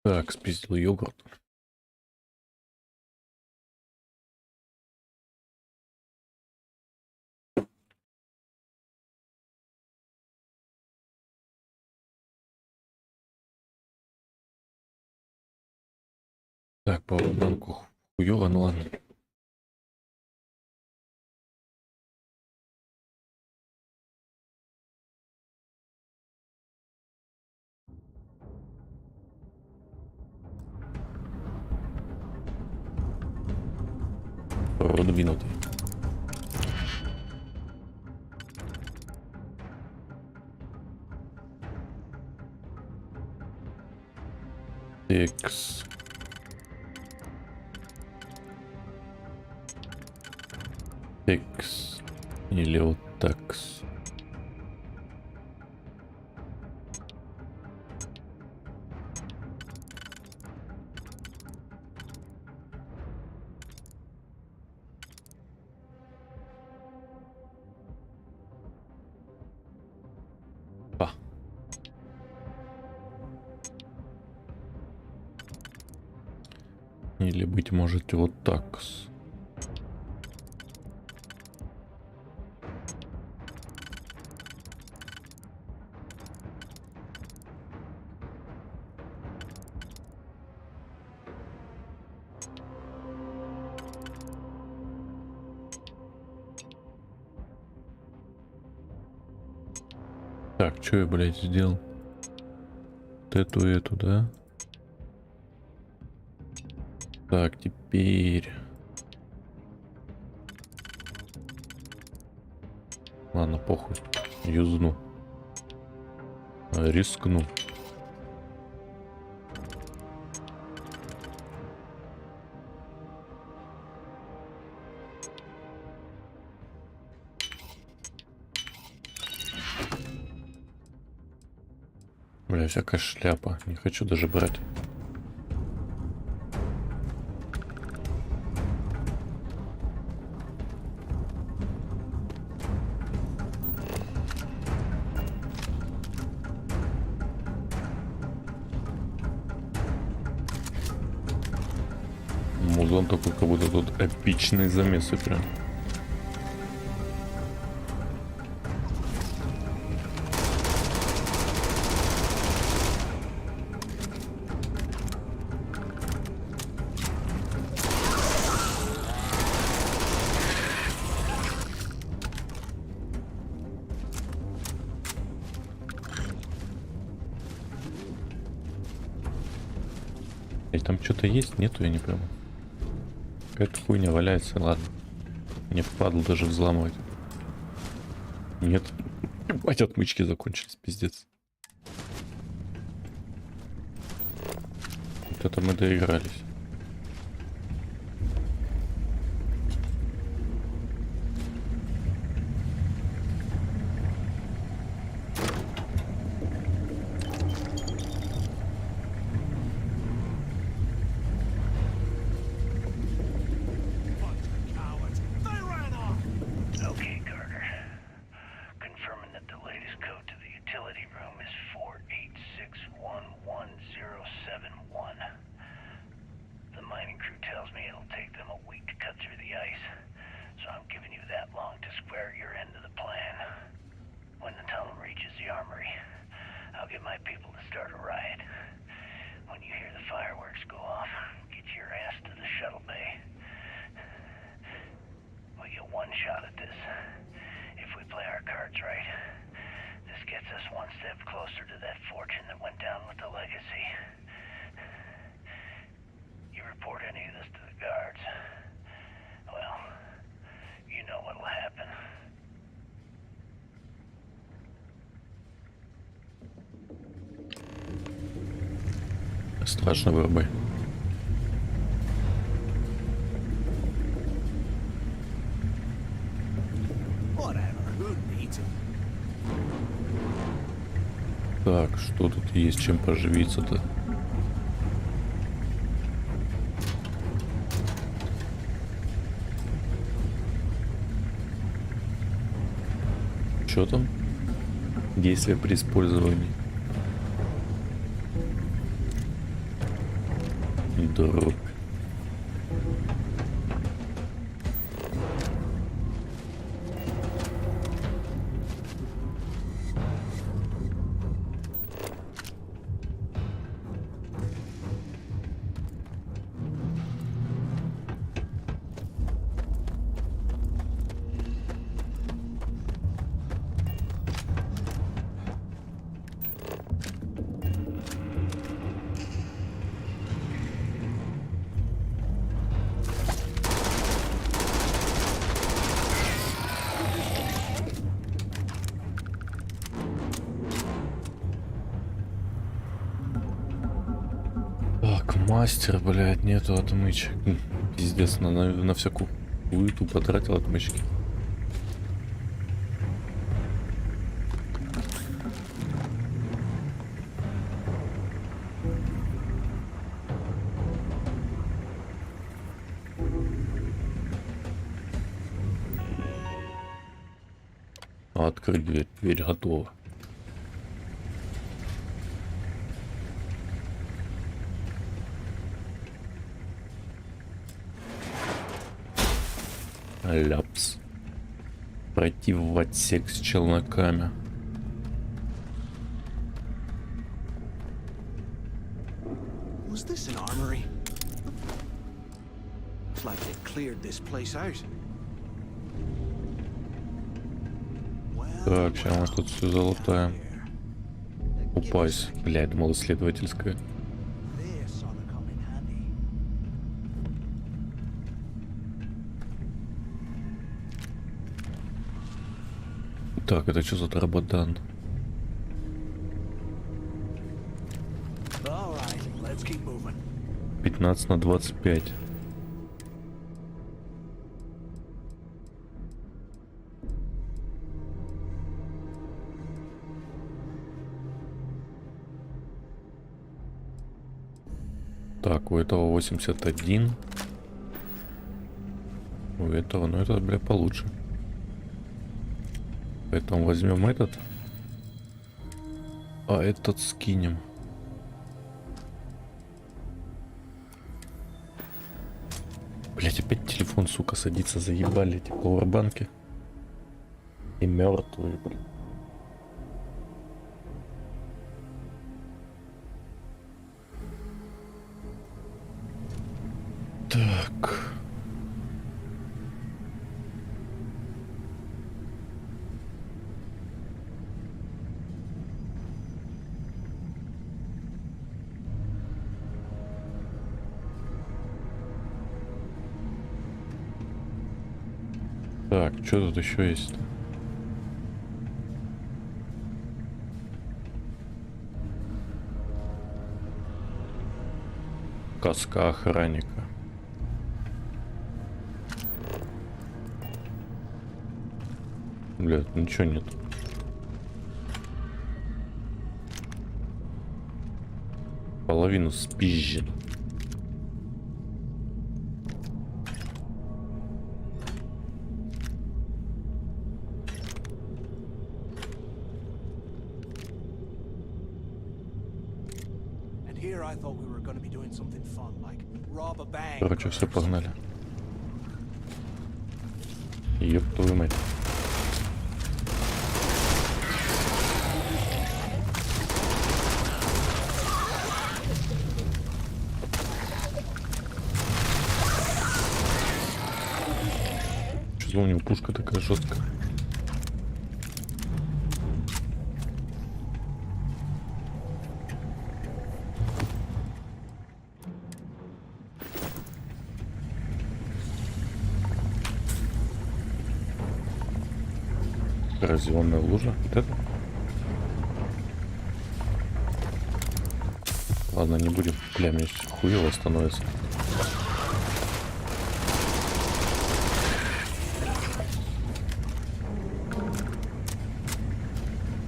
Так, спиздил йогурт. Так, по банку хуёво, ну ладно. Продвинутый. Текс. Текс. Или вот такс. Или, быть может, вот так. Так, что я, блядь, сделал? Вот эту, да? Так, теперь... Ладно, похуй. Юзну. Рискну. Бля, всякая шляпа. Не хочу даже брать. Музон такой, как будто тут эпичные замесы прям. И там что-то есть? Нету, я не пойму. Какая-то хуйня валяется, ладно. Не впадло даже взламывать. Нет. Ебать, отмычки закончились, пиздец. Вот это мы доигрались. Страшно вырубай. Так, что тут есть, чем поживиться-то? Что там? Действие при использовании. Дробь. Мастер, блядь, нету отмычек. Пиздец, на всякую хуету потратил отмычки. Открыть дверь. Дверь готова. Ляпс. Пройти в отсек с челноками. Was this an armory? It's like they cleared this place out. Так, сейчас мы тут все залутаем. Упасть. Блядь, думал, исследовательская. Так, это что за тарабадан? 15 на 25. Так, у этого 81. У этого, ну это, бля, получше. Поэтому возьмем этот, а этот скинем. Блять, опять телефон, сука, садится, заебали эти пауэрбанки. И мертвые, блин. Так. Так, что тут еще есть? Каска охранника. Блядь, ничего нет. Половину спизжен. Короче, все, погнали. Ёб твою мать. Что у него пушка такая жесткая? Коррозионная лужа. Вот это. Ладно, не будем. Бля, мне хуево становится.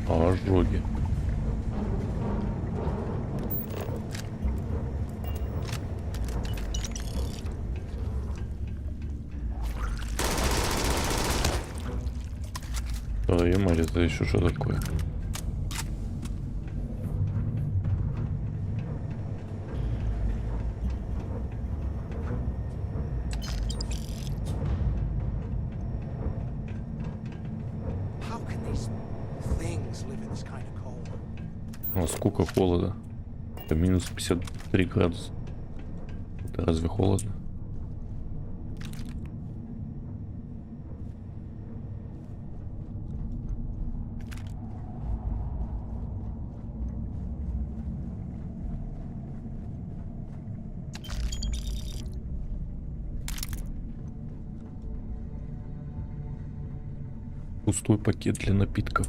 Ожоги. Твою мать, это еще что такое? things live in this kind of cold? О, сколько холода. Это минус 53 градуса. Это разве холодно? Пустой пакет для напитков.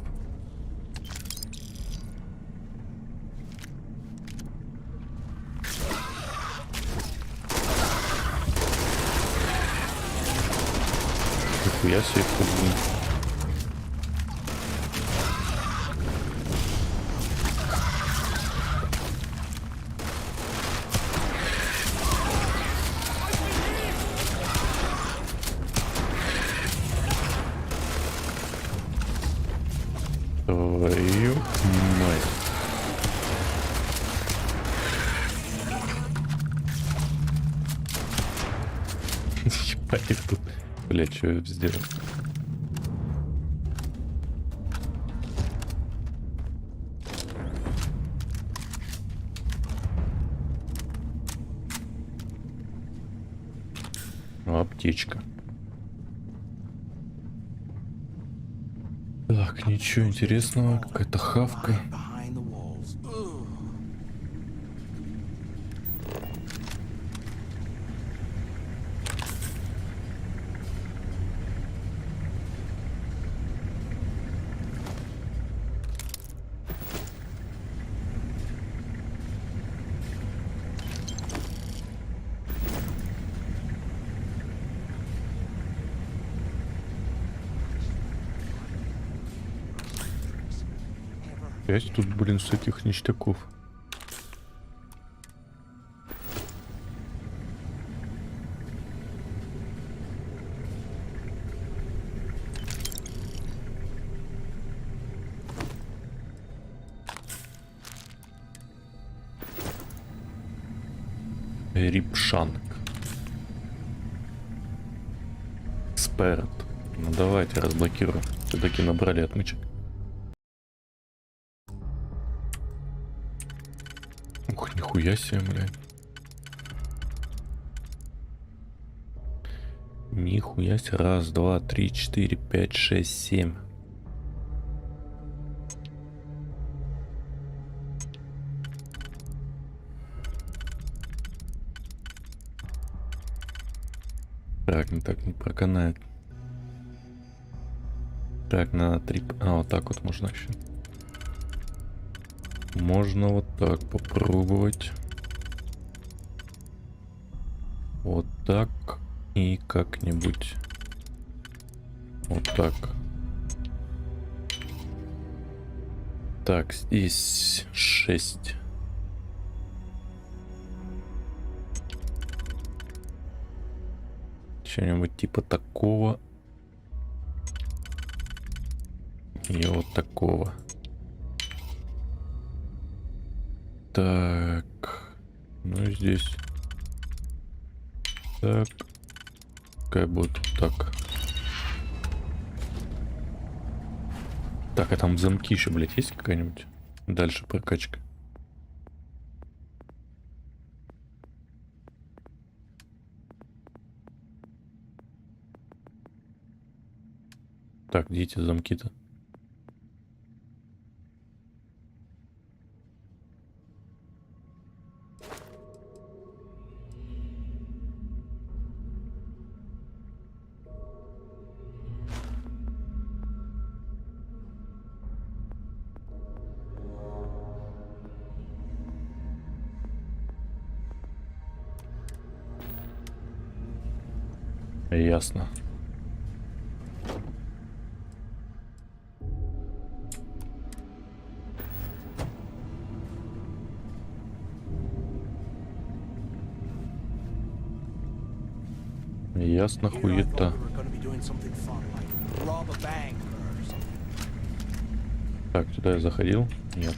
Нихуя себе футбол. Твою мать. Ебать их тут. Блять, что я сделал? Аптечка. Так, ничего интересного. Какая-то хавка. Опять тут, блин, всяких ништяков. Рипшанг. Сперт. Ну давайте разблокируем. Все-таки набрали отмычек. Ух, нихуя себе, блядь. Нихуя себе. Раз, два, три, четыре, пять, шесть, семь. Так не проканает. Так, на 3... А, вот так вот можно еще. Можно вот так попробовать. Вот так. И как-нибудь. Вот так. Так, здесь 6. Что-нибудь типа такого. И вот такого. Так. Ну и здесь. Так. Как будет так. Так, а там замки еще, блядь, есть какая-нибудь? Дальше прокачка. Так, где эти замки-то? Ясно. Ясно, хуета. Так, сюда я заходил? Нет.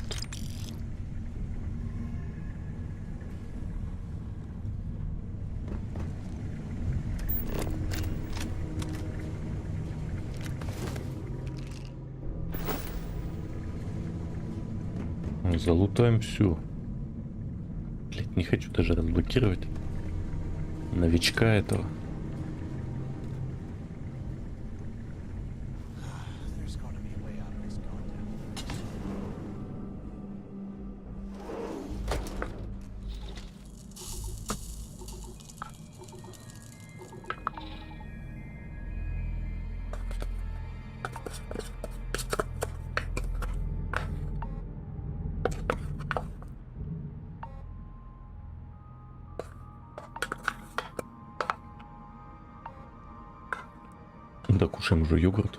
Залутаем всю. Блять, не хочу даже разблокировать новичка этого. Да, кушаем уже йогурт.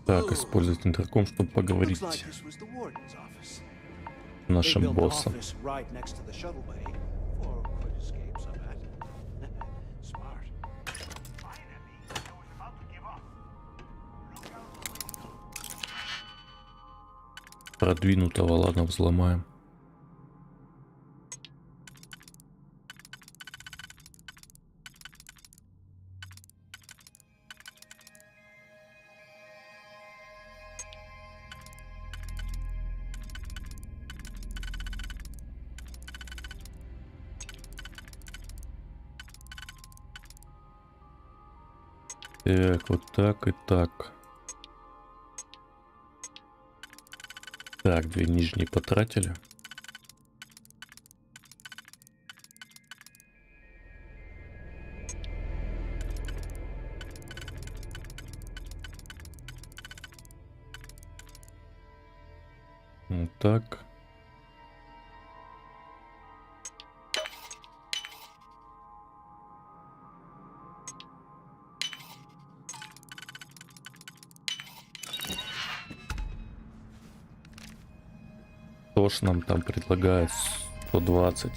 Так, использовать интерком, чтобы поговорить с нашим боссом. Продвинутого, ладно, взломаем. Так, вот так и так. Так, 2 нижние потратили. Вот так. Что ж нам там предлагает? 120.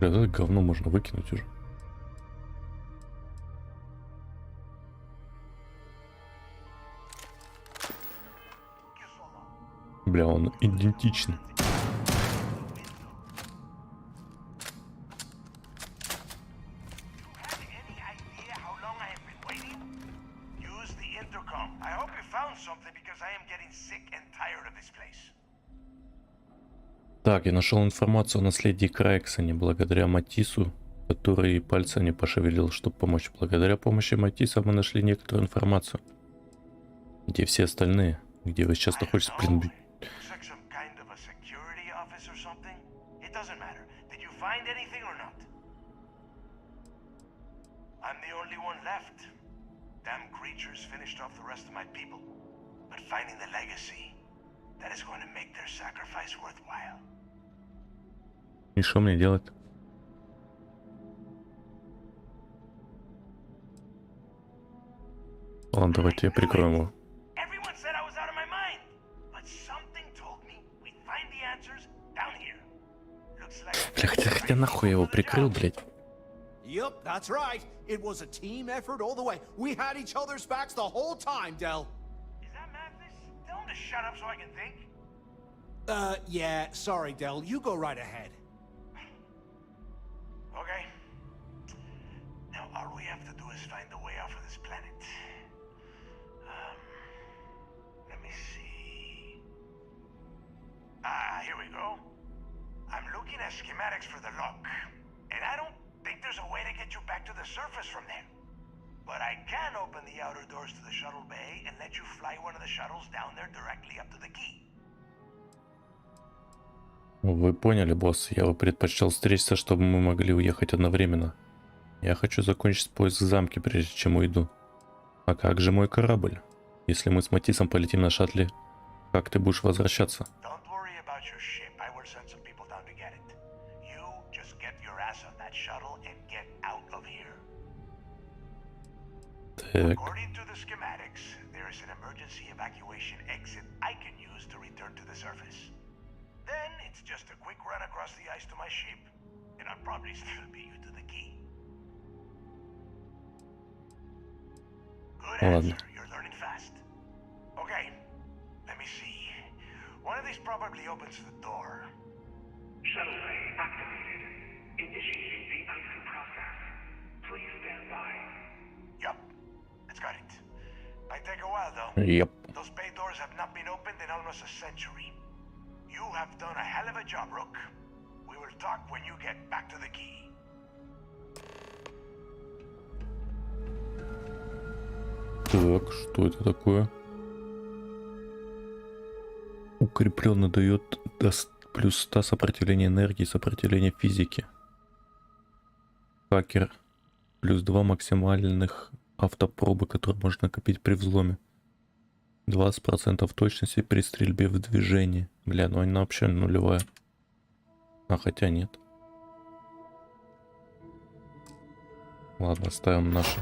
Это говно можно выкинуть уже. Бля, он идентичный. Так, я нашел информацию о наследии Крайксоне благодаря Матису, который пальца не пошевелил, чтобы помочь. Благодаря помощи Матиса мы нашли некоторую информацию. Где все остальные? Где вы сейчас находитесь? Блин. И что мне делать? Ладно, давайте я прикрою его. Бля, хотя нахуй я его прикрыл, блядь. Yup, that's right. It was a team effort all the way. We had each other's backs the whole time, Del. Is that madness? Tell him to shut up so I can think. Yeah, sorry, Del. You go right ahead. Okay. Now all we have to do is find a way off of this planet. Let me see. Here we go. I'm looking at schematics for the lock, and I don't think there's a way to get you back to the surface from there. But I can open the outer doors to the shuttle bay and let you fly one of the shuttles down there directly up to the key. Вы поняли, босс, я бы предпочел встретиться, чтобы мы могли уехать одновременно. Я хочу закончить поиск замки, прежде чем уйду. А как же мой корабль? Если мы с Матисом полетим на шаттле, как ты будешь возвращаться? Так. Then it's just a quick run across the ice to my ship, and I'll probably still beat you to the key. Good answer. You're learning fast. Okay, let me see. One of these probably opens the door. Shuttle bay activated. Initiating the icing process. Please stand by. Yup, it's got it. Might take a while though. Yep. Those bay doors have not been opened in almost a century. You have done a hell of a job, Rook. We will talk when you get back to the key. Так, что это такое? Укрепленно дает плюс 100 сопротивления энергии, сопротивления физики. Хакер. Плюс 2 максимальных автопробы, которые можно накопить при взломе. 20% точности при стрельбе в движении. Бля, ну она вообще нулевая. А хотя нет. Ладно, ставим наши.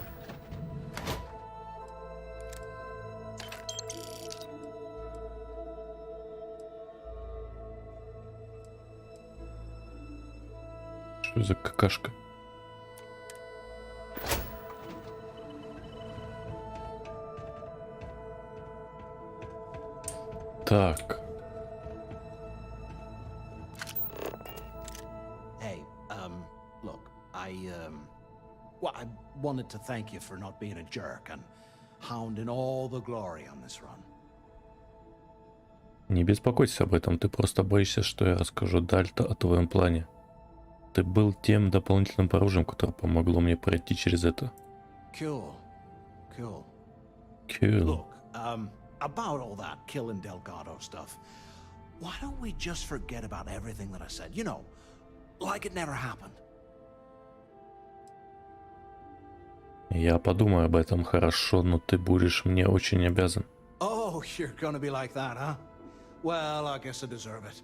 Что за какашка? Так. Hey, look, well, I wanted to thank you for not being a jerk and hounding all the glory on this run. Не беспокойся об этом, ты просто боишься, что я расскажу Дальта о твоем плане. Ты был тем дополнительным оружием, которое помогло мне пройти через это. Cool. Cool. Look, about all that killing Delgado stuff, why don't we just forget about everything that I said? You know, like it never happened. Я подумаю об этом, хорошо, но ты будешь мне очень обязан. Oh, you're gonna be like that, huh? Well, I guess I deserve it.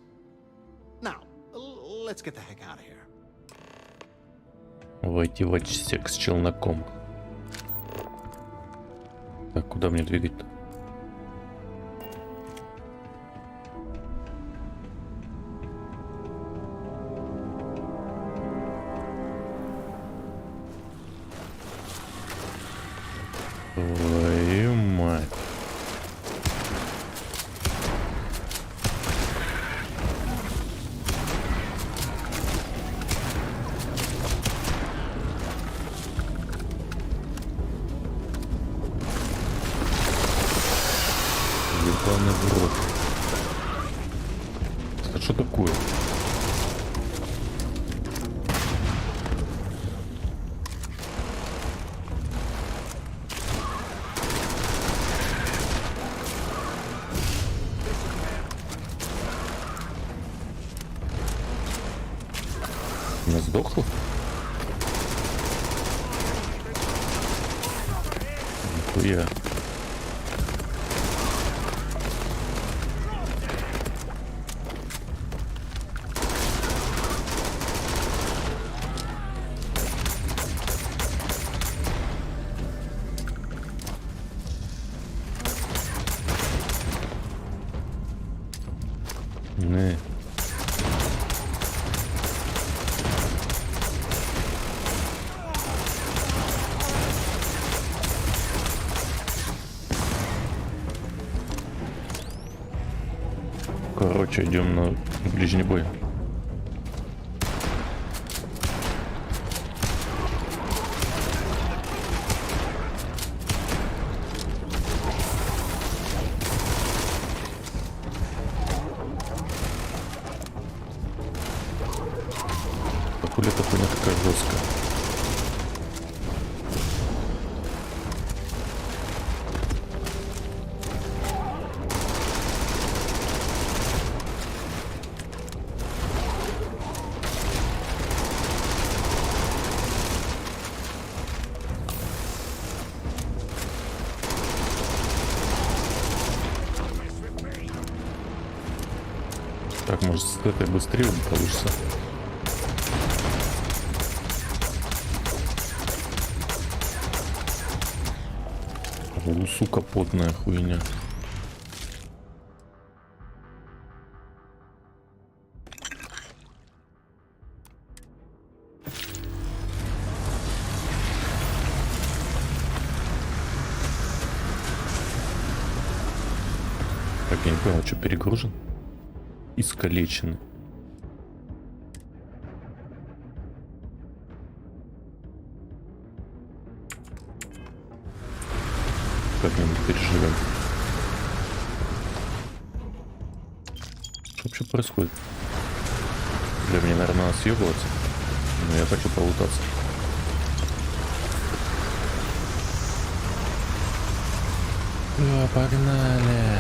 Now, let's get the heck out of here. Войти в отсек с челноком. Так, куда мне двигать-то? Твою мать. Ебаный в рот. Это что такое? Она сдохла? Нихуя. Не. Короче, идем на ближний бой. Хули эта хуйня такая жесткая? Так, может, с этой быстрее получится. Сука, потная хуйня. Так, я не понял, что перегружен? Искалеченный. как-нибудь переживем. Что вообще происходит? Бля, мне, наверное, надо съебываться. Но я хочу полутаться. Погнали.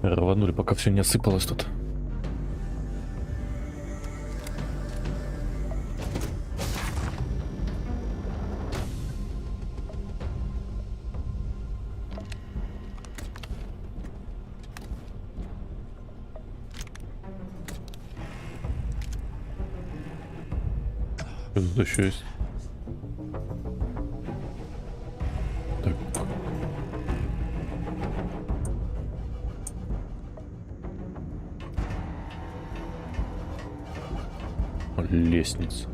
Рванули, пока все не осыпалось тут. Что тут еще есть? Так. Лестница.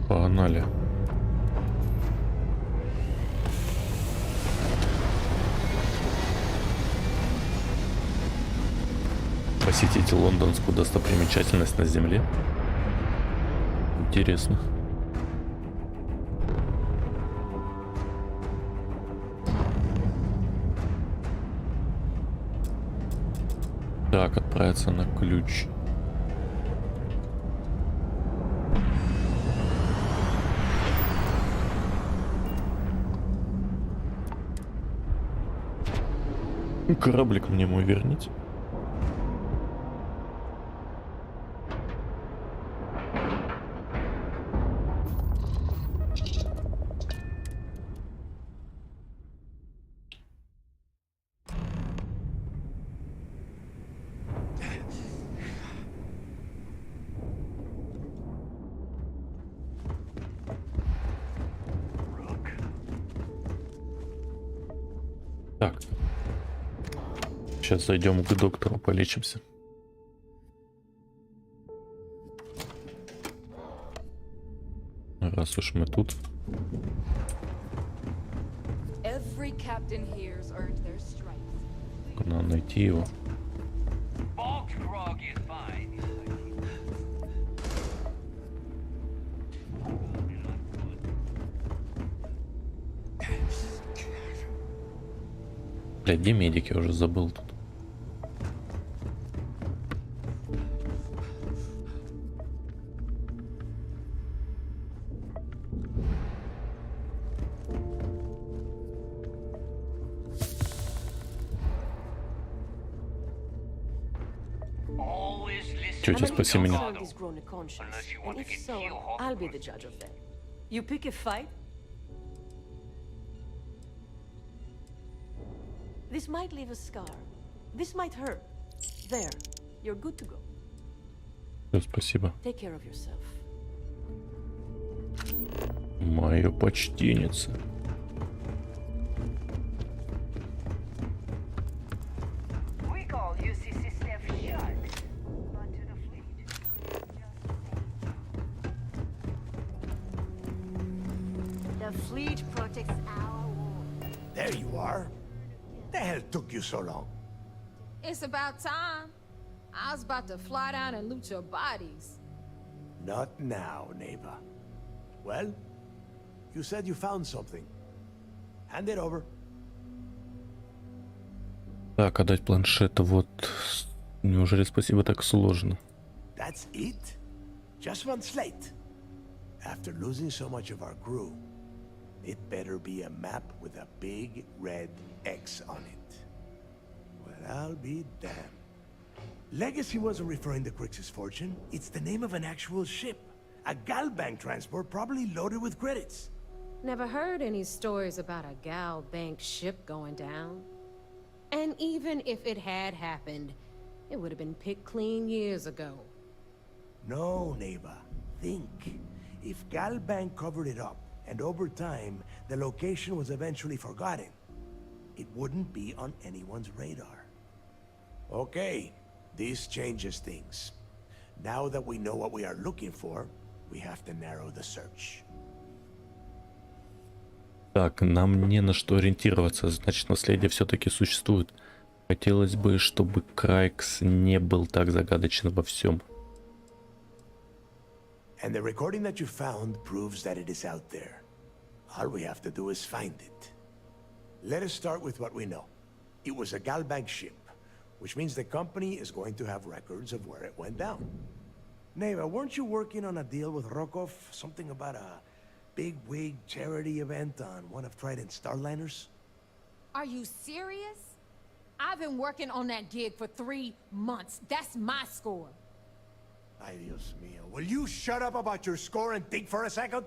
Погнали. Посетить лондонскую достопримечательность на Земле. Интересно. Так, отправиться на ключ. Кораблик мне мой верните. Так. Сейчас зайдем к доктору, полечимся. Раз уж мы тут. Надо найти его. Бля, где медики? Я уже забыл тут. Тетя, спаси меня. This might leave a scar. This might hurt. There, you're good to go. Спасибо. Take care of yourself. Моя почтенница. We call UCC Steph Sharks, but to the fleet. The fleet protects our war. There you are. The hell took you so long? It's about time. I was about to fly down and loot your bodies. Not now, neighbor. Well, you said you found something. Hand it over. Так, отдать планшет. Вот. Неужели спасибо так сложно? That's it? Just one slate. After losing so much of our crew, it better be a map with a big red X on it. Well, I'll be damned. Legacy wasn't referring to Crix's fortune. It's the name of an actual ship. A Galbank transport probably loaded with credits. Never heard any stories about a Gal Bank ship going down. And even if it had happened, it would have been picked clean years ago. No, neighbor. Think. If Galbank covered it up, and over time, the location was eventually forgotten, it wouldn't be on anyone's radar. Okay, this changes things. Now that we know what we are looking for, we have to narrow the search. Так, нам не на что ориентироваться, значит, наследие все-таки существует. Хотелось бы, чтобы Крайкс не был так загадочен во всем. And the recording that you found proves that it is out there. All we have to do is find it. Let us start with what we know. It was a Galbank ship, which means the company is going to have records of where it went down. Neva, weren't you working on a deal with Rokov? Something about a big-wig charity event on one of Trident's Starliners? Are you serious? I've been working on that gig for 3 months. That's my score. Ay, Dios mío. Will you shut up about your score and think for a second?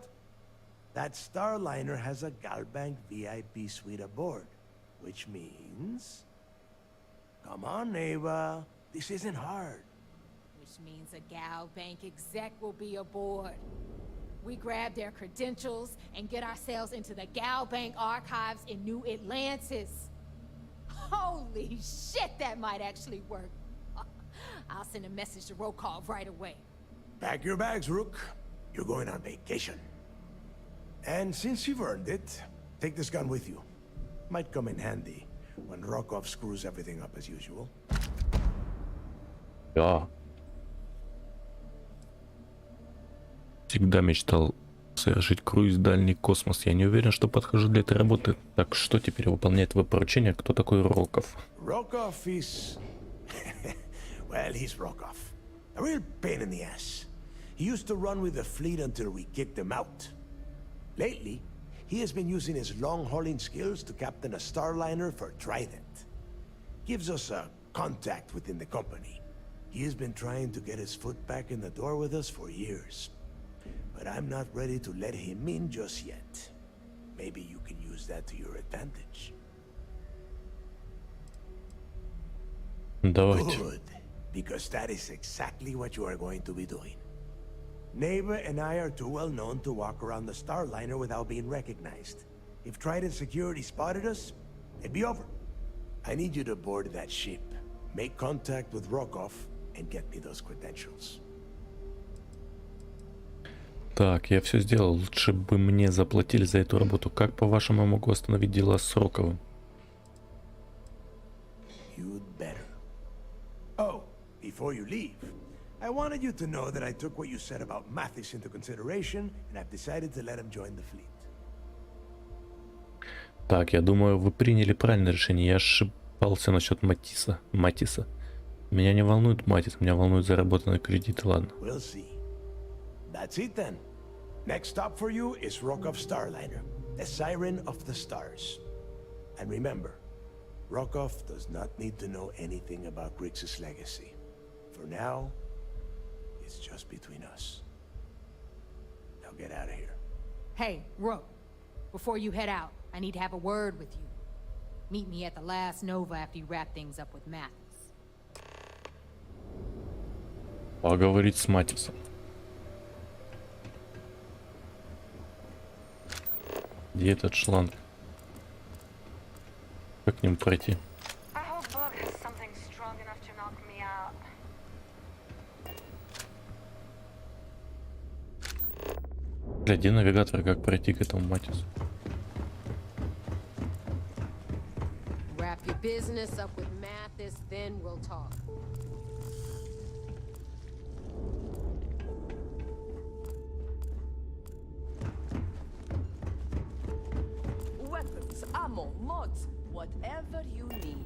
That Starliner has a Galbank VIP suite aboard, which means... Come on, Neva. This isn't hard. Which means a Galbank exec will be aboard. We grab their credentials and get ourselves into the Galbank archives in New Atlantis. Holy shit, that might actually work. I'll send a message to Rokov right away. Pack your bags, Rook. You're going on vacation. And since you've earned it, take this gun with you. Might come in handy when Rokov screws everything up as usual. Да. Всегда мечтал совершить круиз в дальний космос. Я не уверен, что подхожу для этой работы. Так что теперь выполняет твое поручение? Кто такой Роков? Rokov is... well, he's Rokov. A real pain in the ass. He used to run with the fleet until we kicked him out. Lately, he has been using his long-hauling skills to captain a Starliner for Trident. Gives us a contact within the company. He has been trying to get his foot back in the door with us for years. But I'm not ready to let him in just yet. Maybe you can use that to your advantage. Давайте. Good, because that is exactly what you are going to be doing. Neva and I are too well known to walk around the Starliner without being recognized. If Trident security spotted us, it'd be over. I need you to board that ship, make contact with Rokov, and get me those credentials. Так, я все сделал. Лучше бы мне заплатили за эту работу. Как, по-вашему, я могу остановить дела с Роковым? You'd better. Oh, before you leave, I wanted you to know that I took what you said about Mathis into consideration, and I've decided to let him join the fleet. Так, я думаю, вы приняли правильное решение. Я ошибался насчет Матиса. Меня не волнует Матис, меня волнуют заработанные кредиты, ладно. We'll see. That's it then. Next stop for you is Rokov Starliner, the siren of the stars. And remember, Rokov does not need to know anything about Grixis' legacy. For now, it's just between us. Now get out of here. Hey, Rook, before you head out, I need to have a word with you. Meet me at the last Nova after you wrap things up with Mathis. Поговорить с Матисом. Где этот шланг? Как к нему пройти? Бля, где навигатор, как пройти к этому Матису? Wrap your business up with Mathis, then we'll talk. Weapons, ammo, mods, whatever you need.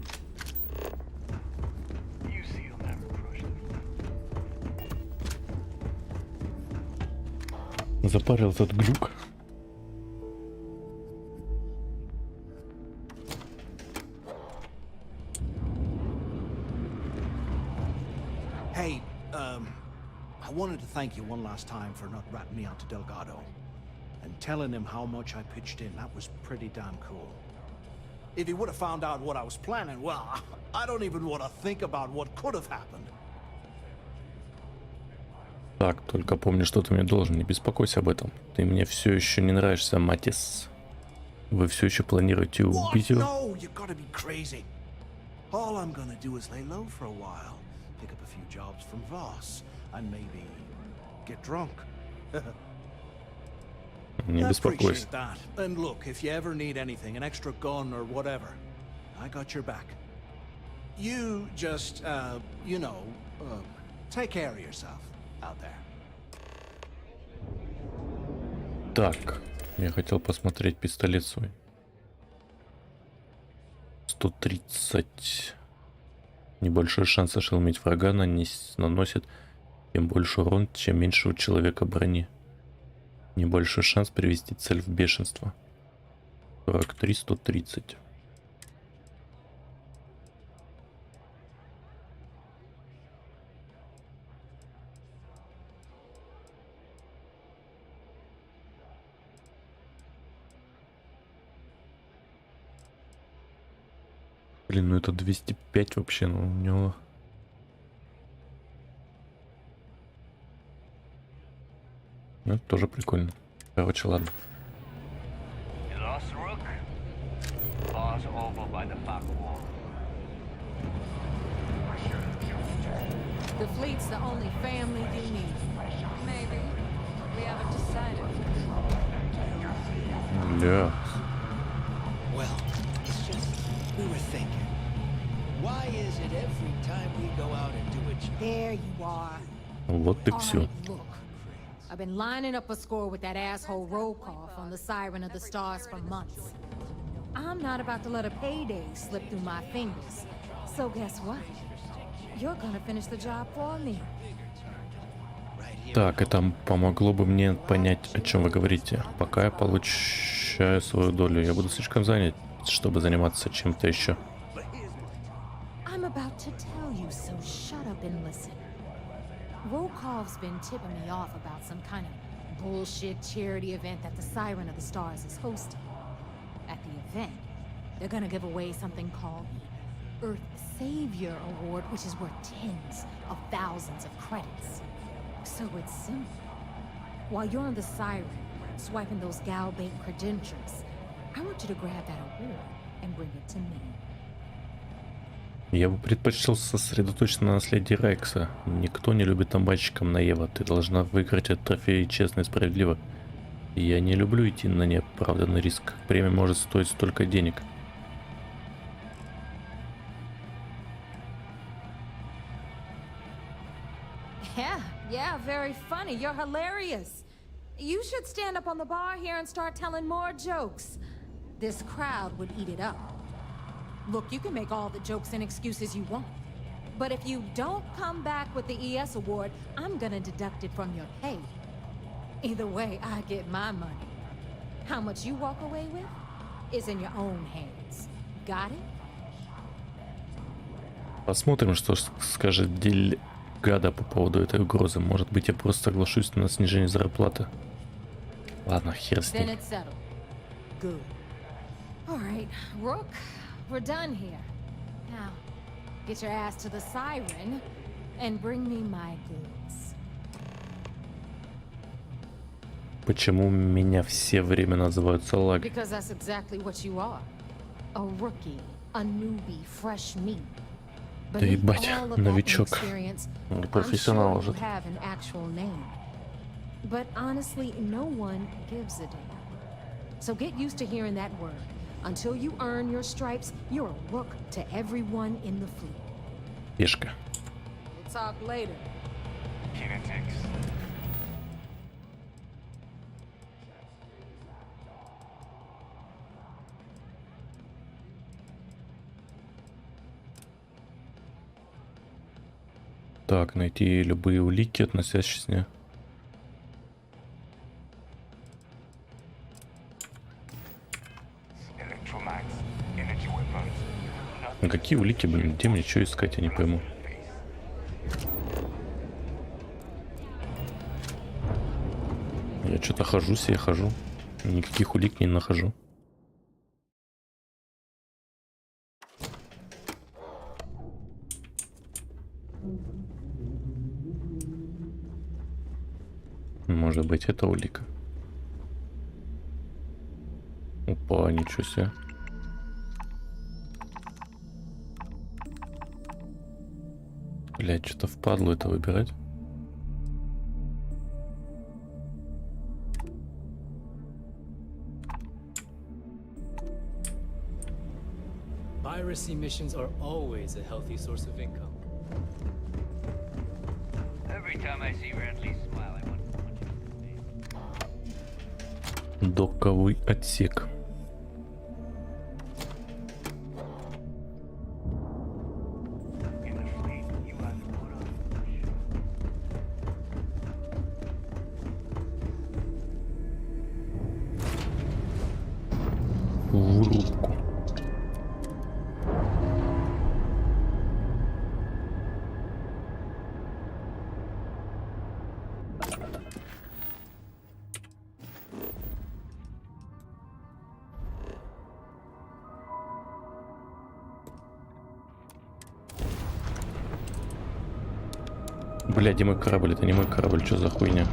You see, you'll never crush them. Запарил этот глюк. Hey, I wanted to thank you one last time for not ratting me out to Delgado. And telling him how much I pitched in. That was pretty damn cool. If he would have found out what I was planning, well, I don't even want to think about what could have happened. Так, только помни, что ты мне должен. Не беспокойся об этом. Ты мне все еще не нравишься, Матис. Вы все еще планируете убить его? No, you gotta be crazy. All I'm gonna do is lay low for a while, pick up a few jobs from Voss, and maybe get drunk. Не беспокойся. Appreciate that. And look, if you ever need anything, an extra gun or whatever, I got your back. You just, you know, take care of yourself out there. Так, я хотел посмотреть пистолет свой. 130. Небольшой шанс ошеломить врага наносит тем больше урон, чем меньше у человека брони. Небольшой шанс привести цель в бешенство. 43, 130. Блин, ну это 205 вообще, ну у него... Ну это тоже прикольно. Короче, ладно. The fleet's the only family you need. Maybe. We haven't decided. Бля. Well, it's just we were thinking. Why is it every time we go out and do a job? There you are. Вот и все. Look, I've been lining up a score with that asshole Rokoff on the Siren of the Stars for months. I'm not about to let a payday slip through my fingers. So guess what? You're gonna finish the job for me. Так, это помогло бы мне понять, о чем вы говорите. Пока я получаю свою долю, я буду слишком занят, чтобы заниматься чем-то еще. I'm about to tell you, so shut up and listen. Rokov's been tipping me off about some kind of bullshit charity event that the Siren of the Stars is hosting. At the event, they're gonna give away something called the Earth Savior Award, which is worth tens of thousands of credits. So it's simple. While you're on the Siren, swiping those gal-bait credentials, I want you to grab that award and bring it to me. Я бы предпочел сосредоточиться на наследии Рекса. Никто не любит табачиком на Ева. Ты должна выиграть этот трофей честно и справедливо. И я не люблю идти на неоправданный риск. Премия может стоить столько денег. Yeah, very funny. You're hilarious. You should stand up on the bar here and start telling more jokes. This crowd would eat it up. Look, you can make all the jokes and excuses you want. But if you don't come back with the ES award, I'm gonna deduct it from your pay. Either way, I get my money. How much you walk away with is in your own hands. Got it? Посмотрим, что скажет Дельгадо по поводу этой угрозы. Может быть, я просто соглашусь на снижение зарплаты. Ладно, хер с Then ним. it's settled. Good. All right, Rook, we're done here. Now, get your ass to the Siren and bring me my goods. Почему меня все время называют салагой? Because that's exactly what you are. A rookie, a newbie, fresh meat. Да ебать, новичок. Профессионал уже. Have an actual name. But honestly, no one gives a damn. So get used to hearing that word. Until you earn your stripes, you're a rook to everyone in the fleet. Пешка. We'll talk later. Так, найти любые улики, относящиеся. А какие улики, блин, где мне что искать, я не пойму. Я что-то хожу себе, хожу. Никаких улик не нахожу. Может быть, это улика. Опа, ничего себе. Блять, что-то впадло это выбирать. Piracy missions are always a healthy source of income. Every time I see Radley smile, I want to punch him. Доковый отсек. В рубку. Бля, где мой корабль? Это не мой корабль, что за хуйня?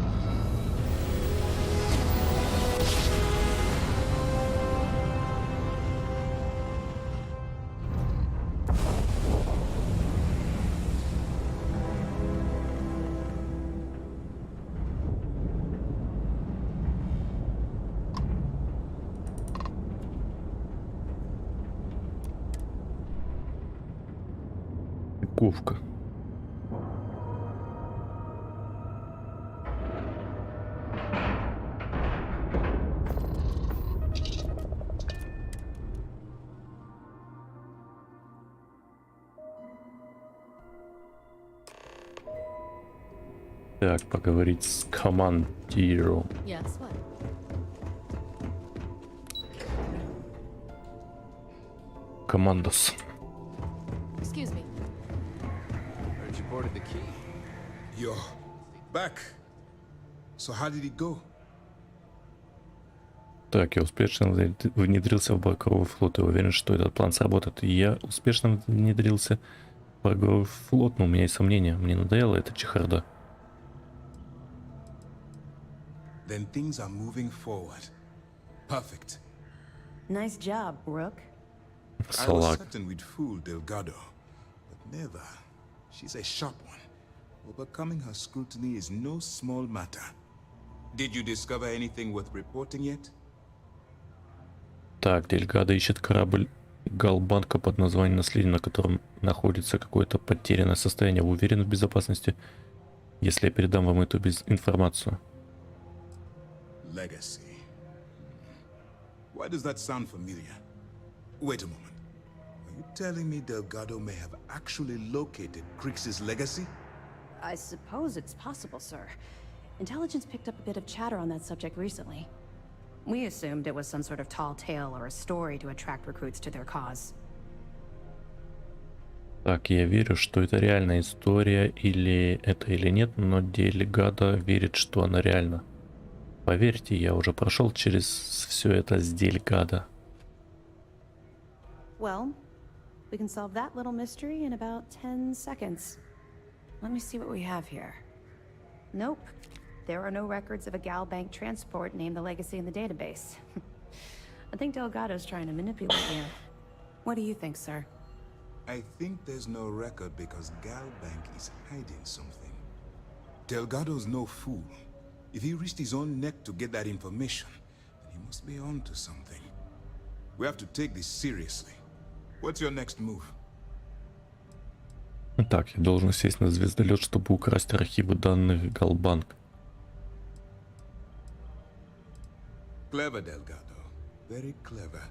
Ковка. Так, поговорить с командиром. Yes, what? Командос. Excuse me. Heard you boarded the key. You're back. So how did it go? Так, я успешно внедрился в Багровый флот и уверен, что этот план сработает. Я успешно внедрился в Багровый флот, но у меня есть сомнения. Мне надоела эта чехарда. Then things are moving forward. Perfect. Nice job, Rook. I was certain we'd fool Delgado, but never. She's a sharp one. Overcoming her scrutiny is no small matter. Did you discover anything worth reporting yet? Так, Дельгадо ищет корабль Галбанка под названием «Наследие», на котором находится какое-то потерянное состояние. Вы уверены в безопасности, если я передам вам эту информацию? Legacy. Why does that sound familiar? Wait a moment. Are you telling me Delgado may have actually located Crix's legacy? I suppose it's possible, sir. Intelligence picked up a bit of chatter on that subject recently. We assumed it was some sort of tall tale or a story to attract recruits to their cause. Так, я верю, что это реальная история, или это или нет, но Дельгадо верит, что она реальна. Поверьте, я уже прошел через все это с Дельгадо. Well, we can solve that little mystery in about 10 seconds. Let me see what we have here. Nope. There are no records of a Gal Bank transport named the Legacy in the database. I think Delgado's trying to manipulate you. What do you think, sir? I think there's no record because Gal Bank is hiding something. Delgado's no fool. If he risked his own neck to get that information, then he must be on to something. We have to take this seriously. What's your next move? Так, я должен сесть на звездолет, чтобы украсть архивы данных Галбанк. Clever, Delgado. Very clever.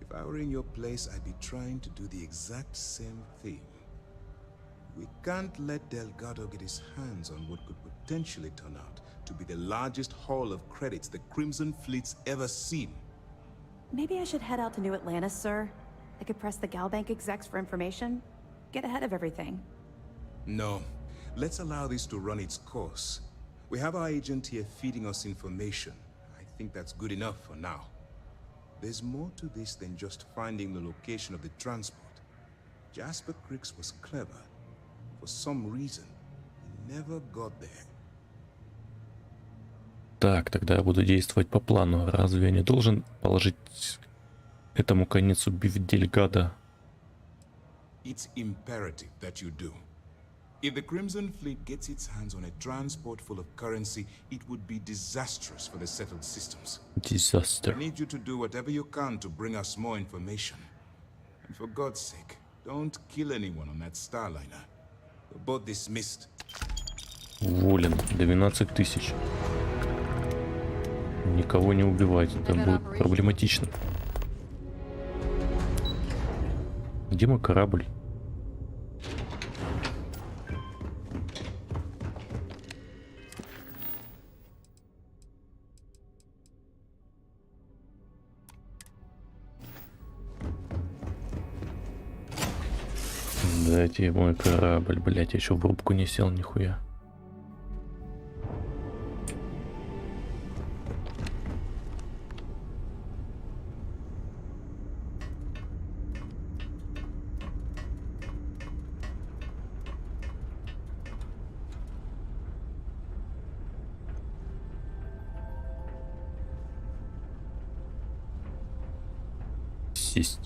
If I were in your place, I'd be trying to do the exact same thing. We can't let Delgado get his hands on what could potentially turn out to be the largest haul of credits the Crimson Fleet's ever seen. Maybe I should head out to New Atlantis, sir. I could press the Gal Bank execs for information. Get ahead of everything. No. Let's allow this to run its course. We have our agent here feeding us information. I think that's good enough for now. There's more to this than just finding the location of the transport. Jasper Crix was clever. For some reason, he never got there. Так, тогда я буду действовать по плану. Разве я не должен положить этому конец, убив Дельгадо? It's imperative that you do. If the Crimson Fleet gets its hands on a transport full of currency, it would be disastrous for the settled systems. Disaster. I need you to do whatever you can to bring us more information. And for God's sake, don't kill anyone on that Starliner. You're both dismissed. Уволен. 12 тысяч. Никого не убивать. Это будет проблематично. Где мой корабль? Дайте мой корабль, блять, я еще в рубку не сел, нихуя. Сесть.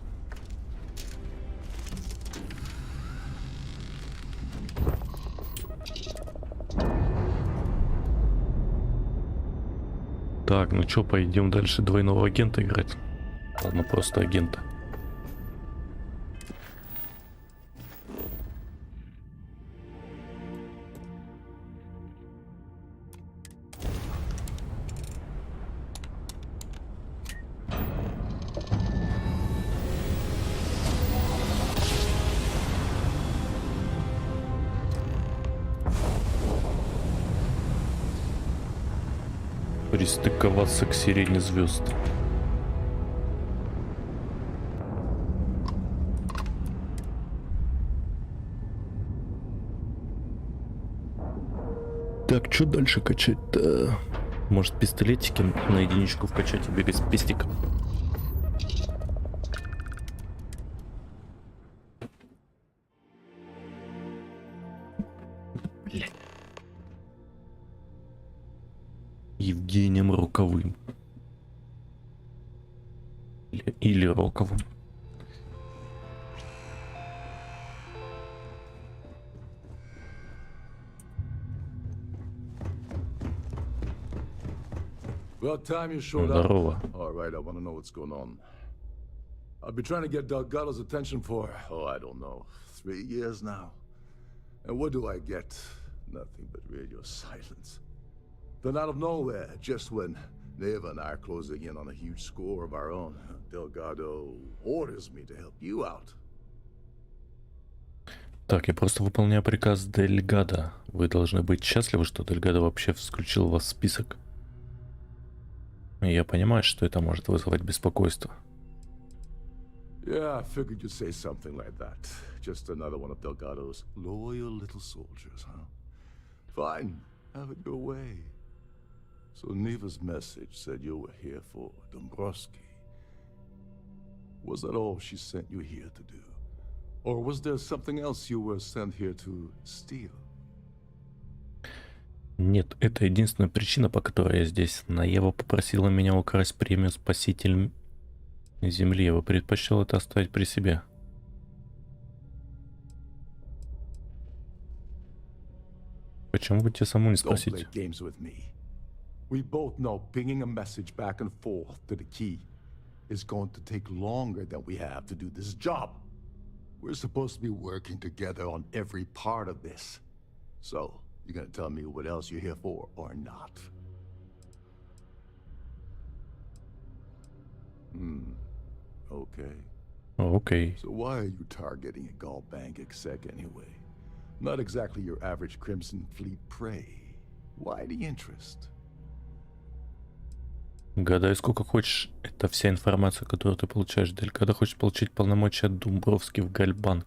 Так, ну чё, пойдем дальше двойного агента играть? Ладно, просто агента. Пристыковаться к сирене звезд. Так, что дальше качать-то? Может, пистолетики на единичку вкачать и бегать с пистиком? Блять. Евгением Роковым. Или Роковым. About time you showed Здорово. up. All right, I want to know what's going on. I've been trying to get Delgado's attention for, I don't know, 3 years now. And what do I get? Nothing but radio silence. Then out of nowhere, just when Neva and I are closing in on a huge score of our own, Delgado orders me to help you out. Так, я просто выполняю приказ Дельгадо. Вы должны быть счастливы, что Дельгадо вообще включил вас в список. И я понимаю, что это может вызывать беспокойство. Yeah, I figured you'd say something like that. Just another one of Delgado's loyal little soldiers, huh? Fine, have it your way. So Neva's message said you were here for Dombrowski. Was that all she sent you here to do? Or was there something else you were sent here to steal? Нет, это единственная причина, по которой я здесь. Наева попросила меня украсть премию «Спаситель Земли». Я бы предпочел это оставить при себе. Почему бы тебе саму не спросить? We both know pinging a message back and forth to the key is going to take longer than we have to do this job. We're supposed to be working together on every part of this. So, you're gonna tell me what else you're here for or not? Okay. Okay. So why are you targeting a Gallbank exec anyway? Not exactly your average Crimson Fleet prey. Why the interest? Гадай, сколько хочешь. Это вся информация, которую ты получаешь. Когда хочешь получить полномочия Домбровски в Гальбанк.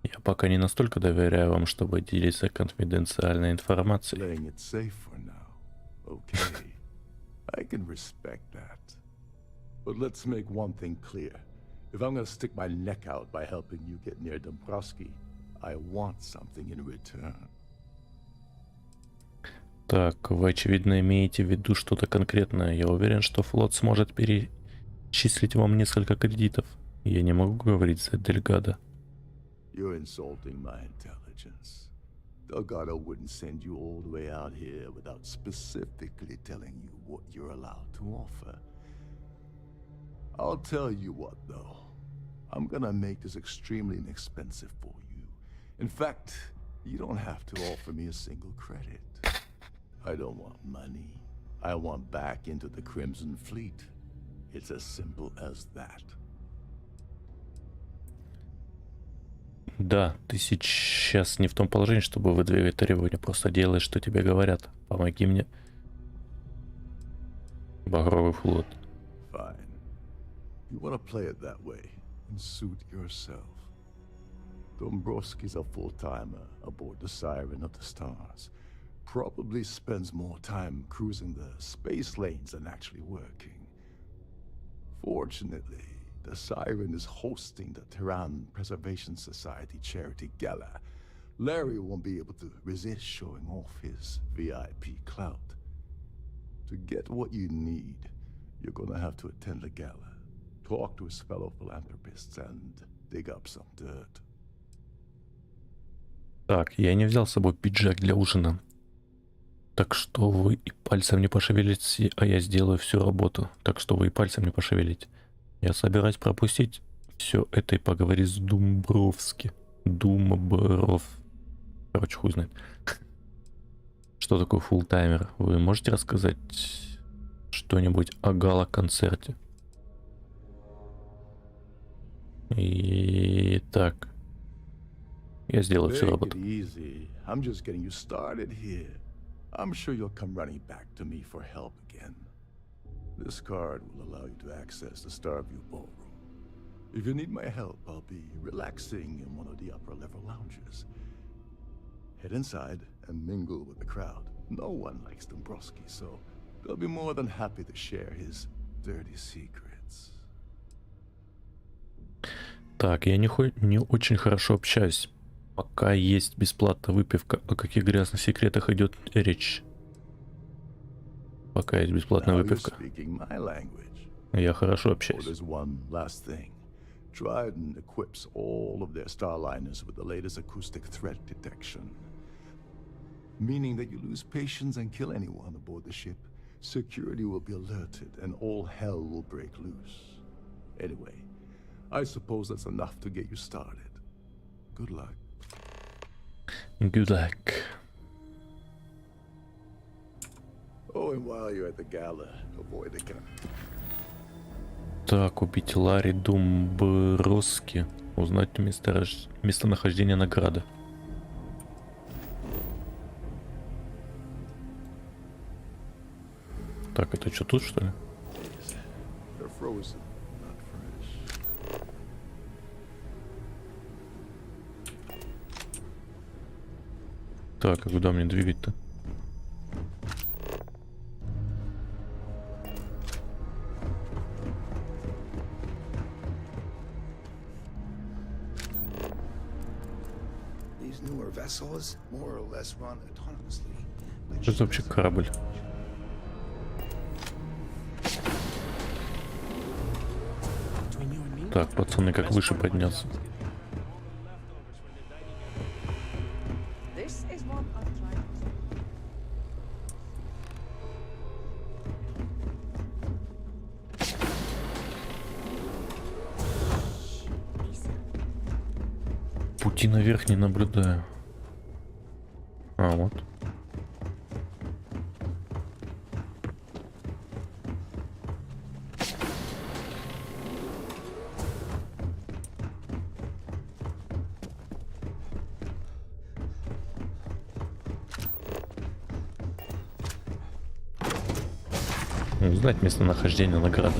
Я пока не настолько доверяю вам, чтобы делиться конфиденциальной информацией. Playing it safe for now. Okay. I can respect that. But let's make one thing clear. If I'm gonna stick my neck out by helping you get near Dombrowski, I want something in return. Так, вы, очевидно, имеете в виду что-то конкретное. Я уверен, что флот сможет перечислить вам несколько кредитов. Я не могу говорить за Дельгадо. You're insulting my intelligence. Delgado wouldn't send you all the way out here without specifically telling you what you're allowed to offer. I'll tell you what, though. I'm gonna make this extremely inexpensive for you. In fact, you don't have to offer me a single credit. I don't want money. I want back into the Crimson Fleet. It's as simple as that. Да, ты сейчас не в том положении, чтобы выдвигать требования. Просто делай, что тебе говорят. Помоги мне. Багровый флот. Fine. You want to play it that way and suit yourself. Dombrowski's a full-timer aboard the Siren of the Stars. Probably spends more time cruising the space lanes than actually working. Fortunately, the Siren is hosting the Tehran Preservation Society charity gala. Larry won't be able to resist showing off his VIP clout. To get what you need, you're gonna have to attend the gala, talk to his fellow philanthropists, and dig up some dirt. Так, я не взял с собой пиджак для ужина. Так что вы и пальцем не пошевелите, а я сделаю всю работу. Так что вы и пальцем не пошевелите. Я собираюсь пропустить все это и поговорить с Думбровски. Короче, хуй знает. Что такое фулл-таймер? Вы можете рассказать что-нибудь о гала-концерте? И так. Я сделаю всю работу. I'm just getting you started here. I'm sure you'll come running back to me for help again. This card will allow you to access the Starfield ballroom. If you need my help, I'll be relaxing in one of the upper-level lounges. Head inside and mingle with the crowd. No one likes Dombrowski, so they'll be more than happy to share his dirty secrets. Так, я не очень хорошо общаюсь. Пока есть бесплатная выпивка, о каких грязных секретах идет речь? Пока есть бесплатная выпивка. Я хорошо общаюсь. Trident equips all of their starliners with the latest acoustic threat detection. Meaning that you lose patience and kill anyone aboard the ship, security will be alerted and all hell will break loose. Anyway, I suppose that's enough to get you started. Good luck. Good luck. Oh, and while you're at the gala, avoid the camp. Так, убить Ларри Думбровски. Узнать местонахождение награды. Так, это что, тут, что ли? Так, а куда мне двигать-то? Что это вообще корабль? Так, пацаны, как выше подняться? Пути наверх не наблюдаю. А, вот. Узнать местонахождение награды.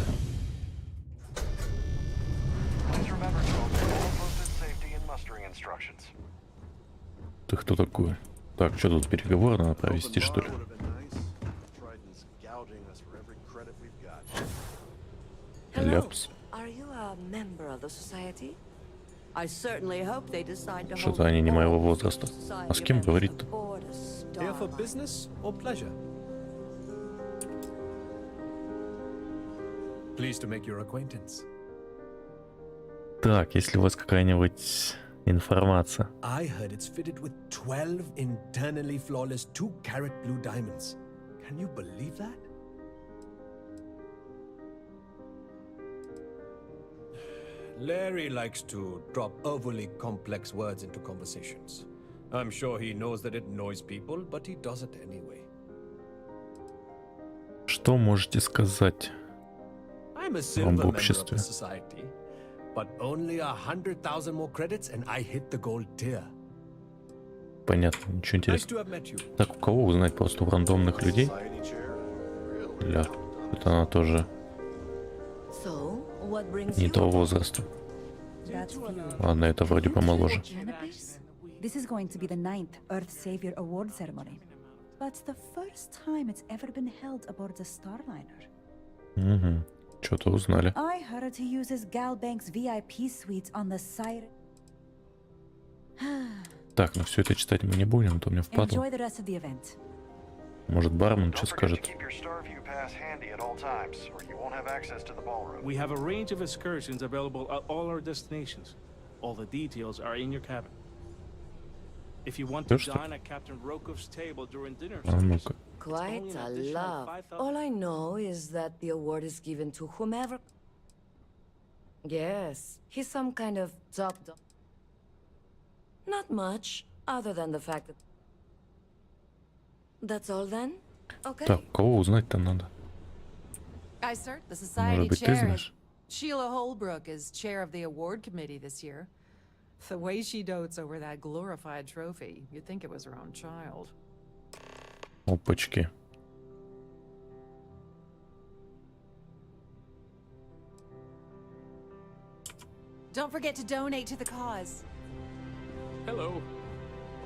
Ты кто такой? Так, что тут переговоры надо провести, что ли? Hello. Are you a member of the society? I certainly hope they decide to Что-то они не моего возраста. А с кем говорит-то? Here for business or pleasure? Pleased to make your acquaintance. Так, если у вас какая-нибудь информация. I heard it's fitted with 12 internally flawless 2-carat blue diamonds. Can you believe that? Larry likes to drop overly complex words into conversations. I'm sure he knows that it annoys people, but he does it anyway. Что можете сказать I'm a об silver member of обществе? the society, but only 100,000 more credits and I hit the gold tier. Понятно, ничего Nice to интересного. have met you. Так, у кого узнать? Просто у рандомных людей? Бля, это она тоже So, what brings не you того along? возраста. That's few. Ладно, это вроде помоложе. Cannabis? This is going to be the 9th Earth Savior Award ceremony. But the first time it's ever been held aboard the Starliner. Угу. Что-то узнали. I heard he uses Galbank's VIP suites on the side. Так, ну все это читать мы не будем, а то мне впадло. Enjoy the rest of the event. Может, бармен что скажет? We have a range of excursions available at all our destinations. All the details are in your cabin. If you want to dine at Captain Rokov's table during dinner, А ну-ка. Quite a lot. All I know is that the award is given to whomever. Yes, he's some kind of top dog. Not much, other than the fact that. That's all then? Okay. Так, кого узнать-то надо? I sir, the society Может быть, ты chair. знаешь? Sheila Holbrook is chair of the award committee this year. The way she dotes over that glorified trophy, you'd think it was her own child. Опачки. Don't forget to donate to the cause. Hello.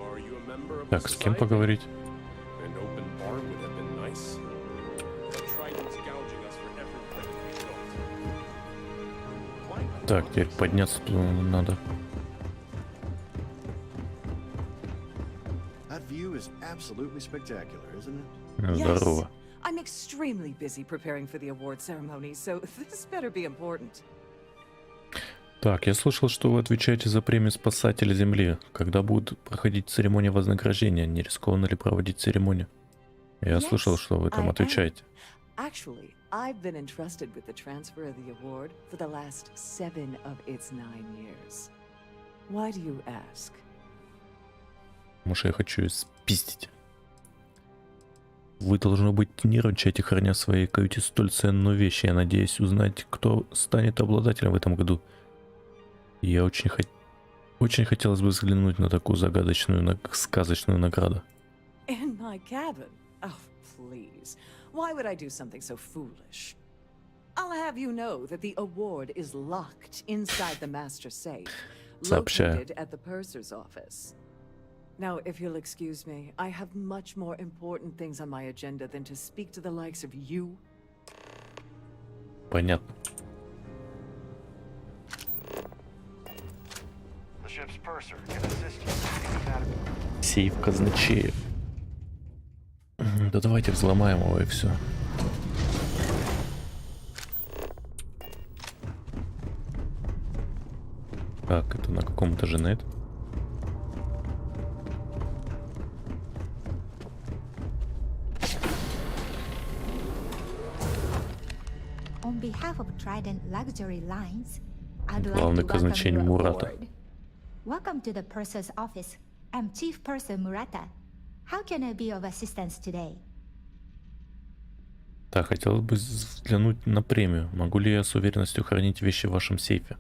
Are you a member of Так, с кем поговорить? An open bar would have been nice. Trident's gouging us for every credit we built. Так, теперь подняться туда надо. That view is absolutely spectacular, isn't it? Здорово. I'm extremely busy preparing for the award ceremony, so this better be important. Так, я слышал, что вы отвечаете за премию спасателя Земли. Когда будет проходить церемония вознаграждения? Не рискованно ли проводить церемонию? Я слышал, что вы там отвечаете. Actually, I've been entrusted with the transfer of the award for the last 7 of its 9 years. Why do you ask? Может, я хочу ее спиздить. Вы, должно быть, нервничаете, храня в своей каюте столь ценную вещь. Я надеюсь узнать, кто станет обладателем в этом году. Я очень хотелось бы взглянуть на такую загадочную, сказочную награду. In my cabin? Oh, please. Why would I do something so foolish? I'll have you know that the award is locked inside the master safe, located at the purser's office. Now, if you'll excuse me, I have much more important things on my agenda than to speak to the likes of you. Понятно. Сейф казначея. Да давайте взломаем его и все. Так, это на каком этаже на это? On behalf of Trident Luxury Lines, I'd like Главный to welcome казначей your Мурата. award. Welcome to the purser's office. I'm Chief Purser Murata. How can I be of assistance today? Так, хотелось бы взглянуть на премию. Могу ли я с уверенностью хранить вещи в вашем сейфе?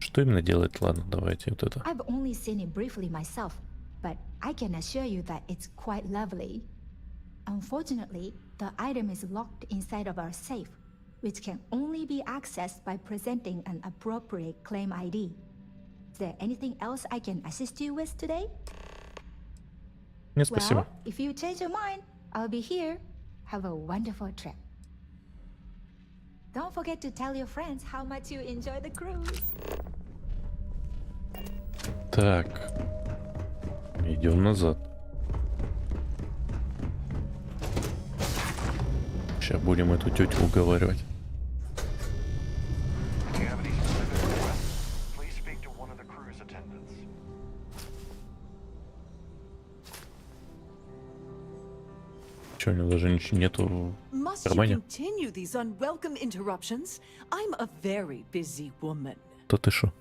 Что именно делает? Ладно, давайте вот это. I've only seen it briefly myself, but I can assure you that it's quite lovely. Unfortunately, the item is locked inside of our safe, which can only be accessed by presenting an appropriate claim ID. Is there anything else I can assist you with today? Нет, спасибо. Well, if you change your mind, I'll be here. Have a wonderful trip. Don't forget to tell your friends how much you enjoy the cruise. Так. Идем назад. Сейчас будем эту тетю уговаривать. Че, у него даже ничего нету в кармане? Да ты шо?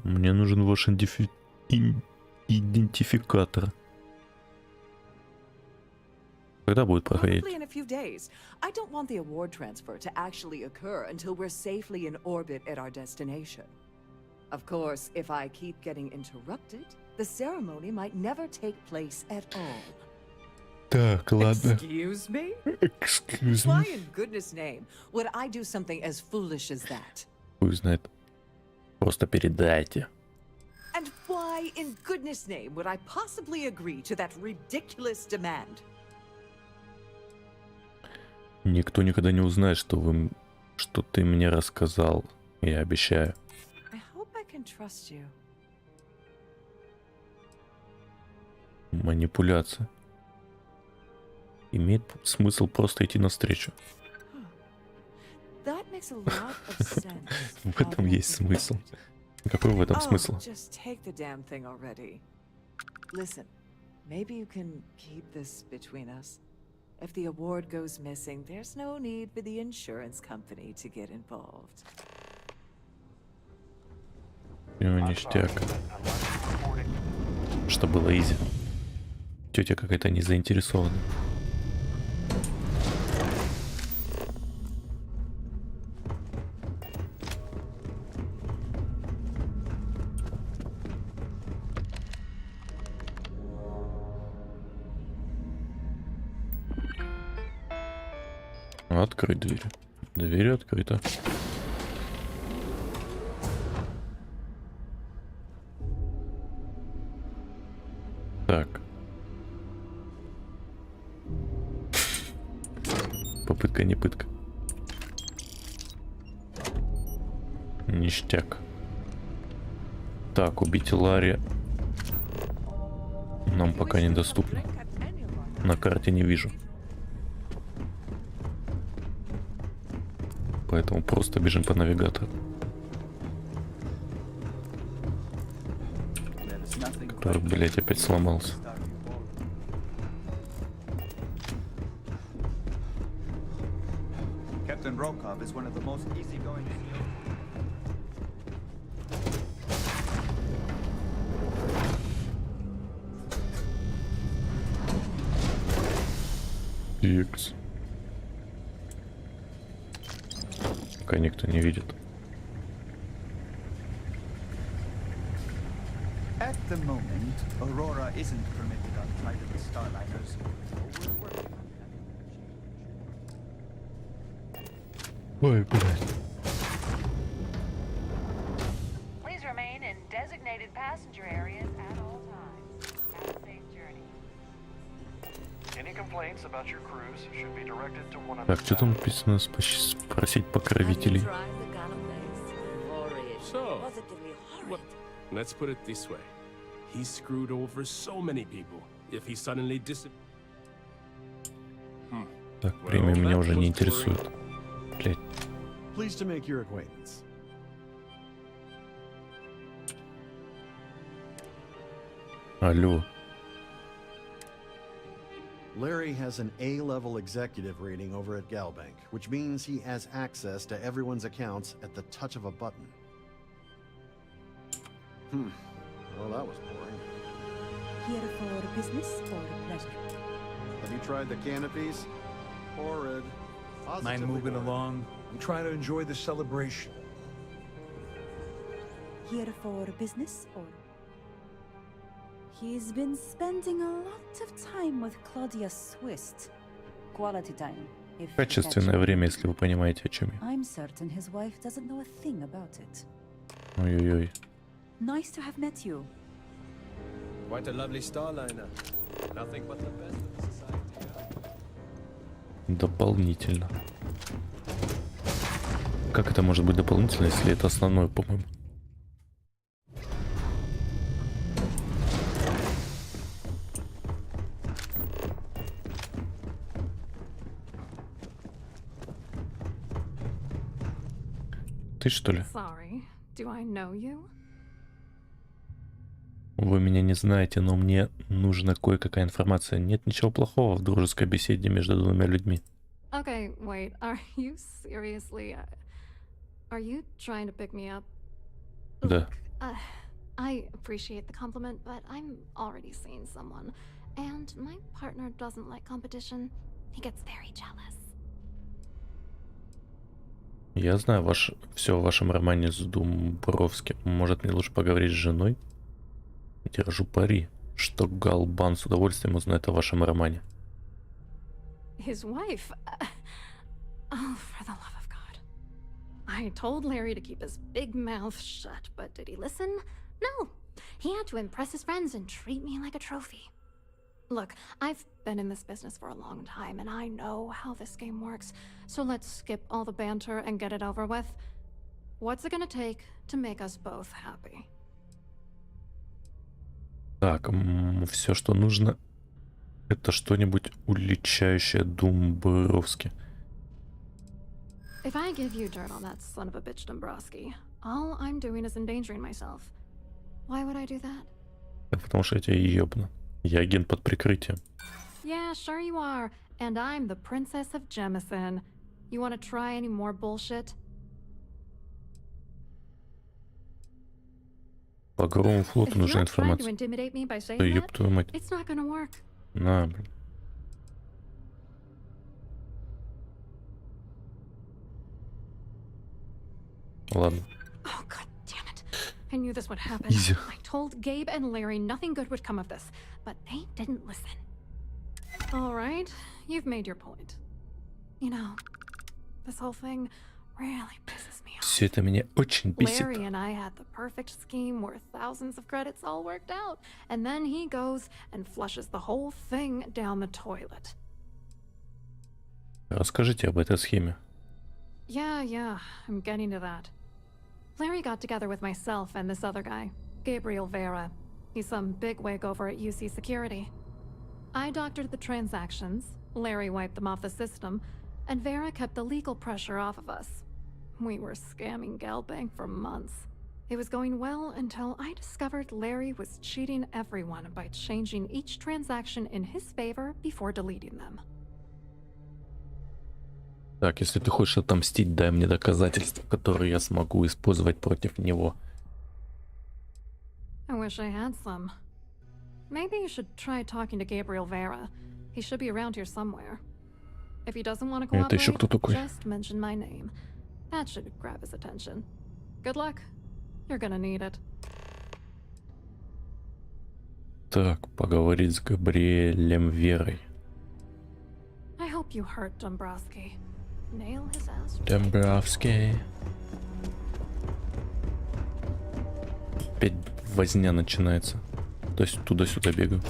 Мне нужен ваш идентификатор. Когда будет проходить? Probably in a few days. I don't want the award transfer to actually occur until we're safely in orbit at our destination. Of course, if I keep getting interrupted, the ceremony might never take place at all. Так, ладно. Excuse me? Excuse Why me. in goodness name would I do something as foolish as that? Хуй знает. Просто передайте. And why in goodness name would I possibly agree to that ridiculous demand? Никто никогда не узнает, что ты мне рассказал. Я обещаю. I hope I can trust you. Манипуляция. Имеет смысл просто идти навстречу. That makes a lot of sense. В этом есть смысл. Какой в этом смысл? Just take the damn thing already. Listen, maybe you can keep this between us. If the award goes missing, there's no need for the insurance company to get involved. Ништяк. Что было изи. Тетя какая-то не заинтересована. Открыть дверь. Дверь открыта. Так. Попытка не пытка. Ништяк. Так, убить Ларри нам пока недоступно. На карте не вижу. Поэтому просто бежим по навигатору. Который, блять, опять сломался. Captain Rokov is one of the most easygoing. Икс. Пока никто не видит. At the moment, Aurora isn't permitted on private starliners. Ой, блядь. Please remain in designated passenger areas at all times. Have a safe journey. Any complaints about your cruise should be directed to one of Так, что там написано? Спросить покровителей. So, let's put it this way. He screwed over so many people. If he suddenly disappeared... Так, премия меня уже не интересует. Блять. Pleased to make your acquaintance. Алло. Larry has an A-level executive rating over at Galbank, which means he has access to everyone's accounts at the touch of a button. Well, that was boring. Here for business or pleasure? Have you tried the canopies? Horrid. Mind moving along? I'm trying to enjoy the celebration. Here for business or... He's been spending a lot of time with Claudia Swist. Quality time, if Качественное время, если вы понимаете, о чем я. I'm certain his wife doesn't know a thing about it. Ой-ой-ой. Nice to have met you. Quite a lovely starliner. Nothing but the best of the society. Дополнительно. Как это может быть дополнительно, если это основное, по-моему? ты, что ли? Sorry. Do I know you? Вы меня не знаете, но мне нужна кое-какая информация. Нет ничего плохого в дружеской беседе между двумя людьми. Okay, wait. Are you seriously... Are you trying to pick me up? Да. I appreciate the compliment, but I'm already seeing someone. And my partner doesn't like competition. He gets very jealous. Я знаю все о вашем романе с Думбровским. Может, мне лучше поговорить с женой? Держу пари, что Галбан с удовольствием узнает о вашем романе. His wife? Oh, for the love of God. I told Larry to keep his big mouth shut, but did he listen? No. He had to impress his friends and treat me like a trophy. Look, I've been in this business for a long time, and I know how this game works, so let's skip all the banter and get it over with. What's it gonna take to make us both happy? Так, все, что нужно, это что-нибудь уличающее Думбровски. If I give you dirt on that son of a bitch Dombrowski, all I'm doing is endangering myself. Why would I do that? Потому что я тебя ебну. Я агент под прикрытием. Yeah, sure you are. And I'm the Princess of Jemison. You want to try any more bullshit? По Громовому флоту нужна информация. Да ёб твою мать. На, блин. Ладно. Oh, God damn it. I knew this would happen. I told Gabe and Larry nothing good would come of this, but they didn't listen. All right, you've made your point. You know, this whole thing really pisses me off. Все это меня очень бесит. Larry and I had the perfect scheme worth thousands of credits all worked out, and then he goes and flushes the whole thing down the toilet. Расскажите об этой схеме. Yeah, I'm getting to that. Larry got together with myself and this other guy, Gabriel Vera. He's some bigwig over at UC Security. I doctored the transactions, Larry wiped them off the system, and Vera kept the legal pressure off of us. We were scamming Galbank for months. It was going well until I discovered Larry was cheating everyone by changing each transaction in his favor before deleting them. Так, если ты хочешь отомстить, дай мне доказательства, которые я смогу использовать против него. I wish I had some. Maybe you should try talking to Gabriel Vera. He should be around here somewhere. If he doesn't want to cooperate, Это еще кто такой? just mention my name. That should grab his attention. Good luck. You're gonna need it. Так, поговорить с Габриэлем Верой. I hope you hurt Dombrowski. Nail his ass. Домбровский. Опять возня начинается. То есть туда-сюда бегаю.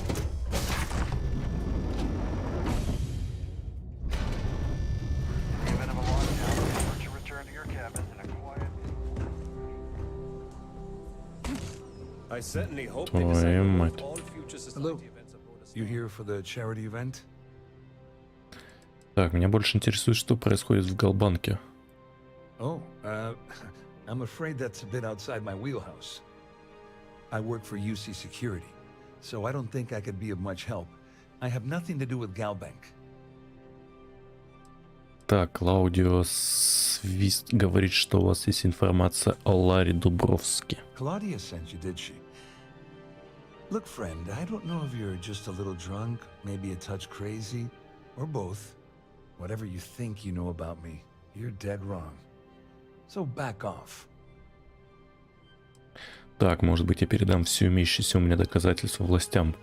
Твою мать. Hello. You here for the charity event? Так, меня больше интересует, что происходит в Галбанке. Oh, I'm afraid that's a bit outside my wheelhouse. I work for UC Security, so I don't think I could be of much help. I have nothing to do with Galbank. Так, Клаудио Свист говорит, что у вас есть информация о Ларе Дубровске. Claudia sent you, did she? Look, friend, I don't know if you're just a little drunk, maybe a touch crazy, or both. Whatever you think you know about me, you're dead wrong. So back off. Так, может быть, я передам все имеющиеся у меня доказательства властям.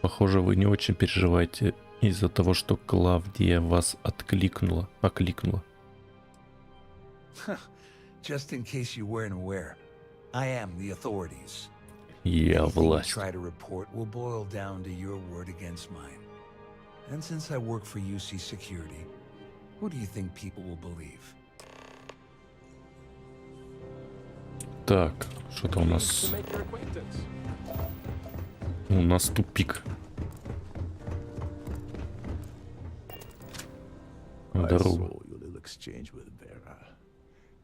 Похоже, вы не очень переживаете из-за того, что Клавдия вас окликнула. Just in case you weren't aware, I am the authorities. Я власть. Try to report will boil down to your word against mine. And since I work for UC Security, who do you think people will believe? Так, что-то у нас... У нас тупик. Дорогу. Exchange with Vera.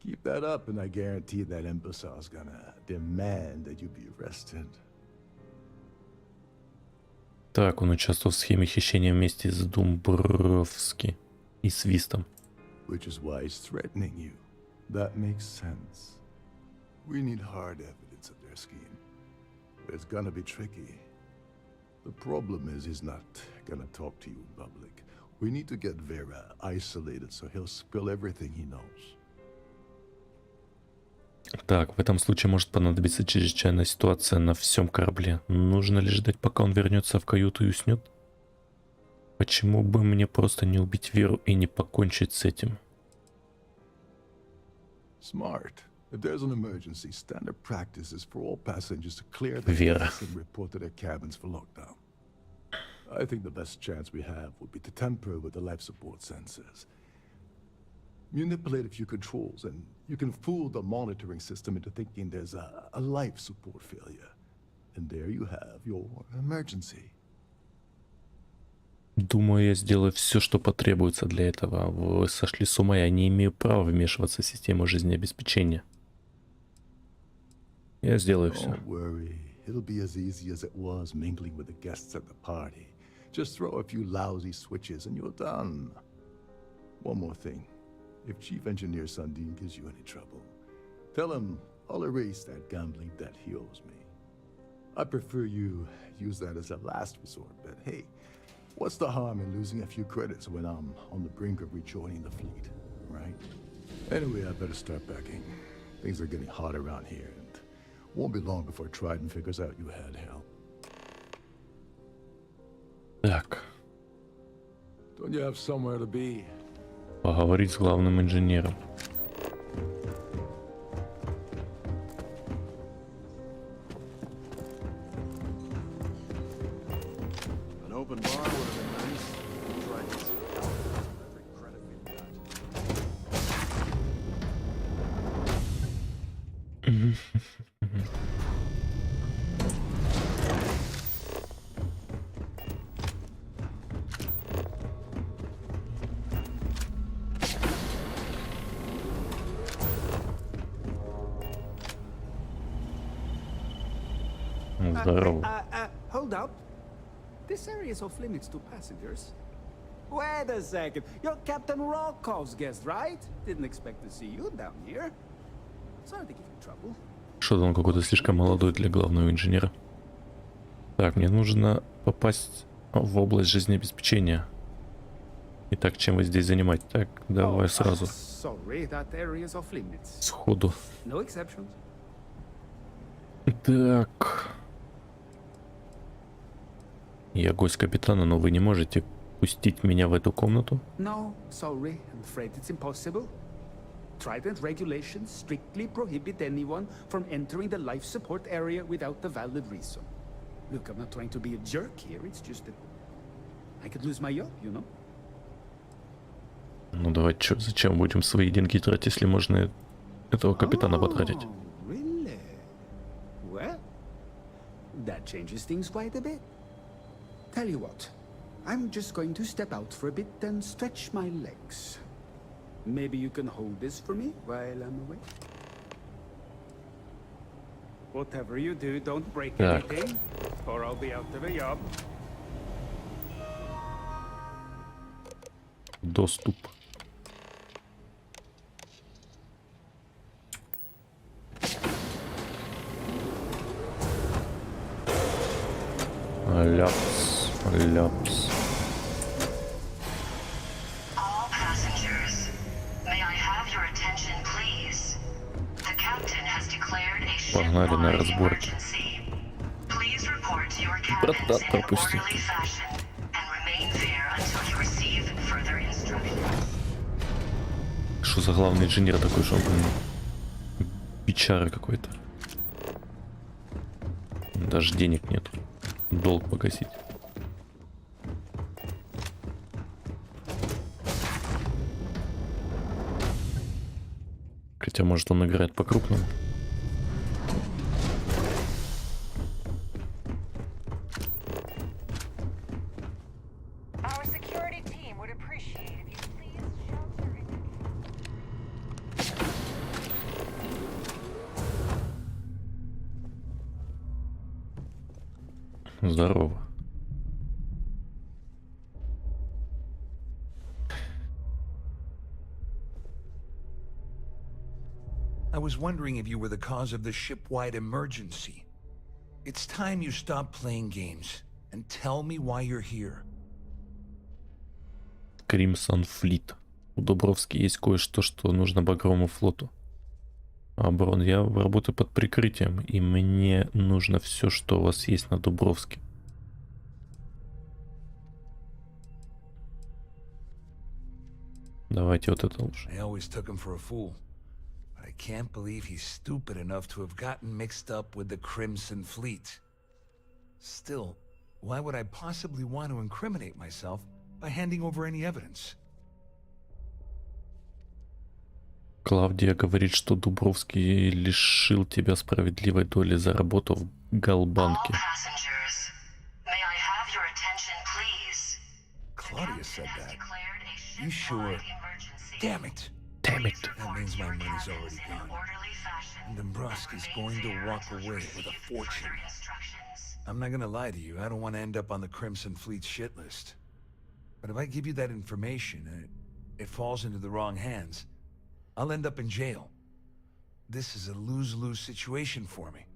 Keep that up, and I guarantee that imbecile's gonna demand that you be arrested. Так, он участвовал в схеме хищения вместе с Думбровски и Свистом. Which is why he's threatening you. That makes sense. We need hard evidence of their scheme. It's gonna be tricky. The problem is he's not gonna talk to you in public. We need to get Vera isolated so he'll spill everything he knows. Так, в этом случае может понадобиться чрезвычайная ситуация на всем корабле. Нужно ли ждать, пока он вернется в каюту и уснет? Почему бы мне просто не убить Веру и не покончить с этим? Smart. If there's an emergency, standard practice is for all passengers to clear the decks and report to their cabins for lockdown. I think the best chance we have would be to tamper with the life support sensors. Manipulate a few controls, and you can fool the monitoring system into thinking there's a life support failure. And there you have your emergency. Думаю, я сделаю все, что потребуется для этого. Вы сошли с ума, я не имею права вмешиваться в систему жизнеобеспечения. Я сделаю все. Don't worry. It'll be as easy as it was mingling with the guests at the party. Just throw a few lousy switches and you're done. One more thing. If Chief Engineer Sundin gives you any trouble, tell him I'll erase that gambling debt he owes me. I prefer you use that as a last resort, but hey, what's the harm in losing a few credits when I'm on the brink of rejoining the fleet, right? Anyway, I better start packing. Things are getting hot around here, and won't be long before Trident figures out you had help. Так. Don't you have somewhere to be? Поговорить с главным инженером. An open bar would have been nice. Try this. Every credit we've got. Здорово. Hold up. This area is off limits to passengers. Wait a second. You're Captain Rocko's guest, right? Didn't expect to see you down here. Sorry to give you trouble. Что-то он какой-то слишком молодой для главного инженера. Так, мне нужно попасть в область жизнеобеспечения. Итак, чем вы здесь занимаетесь? Так, давай сразу. Sorry, that area is off limits. Сходу. No exceptions. Так. Я гость капитана, но вы не можете пустить меня в эту комнату? No, sorry. I'm afraid it's impossible. Trident regulations strictly prohibit anyone from entering the life support area without a valid reason. Look, I'm not trying to be a jerk here. It's just that I could lose my job, you know? Ну давай, зачем будем свои деньги тратить, если можно этого капитана потратить? Really? Well, that changes things quite a bit. Tell you what, I'm just going to step out for a bit and stretch my legs. Maybe you can hold this for me while I'm away? Whatever you do, don't break anything, or I'll be out of a job. Доступ. Ляпс, ляпс. All passengers, may I have your attention, please? The captain has declared a Погнали на разборки. Please report to your cabins in an orderly fashion and remain there until you receive further instructions. Что за главный инженер такой, что он, блин, бичара какой-то. Даже денег нет. Долг погасить. Хотя, может, он играет по-крупному. Our security team would appreciate if you please shelter in Здорово. I was wondering if you were the cause of the ship-wide emergency. It's time you stop playing games and tell me why you're here. Crimson Fleet. У Дубровски есть кое-что, что нужно Багровому флоту. Барон, я работаю под прикрытием, и мне нужно все, что у вас есть на Дубровске. Давайте вот это лучше. I always took him for a fool, but I can't believe he's stupid enough to have gotten mixed up with the Crimson Fleet. Still, why would I possibly want to incriminate myself by handing over any evidence? Клавдия говорит, что Дубровский лишил тебя справедливой доли за работу в Галбанке. Claudia said that. You sure? Damn it. Damn it. That means my money's already gone. And Dombrowski's going to walk away with a fortune. I'm not gonna lie to you, I don't want to end up on the Crimson Fleet shit list. But if I give you that information and it falls into the wrong hands, I'll end up in jail. This is a lose-lose situation for me.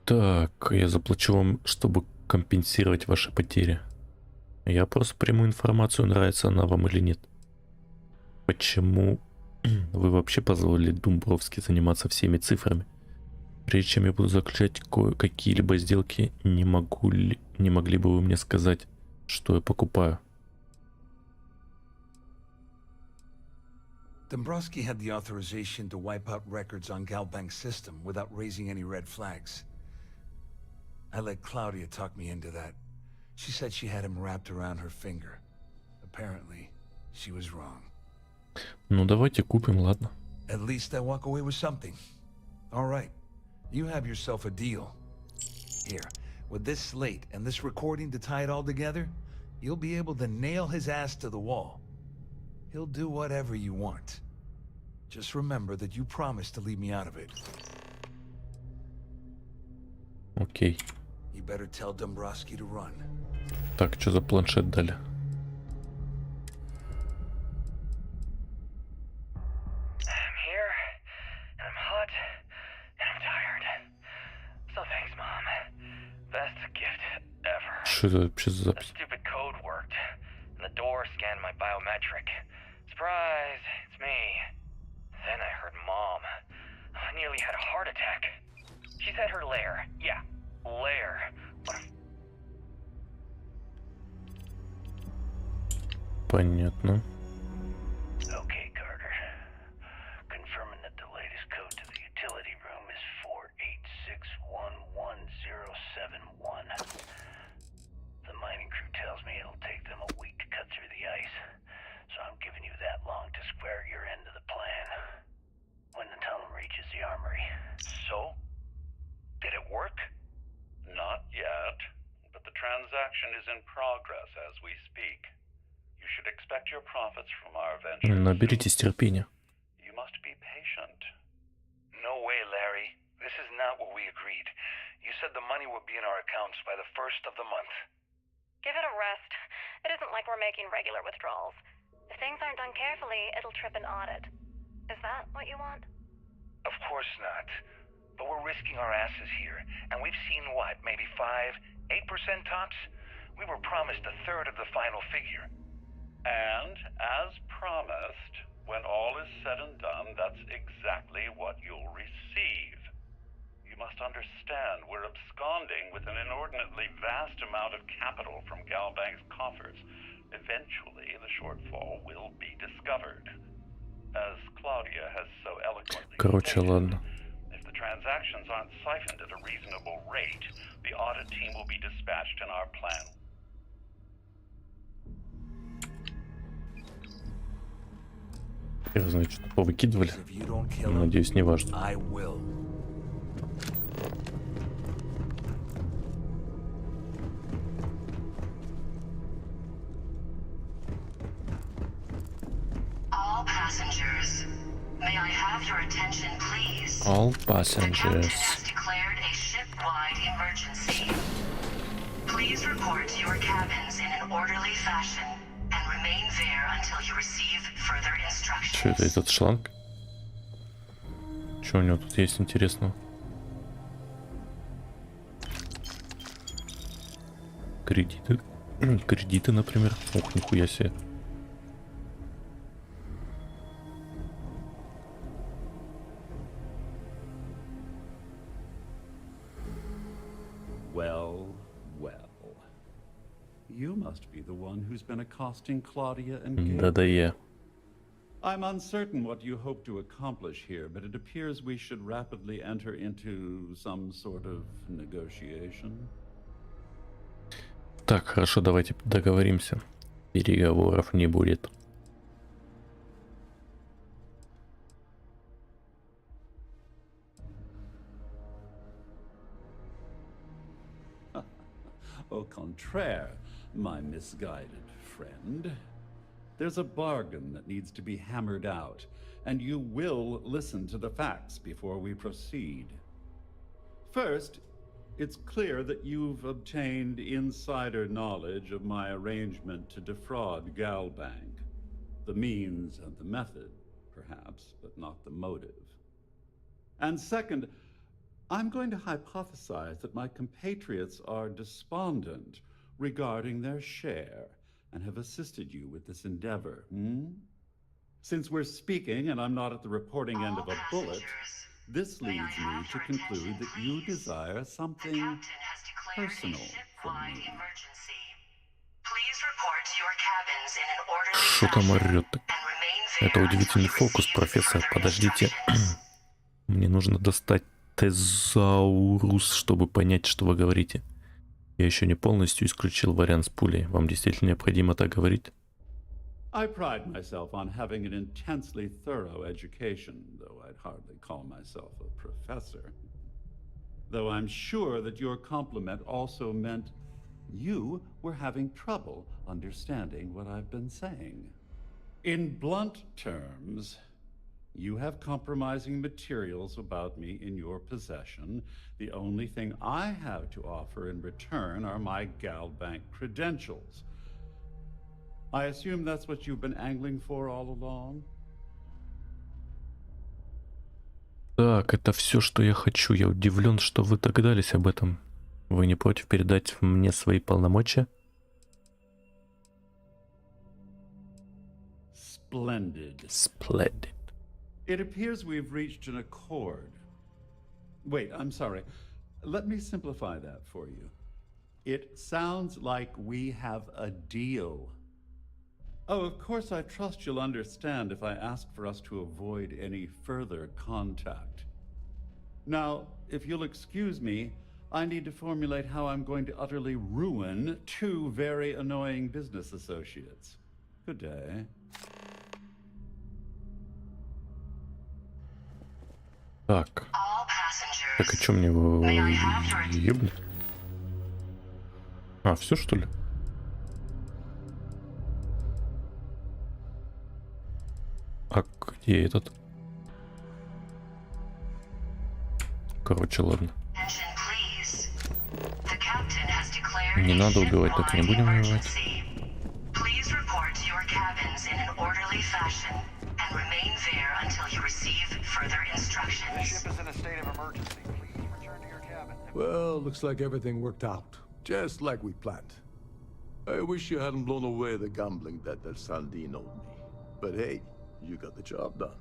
Так, я заплачу вам, чтобы компенсировать ваши потери. Я просто приму информацию, нравится она вам или нет. Почему вы вообще позволили Дубровски заниматься всеми цифрами? Прежде чем я буду заключать какие-либо сделки, не могли бы вы мне сказать, что я покупаю? Dombrowski had the authorization to wipe out records on Galbank's system without raising any red flags. I let Claudia talk me into that. She said she had him wrapped around her finger. Apparently, she was wrong. Ну давайте купим, ладно. At least I walk away with something. All right, you have yourself a deal. Here, with this slate and this recording to tie it all together, you'll be able to nail his ass to the wall. He'll do whatever you want. Just remember that you promised to leave me out of it. Окей. You better tell Dombrowski to run. Так, что за планшет дали? I'm here, and I'm hot, and I'm tired. So thanks, Mom. Best gift ever. Что это вообще за запись? The stupid code worked, and the door scanned my biometric. Surprise, it's me. Then I heard Mom. I nearly had a heart attack. She said her lair. Yeah, lair. Понятно. Okay, Carter. Confirming that the latest code to the utility room is 486111071. The mining crew tells me it'll take them a week to cut through the ice, so I'm giving you that long to square your end of the plan when the tunnel reaches the armory. So? Did it work? Not yet, but the transaction is in progress as we speak. You should expect your profits from our venture. Наберитесь терпения. You must be patient. No way, Larry. This is not what we agreed. You said the money would be in our accounts by the 1st of the month. Give it a rest. It isn't like we're making regular withdrawals. If things aren't done carefully, it'll trip an audit. Is that what you want? Of course not. But we're risking our asses here, and we've seen what, maybe 5-8% tops? We were promised a third of the final figure. And, as promised, when all is said and done, that's exactly what you'll receive. You must understand, we're absconding with an inordinately vast amount of capital from Galbank's coffers. Eventually, the shortfall will be discovered. As Claudia has so eloquently Короче, ладно. if the transactions aren't siphoned at a reasonable rate, the audit team will be dispatched in our plan. Я знаю, что повыкидывали. Надеюсь, не важно. All passengers, may I have your attention, please? All The captain passengers. has declared a ship-wide emergency. an orderly fashion and remain there until you receive further instructions. Что это, этот шланг? Что у него тут есть интересного? Кредиты. Кредиты, например. Ух, нихуя себе. Well. You must be the one who's been accosting Claudia and Gabriel. Да-да, я. I'm uncertain what you hope to accomplish here, but it appears we should rapidly enter into some sort of negotiation. Так, хорошо, давайте договоримся. Переговоров не будет. Au contraire, my misguided friend. There's a bargain that needs to be hammered out, and you will listen to the facts before we proceed. First, it's clear that you've obtained insider knowledge of my arrangement to defraud Galbank. The means and the method, perhaps, but not the motive. And second, I'm going to hypothesize that my compatriots are despondent regarding their share and have assisted you with this endeavor. Since we're speaking and I'm not at the reporting end of a bullet, this leads me to conclude that you desire something personal from me. Что там орёт? Это удивительный фокус, профессор. Подождите. Мне нужно достать тезаурус, чтобы понять, что вы говорите. Я еще не полностью исключил вариант с пулей. Вам действительно необходимо так говорить? I pride myself on having an intensely thorough education, though I'd hardly call myself a professor. Though I'm sure that your compliment also meant you were having trouble understanding what I've been saying. In blunt terms, you have compromising materials about me in your possession. The only thing I have to offer in return are my Galbank credentials. I assume that's what you've been angling for all along? Так, это все, что я хочу. Я удивлен, что вы догадались об этом. Вы не против передать мне свои полномочия? Splendid. Splendid. It appears we've reached an accord. Wait, I'm sorry. Let me simplify that for you. It sounds like we have a deal. Oh, of course, I trust you'll understand if I ask for us to avoid any further contact. Now, if you'll excuse me, I need to formulate how I'm going to utterly ruin two very annoying business associates. Good day. Так. Так, а чё мне его ебнуть? А, все что ли? А где этот? Короче, ладно. Не надо убивать, так не будем убивать. Well, looks like everything worked out, just like we planned. I wish you hadn't blown away the gambling debt that Sandine owed me. But hey, you got the job done.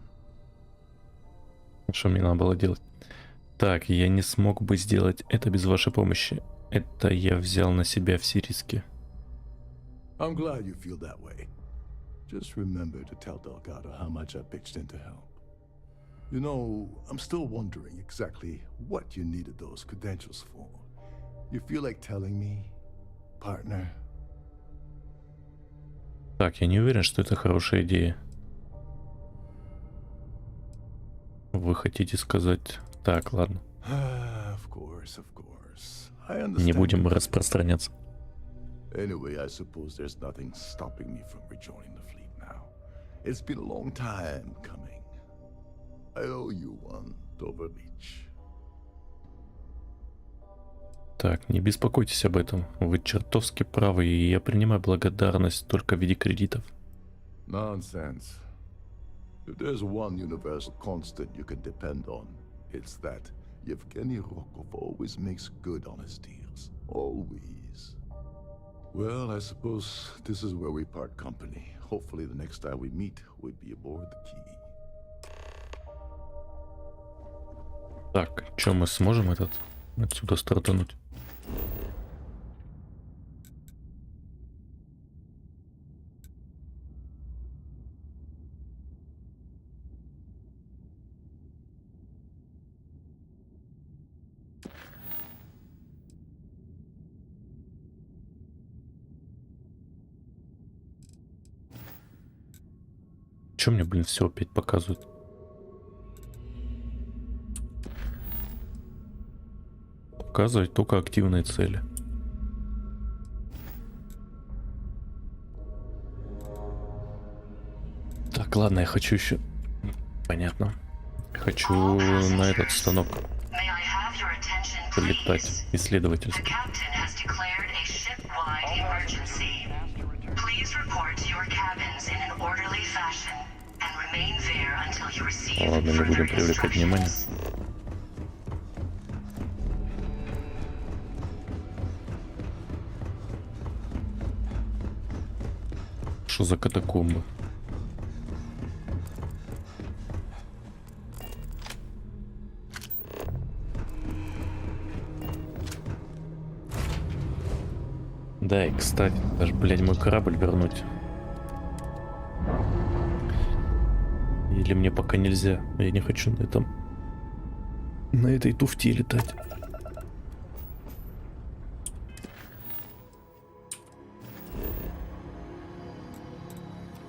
Что мне надо было делать? Так, я не смог бы сделать это без вашей помощи. Это я взял на себя все риски. I'm glad you feel that way. Just remember to tell Delgado how much I pitched in to help. You know, I'm still wondering exactly what you needed those credentials for. You feel like telling me, partner? Так, я не уверен, что это хорошая идея. Вы хотите сказать... Так, ладно. Of course. I understand. Не будем распространяться. Anyway, I suppose there's nothing stopping me from rejoining the fleet now. It's been a long time coming. I owe you one, Doverbeach. Так, не беспокойтесь об этом. Вы чертовски правы, и я принимаю благодарность только в виде кредитов. Nonsense. If there's one universal constant you can depend on, it's that Yevgeny Rokov always makes good on his deals. Always. Well, I suppose this is where we part company. Hopefully the next time we meet, we'll be aboard the Key. Так, что мы сможем отсюда стартануть? Че мне, блин, все опять показывают? Показывать только активные цели. Так, ладно, я хочу еще... Понятно. Хочу на этот станок полетать, исследовательский. Ладно, не будем привлекать внимание. Что за катакомбы? Да, и кстати, даже, блядь, мой корабль вернуть. Или мне пока нельзя? Я не хочу на этой туфте летать.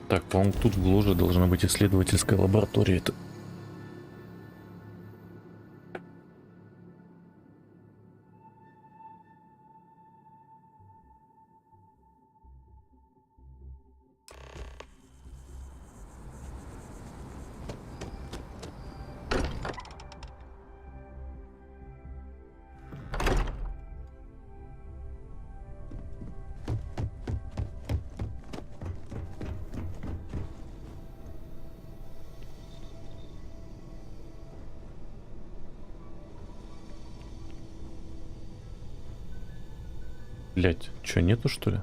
Так, по-моему, тут в ложе должна быть исследовательская лаборатория. Блять, чё, нету, что ли?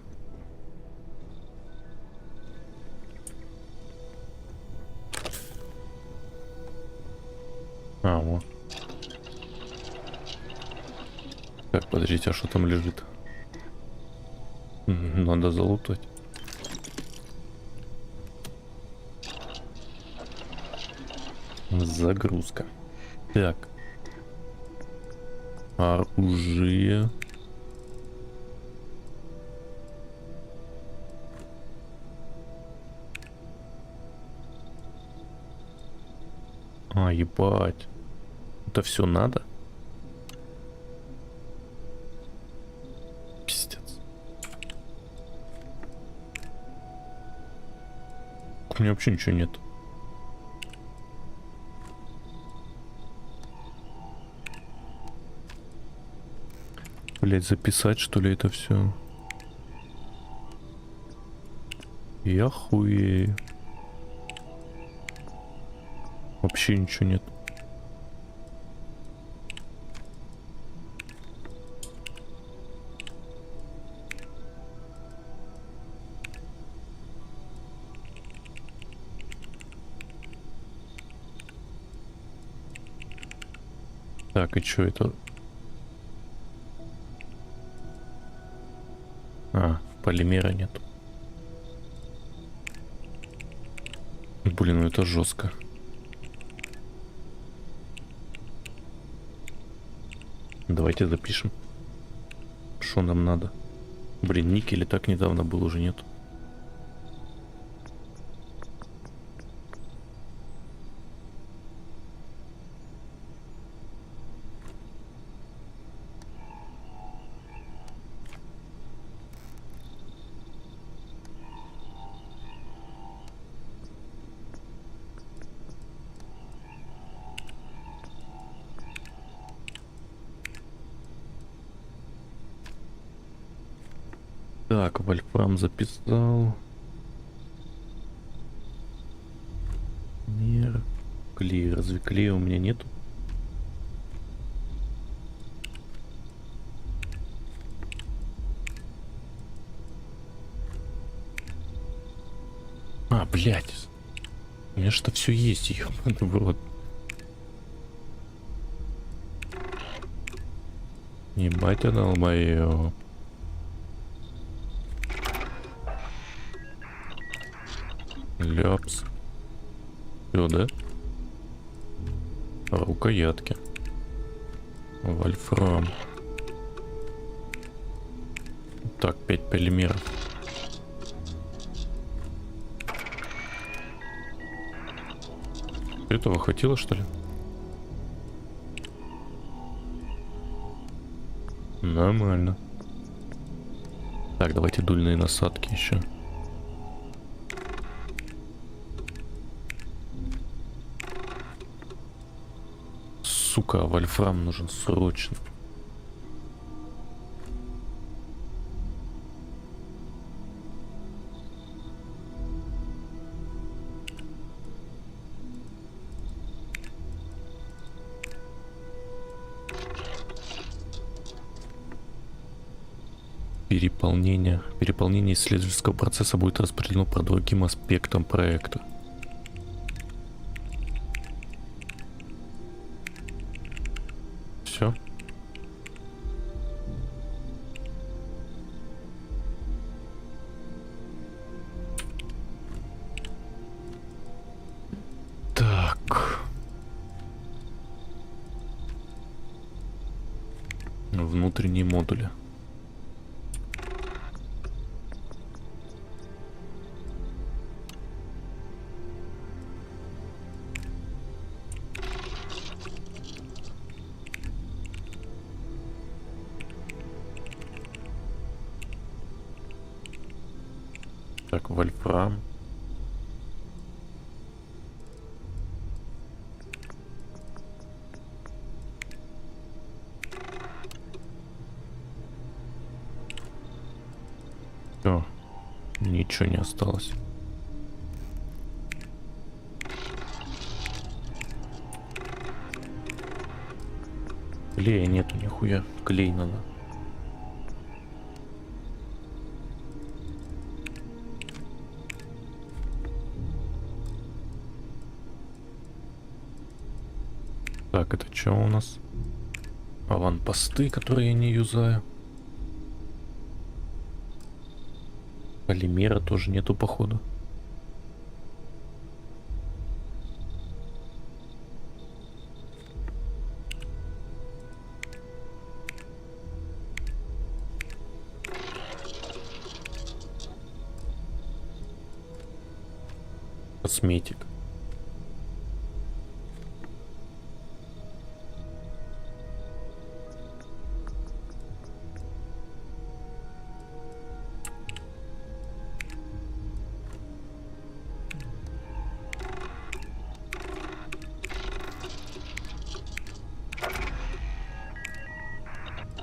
А, вот. Так, подождите, а что там лежит? Надо залутать. Загрузка. Так. Оружие. А, ебать. Это все надо? Пиздец. У меня вообще ничего нет. Блять, записать, что ли, это все? Я хуею. Вообще ничего нет. Так, и что это? А, полимера нет. Блин, ну это жестко. Давайте запишем, что нам надо. Блин, никель и так недавно был, уже нет. Так, вольфрам записал. Мир. Клей. Разве клея у меня нету? А, блядь. У меня что все есть, ёбаный в рот. Ебать, я долбоёб. Ляпс. Всё, да? Рукоятки. Вольфрам. Так, 5 полимеров. Этого хватило, что ли? Нормально. Так, давайте дульные насадки еще. Сука, вольфрам нужен срочно. Переполнение исследовательского процесса будет распределено по другим аспектам проекта. Все. Так. Внутренние модули. Так, вольфрам. Все, ничего не осталось. Клея нету нихуя, клей надо. Так, это что у нас? Аванпосты, которые я не юзаю. Полимера тоже нету, походу. Косметик.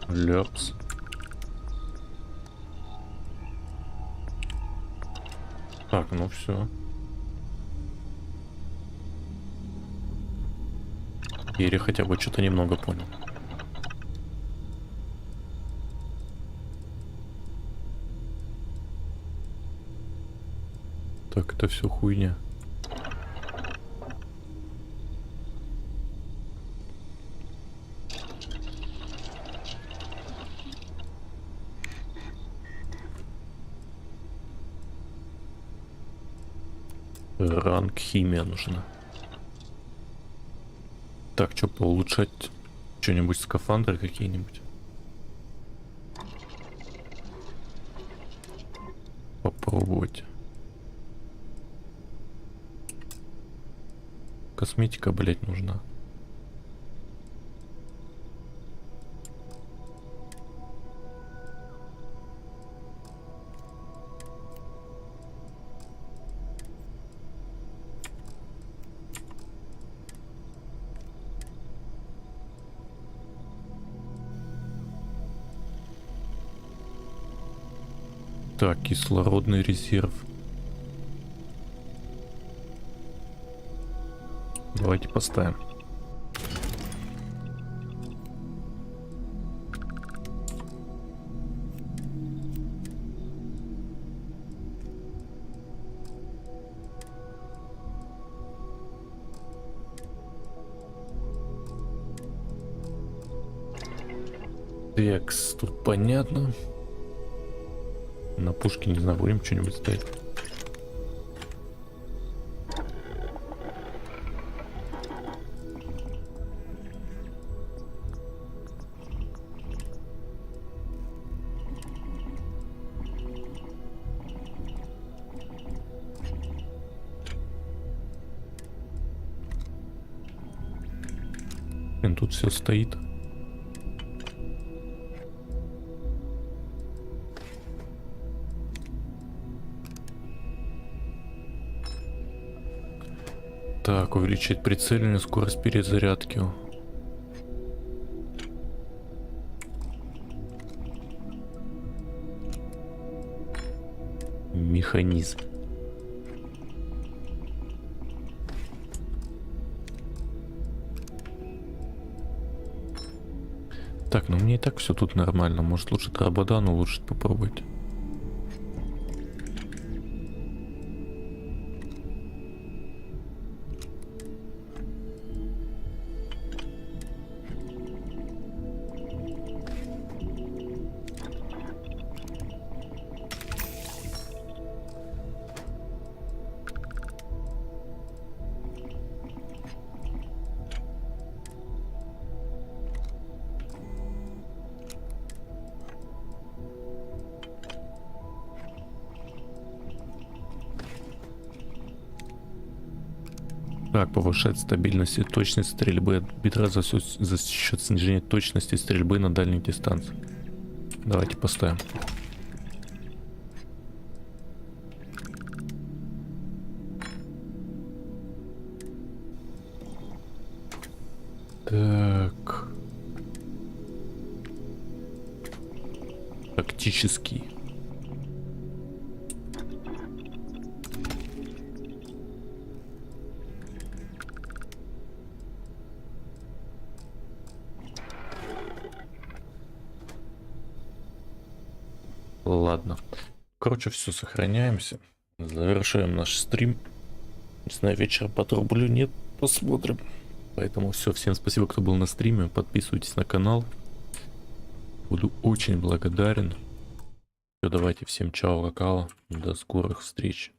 Ляпс. Так, ну все. Или хотя бы что-то немного понял. Так, это все хуйня. Ранг химия нужна. Так, что поулучшать? Что-нибудь, скафандры какие-нибудь? Попробовать. Косметика, блять, нужна. Так, кислородный резерв. Давайте поставим. Текст, тут понятно. На пушке, не знаю, будем что-нибудь ставить. Тут все стоит. Так, увеличить прицельную скорость перезарядки. Механизм. Так, ну мне и так все тут нормально. Может, лучше Трабадан улучшить попробовать. Так, повышает стабильность и точность стрельбы от бедра за счет снижения точности стрельбы на дальних дистанциях. Давайте поставим. Так. Тактический. Ладно. Короче, все, сохраняемся. Завершаем наш стрим. Не знаю, вечером потрублю, нет, посмотрим. Поэтому все, всем спасибо, кто был на стриме. Подписывайтесь на канал. Буду очень благодарен. Все, давайте, всем чао, какао. До скорых встреч.